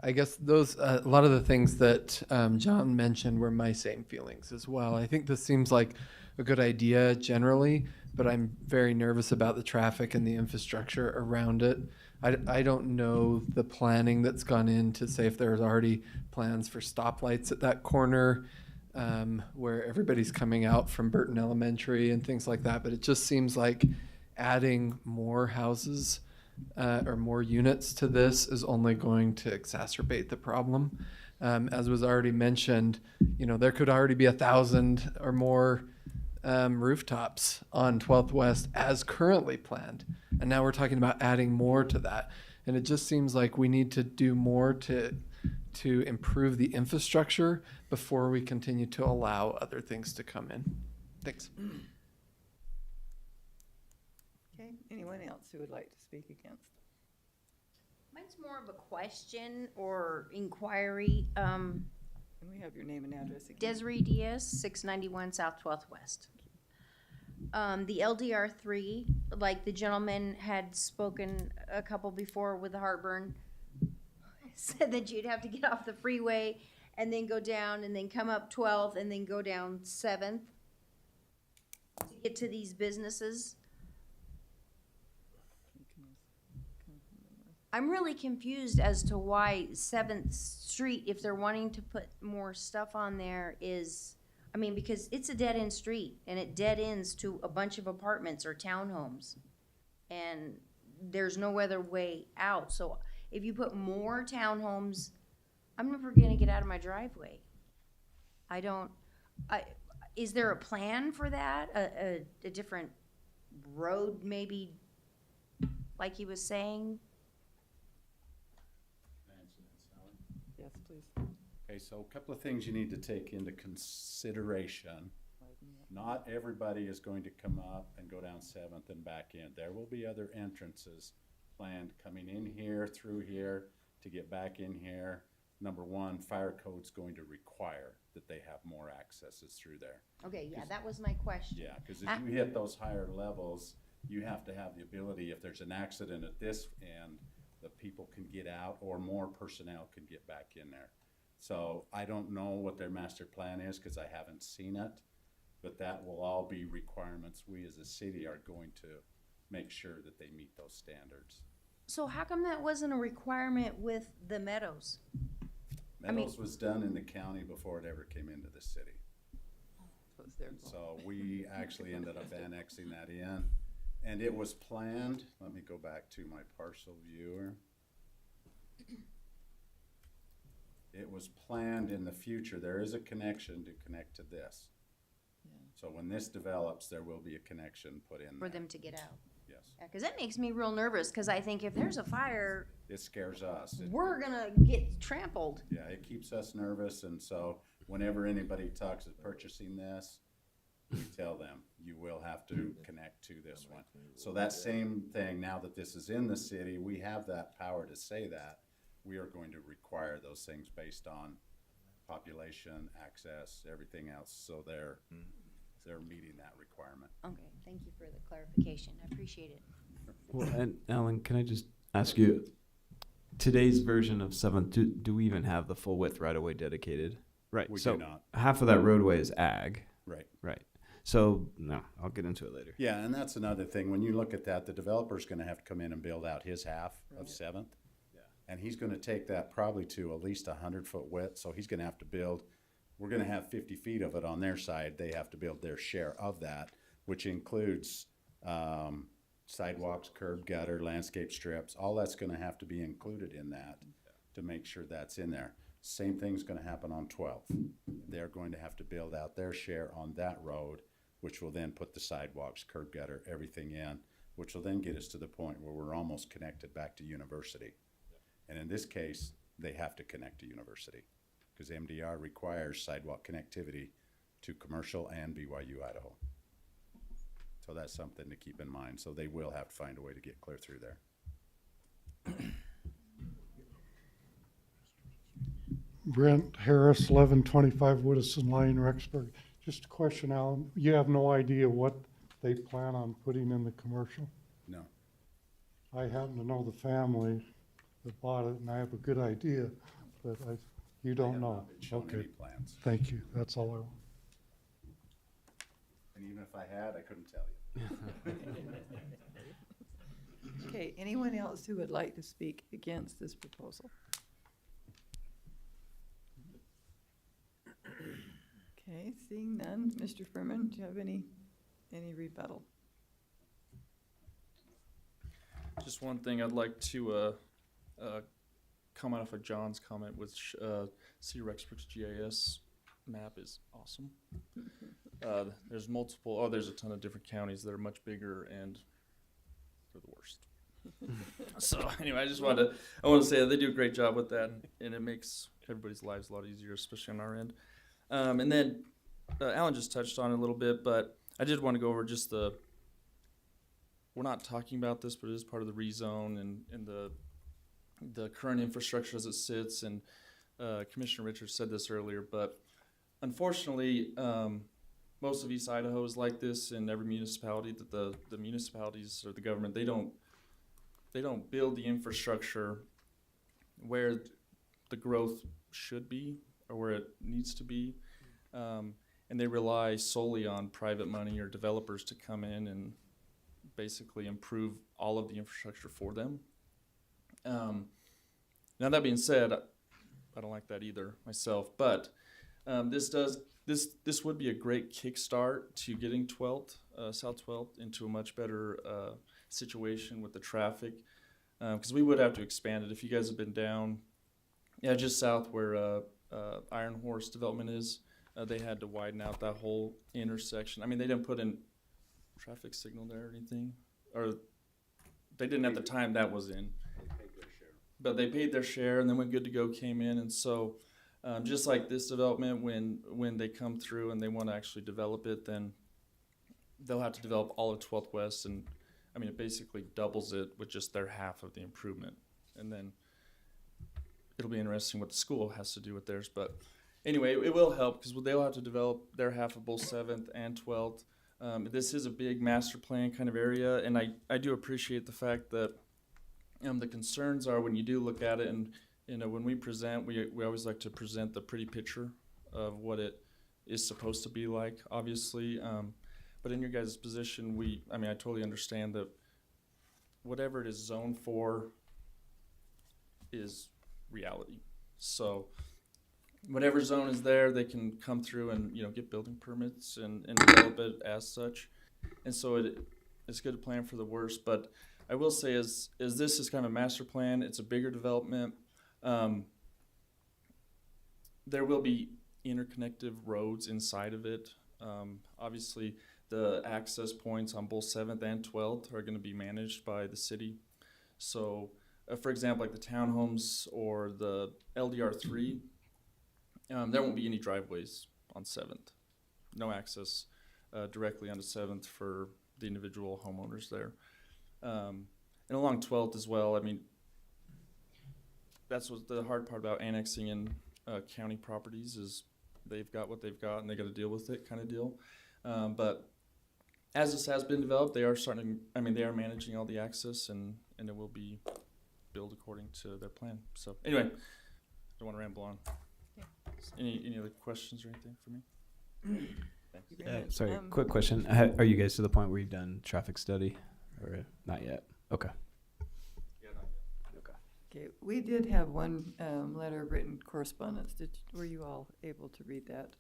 I guess those, a lot of the things that John mentioned were my same feelings as well. I think this seems like a good idea generally, but I'm very nervous about the traffic and the infrastructure around it. I don't know the planning that's gone in to say if there's already plans for stoplights at that corner where everybody's coming out from Burton Elementary and things like that, but it just seems like adding more houses or more units to this is only going to exacerbate the problem. As was already mentioned, there could already be 1,000 or more rooftops on 12th West as currently planned. And now we're talking about adding more to that. And it just seems like we need to do more to improve the infrastructure before we continue to allow other things to come in. Thanks. Okay, anyone else who would like to speak against? Mine's more of a question or inquiry. Can we have your name and address again? Desiree Diaz, 691 South 12th West. The LDR3, like the gentleman had spoken a couple before with the heartburn, said that you'd have to get off the freeway and then go down and then come up 12th and then go down 7th to get to these businesses. I'm really confused as to why 7th Street, if they're wanting to put more stuff on there, is, because it's a dead-end street, and it dead ends to a bunch of apartments or townhomes, and there's no other way out. So if you put more townhomes, I'm never gonna get out of my driveway. Is there a plan for that? A different road, maybe, like he was saying? Yes, please. Okay, so a couple of things you need to take into consideration. Not everybody is going to come up and go down 7th and back in. There will be other entrances planned coming in here, through here, to get back in here. Number one, fire code's going to require that they have more accesses through there. Okay, yeah, that was my question. Yeah, because if you hit those higher levels, you have to have the ability, if there's an accident at this end, the people can get out or more personnel can get back in there. So I don't know what their master plan is because I haven't seen it, but that will all be requirements we as a city are going to make sure that they meet those standards. So how come that wasn't a requirement with the Meadows? Meadows was done in the county before it ever came into the city. So we actually ended up annexing that in. And it was planned, let me go back to my parcel viewer. It was planned in the future, there is a connection to connect to this. So when this develops, there will be a connection put in For there. them to get out? Yes. Yeah, because that makes me real nervous, because I think if there's a fire, It scares us. we're gonna get trampled. Yeah, it keeps us nervous, and so whenever anybody talks of purchasing this, we tell them, you will have to connect to this one. So that same thing, now that this is in the city, we have that power to say that. We are going to require those things based on population, access, everything else, so they're meeting that requirement. Okay, thank you for the clarification, I appreciate it. Well, and Alan, can I just ask you, today's version of 7th, do we even have the full width right of way dedicated? Right. We so do not. Half of that roadway is ag. Right. Right. So no, I'll get into it later. Yeah, and that's another thing, when you look at that, the developer's gonna have to come in and build out his half of 7th. And he's gonna take that probably to at least 100-foot width, so he's gonna have to build, we're gonna have 50 feet of it on their side, they have to build their share of that, which includes sidewalks, curb, gutter, landscape strips, all that's gonna have to be included in that to make sure that's in there. Same thing's gonna happen on 12th. They're going to have to build out their share on that road, which will then put the sidewalks, curb gutter, everything in, which will then get us to the point where we're almost connected back to University. And in this case, they have to connect to University, because MDR requires sidewalk connectivity to commercial and BYU Idaho. So that's something to keep in mind. So they will have to find a way to get clear through there. Brent Harris, 1125 Woodison Lane, Rexburg. Just a question, Alan. You have no idea what they plan on putting in the commercial? No. I happen to know the family that bought it, and I have a good idea, but you don't know. Shown any plans. Thank you. That's all I want. And even if I had, I couldn't tell you. Okay, anyone else who would like to speak against this proposal? Okay, seeing none. Mr. Furman, do you have any rebuttal? Just one thing I'd like to comment off of John's comment, which City Rexburg's GIS map is awesome. There's multiple, there's a ton of different counties that are much bigger and they're the worst. So anyway, I want to say that they do a great job with that, and it makes everybody's lives a lot easier, especially on our end. And then Alan just touched on it a little bit, but I did want to go over just we're not talking about this, but it is part of the rezone and the current infrastructure as it sits. And Commissioner Richards said this earlier, but unfortunately, most of East Idaho is like this in every municipality, that the municipalities or the government, they don't build the infrastructure where the growth should be or where it needs to be. And they rely solely on private money or developers to come in and basically improve all of the infrastructure for them. Now that being said, I don't like that either myself, but this would be a great kickstart to getting 12th, South 12th into a much better situation with the traffic, because we would have to expand it. If you guys have been down, just south where Iron Horse development is, they had to widen out that whole intersection. I mean, they didn't put in traffic signal there or anything, or they didn't at the time that was in. But they paid their share, and then when Good to Go came in, and so just like this development, when they come through and they want to actually develop it, then they'll have to develop all of 12th West, and I mean, it basically doubles it with just their half of the improvement. And then it'll be interesting what the school has to do with theirs. But anyway, it will help because they'll have to develop their half of both 7th and 12th. This is a big master plan kind of area, and I do appreciate the fact that the concerns are when you do look at it, and when we present, we always like to present the pretty picture of what it is supposed to be like, obviously. But in your guys' position, I totally understand that whatever it is zoned for is reality. So whatever zone is there, they can come through and get building permits and develop it as such. And so it's good to plan for the worst. But I will say, as this is kind of a master plan, it's a bigger development. There will be interconnective roads inside of it. Obviously, the access points on both 7th and 12th are going to be managed by the city. So, for example, like the townhomes or the LDR3, there won't be any driveways on 7th. No access directly onto 7th for the individual homeowners there. And along 12th as well, I mean, that's what the hard part about annexing in county properties is they've got what they've got and they got to deal with it kind of deal. But as this has been developed, they are managing all the access and it will be built according to their plan. So anyway, don't want to ramble on. Any other questions or anything for me? Sorry, quick question. Are you guys to the point where you've done traffic study or not yet? Okay. Yeah, not yet. Okay. Okay, we did have one letter of written correspondence. Were you all able to read that?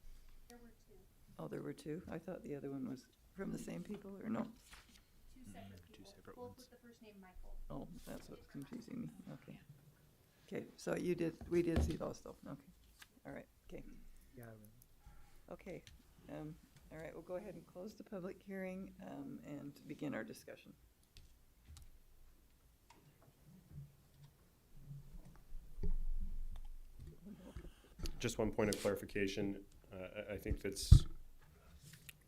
There were two. Oh, there were two? I thought the other one was from the same people, or no? Two separate people. Both with the first name Michael. Oh, that's what's confusing me. Okay. Okay, so we did see those though, okay. All right, okay. Yeah. Okay, all right, we'll go ahead and close the public hearing, and begin our discussion. Just one point of clarification. I think that's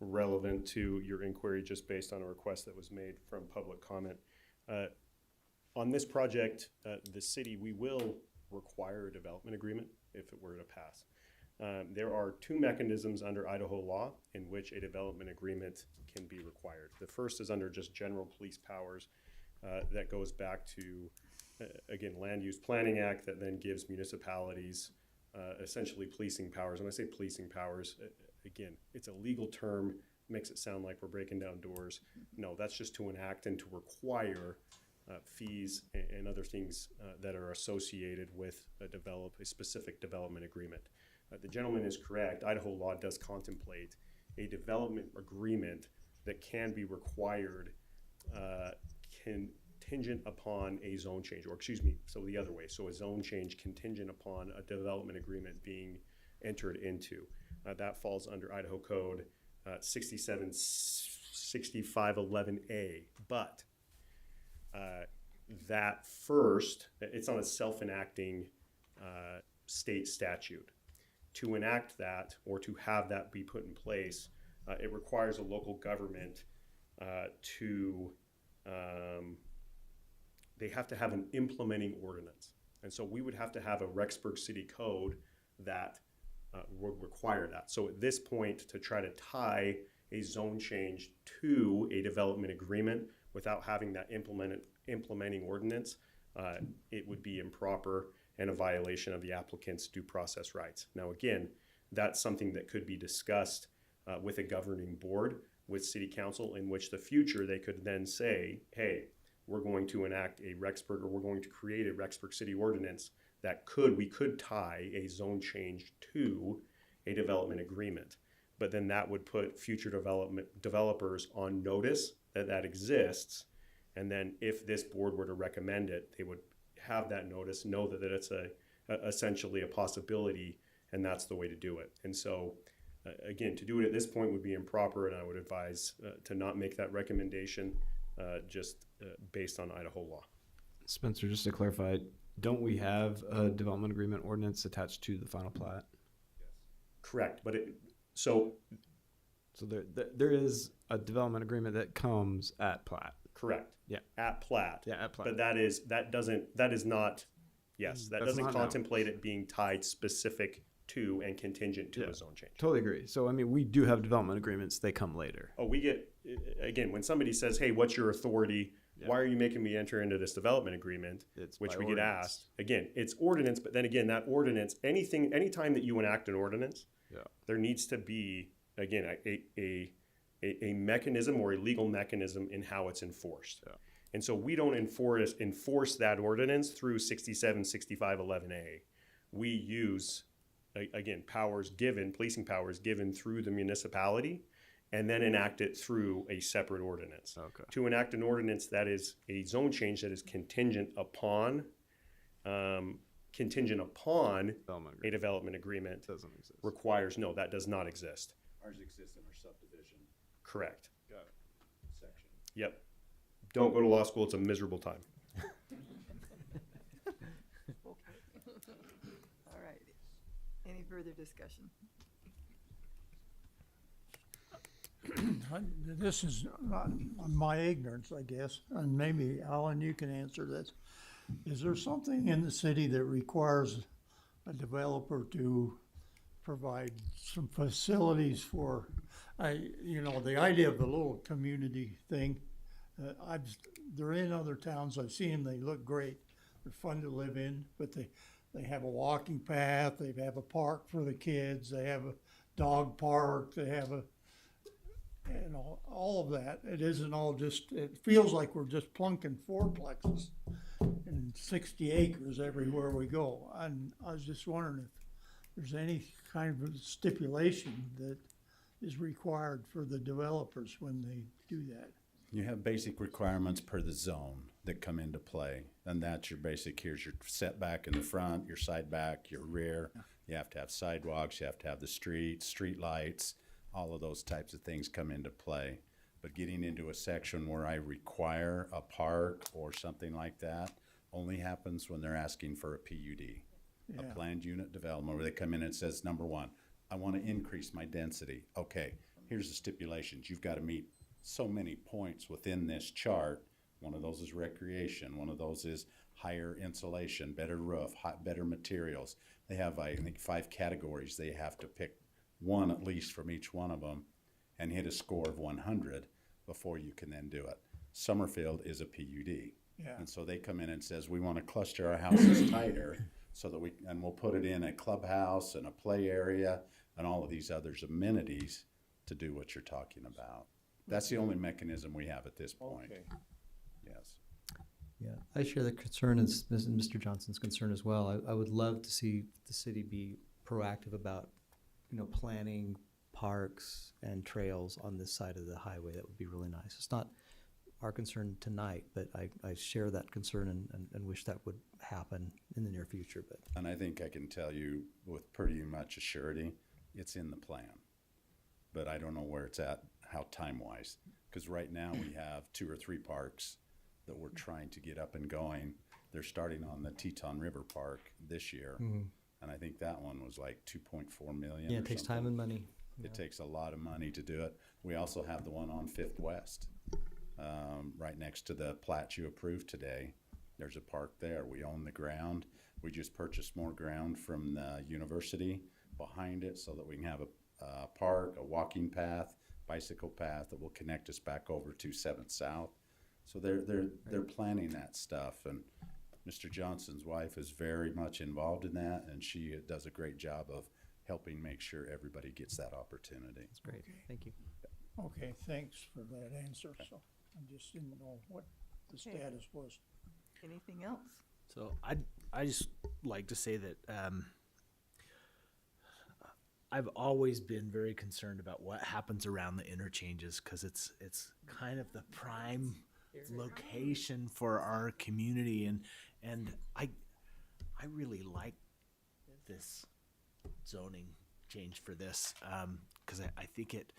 relevant to your inquiry just based on a request that was made from public comment. On this project, the city, we will require a development agreement if it were to pass. There are two mechanisms under Idaho law in which a development agreement can be required. The first is under just general police powers that goes back to, again, Land Use Planning Act that then gives municipalities essentially policing powers. When I say policing powers, again, it's a legal term, makes it sound like we're breaking down doors. No, that's just to enact and to require fees and other things that are associated with a specific development agreement. The gentleman is correct. Idaho law does contemplate a development agreement that can be required contingent upon a zone change, or excuse me, so the other way. So a zone change contingent upon a development agreement being entered into. That falls under Idaho Code 6511A. But that first, it's on a self-enacting state statute. To enact that or to have that be put in place, it requires a local government they have to have an implementing ordinance. And so we would have to have a Rexburg City Code that would require that. So at this point, to try to tie a zone change to a development agreement without having that implementing ordinance, it would be improper and a violation of the applicant's due process rights. Now again, that's something that could be discussed with a governing board, with city council, in which the future they could then say, hey, we're going to enact a Rexburg, or we're going to create a Rexburg City ordinance that we could tie a zone change to a development agreement. But then that would put future developers on notice that that exists. And then if this board were to recommend it, they would have that notice, know that it's essentially a possibility, and that's the way to do it. And so, again, to do it at this point would be improper, and I would advise to not make that recommendation just based on Idaho law. Spencer, just to clarify, don't we have a development agreement ordinance attached to the final plat? Correct, but so there is a development agreement that comes at plat. Correct. Yeah. At plat. Yeah, at plat. But that doesn't contemplate it being tied specific to and contingent to a zone change. Totally agree. So, I mean, we do have development agreements. They come later. Oh, we get, again, when somebody says, hey, what's your authority? Yeah. Why are you making me enter into this development agreement? Which we get asked. Again, it's ordinance, but then again, that ordinance, anytime that you enact an ordinance, there needs to be, again, a mechanism or a legal mechanism in how it's enforced. Yeah. And so we don't enforce that ordinance through 676511A. We use, again, policing powers given through the municipality, and then enact it through a separate ordinance. Okay. To enact an ordinance that is a zone change that is contingent upon a development agreement doesn't exist. That does not exist. Ours exists in our subdivision. Correct. Got it. Section. Yep. Don't go to law school. It's a miserable time. All right. Any further discussion? This is on my ignorance, I guess, and maybe Alan, you can answer this. Is there something in the city that requires a developer to provide some facilities for, the idea of the little community thing? They're in other towns. I've seen them. They look great. They're fun to live in, but they have a walking path. They have a park for the kids. They have a dog park. They have all of that. It isn't all just, it feels like we're just plunking fourplexes and 60 acres everywhere we go. And I was just wondering if there's any kind of stipulation that is required for the developers when they do that. You have basic requirements per the zone. that come into play. And that's your basic, here's your setback in the front, your side back, your rear. You have to have sidewalks, you have to have the street lights, all of those types of things come into play. But getting into a section where I require a park or something like that only happens when they're asking for a PUD, a planned unit development, where they come in and says, number one, I want to increase my density. Okay, here's the stipulations. You've got to meet so many points within this chart. One of those is recreation. One of those is higher insulation, better roof, better materials. They have, I think, 5 categories. They have to pick one at least from each one of them and hit a score of 100 before you can then do it. Summerfield is a PUD. Yeah. And so they come in and says, we want to cluster our houses tighter so that we'll put it in a clubhouse and a play area and all of these other amenities to do what you're talking about. That's the only mechanism we have at this point. Okay. Yes. Yeah, I share the concern and Mr. Johnson's concern as well. I would love to see the city be proactive about, planning parks and trails on this side of the highway. That would be really nice. It's not our concern tonight, but I share that concern and wish that would happen in the near future. But And I think I can tell you with pretty much a surety, it's in the plan. But I don't know where it's at, how time-wise. Because right now we have 2 or 3 parks that we're trying to get up and going. They're starting on the Teton River Park this year. Mhm. And I think that one was like 2.4 million. yeah, or it takes something. time and money. It takes a lot of money to do it. We also have the one on Fifth West, right next to the plat you approved today. There's a park there. We own the ground. We just purchased more ground from the university behind it so that we can have a park, a walking path, bicycle path that will connect us back over to 7th South. So they're planning that stuff, and Mr. Johnson's wife is very much involved in that, and she does a great job of helping make sure everybody gets that opportunity. That's great. Thank you. Okay, thanks for that answer. So I just didn't know what the status was. Anything else? So I just like to say that I've always been very concerned about what happens around the interchanges, because it's kind of the prime location for our community, and I really like this zoning change for this, because I think it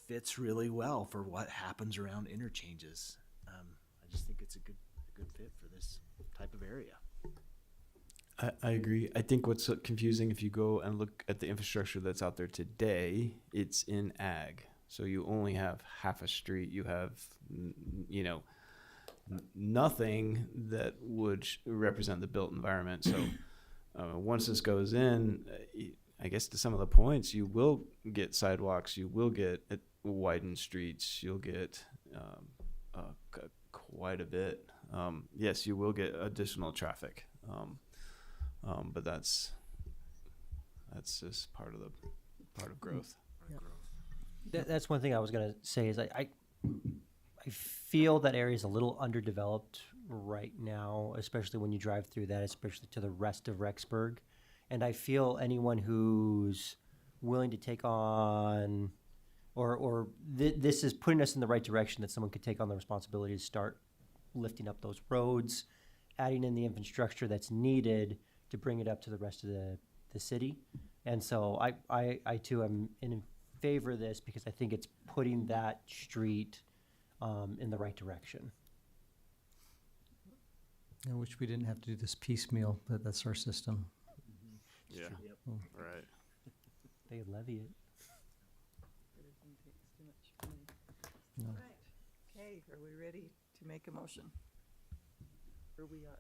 fits really well for what happens around interchanges. I just think it's a good fit for this type of area. I agree. I think what's so confusing, if you go and look at the infrastructure that's out there today, it's in ag. So you only have half a street. You have, nothing that would represent the built environment. So once this goes in, I guess to some of the points, you will get sidewalks. You will get widened streets. You'll get quite a bit. Yes, you will get additional traffic. But that's just part of growth. That's one thing I was gonna say is I feel that area is a little underdeveloped right now, especially when you drive through that, especially to the rest of Rexburg. And I feel anyone who's willing to take on, this is putting us in the right direction, that someone could take on the responsibility to start lifting up those roads, adding in the infrastructure that's needed to bring it up to the rest of the city. And so I too am in favor of this, because I think it's putting that street in the right direction. I wish we didn't have to do this piecemeal, but that's our system. Yeah. Yep. Right. They levy it. Everything takes too much money. No. All right. Okay, are we ready to make a motion? Or we are,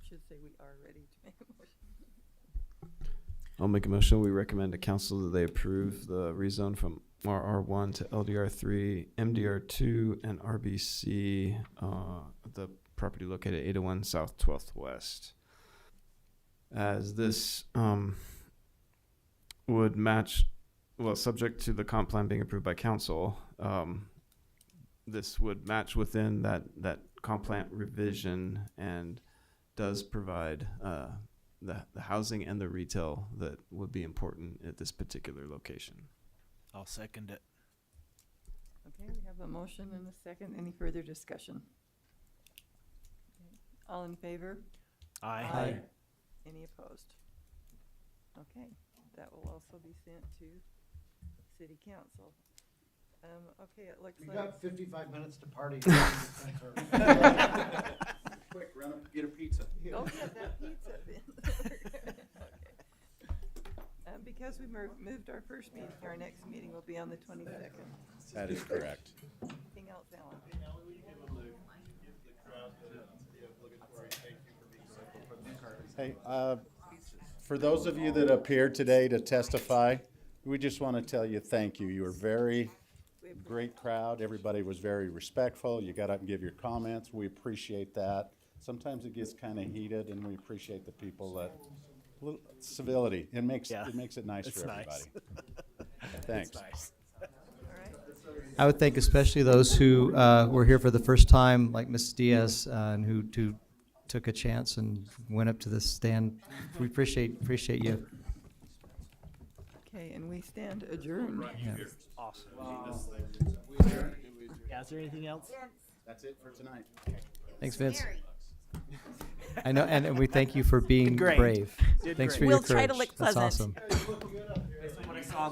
should say we are ready to make a motion. I'll make a motion. We recommend to council that they approve the rezone from RR1 to LDR3, MDR2, and RBC, the property located at 801 South 12th West. As this would match, subject to the comp plan being approved by council, this would match within that comp plan revision and does provide the housing and the retail that would be important at this particular location. I'll second it. Okay, we have a motion and a second. Any further discussion? All in favor? Aye. Any opposed? Okay, that will also be sent to city council. Okay, it looks like. 55 minutes to party. Quick, run up, get a pizza. Go get that pizza then. Okay. Because we moved our first meeting, our next meeting will be on the 22nd. That is correct. Anything else, Alan? Hey, for those of you that appeared today to testify, we just want to tell you thank you. You were very great crowd. Everybody was very respectful. You got up and give your comments. We appreciate that. Sometimes it gets kind of heated, and we appreciate the people that civility. It makes it nice for everybody. Thanks. Nice. I would thank especially those who were here for the first time, like Mrs. Diaz, and who took a chance and went up to the stand. We appreciate you. Okay, and we stand adjourned. Yeah. Awesome. Yeah, is there anything else? That's it for tonight. Thanks, Vince. I know, and we thank you for being Did great. brave. Did Thanks great. for your We'll try courage. to look That's pleasant. awesome. Based on what I saw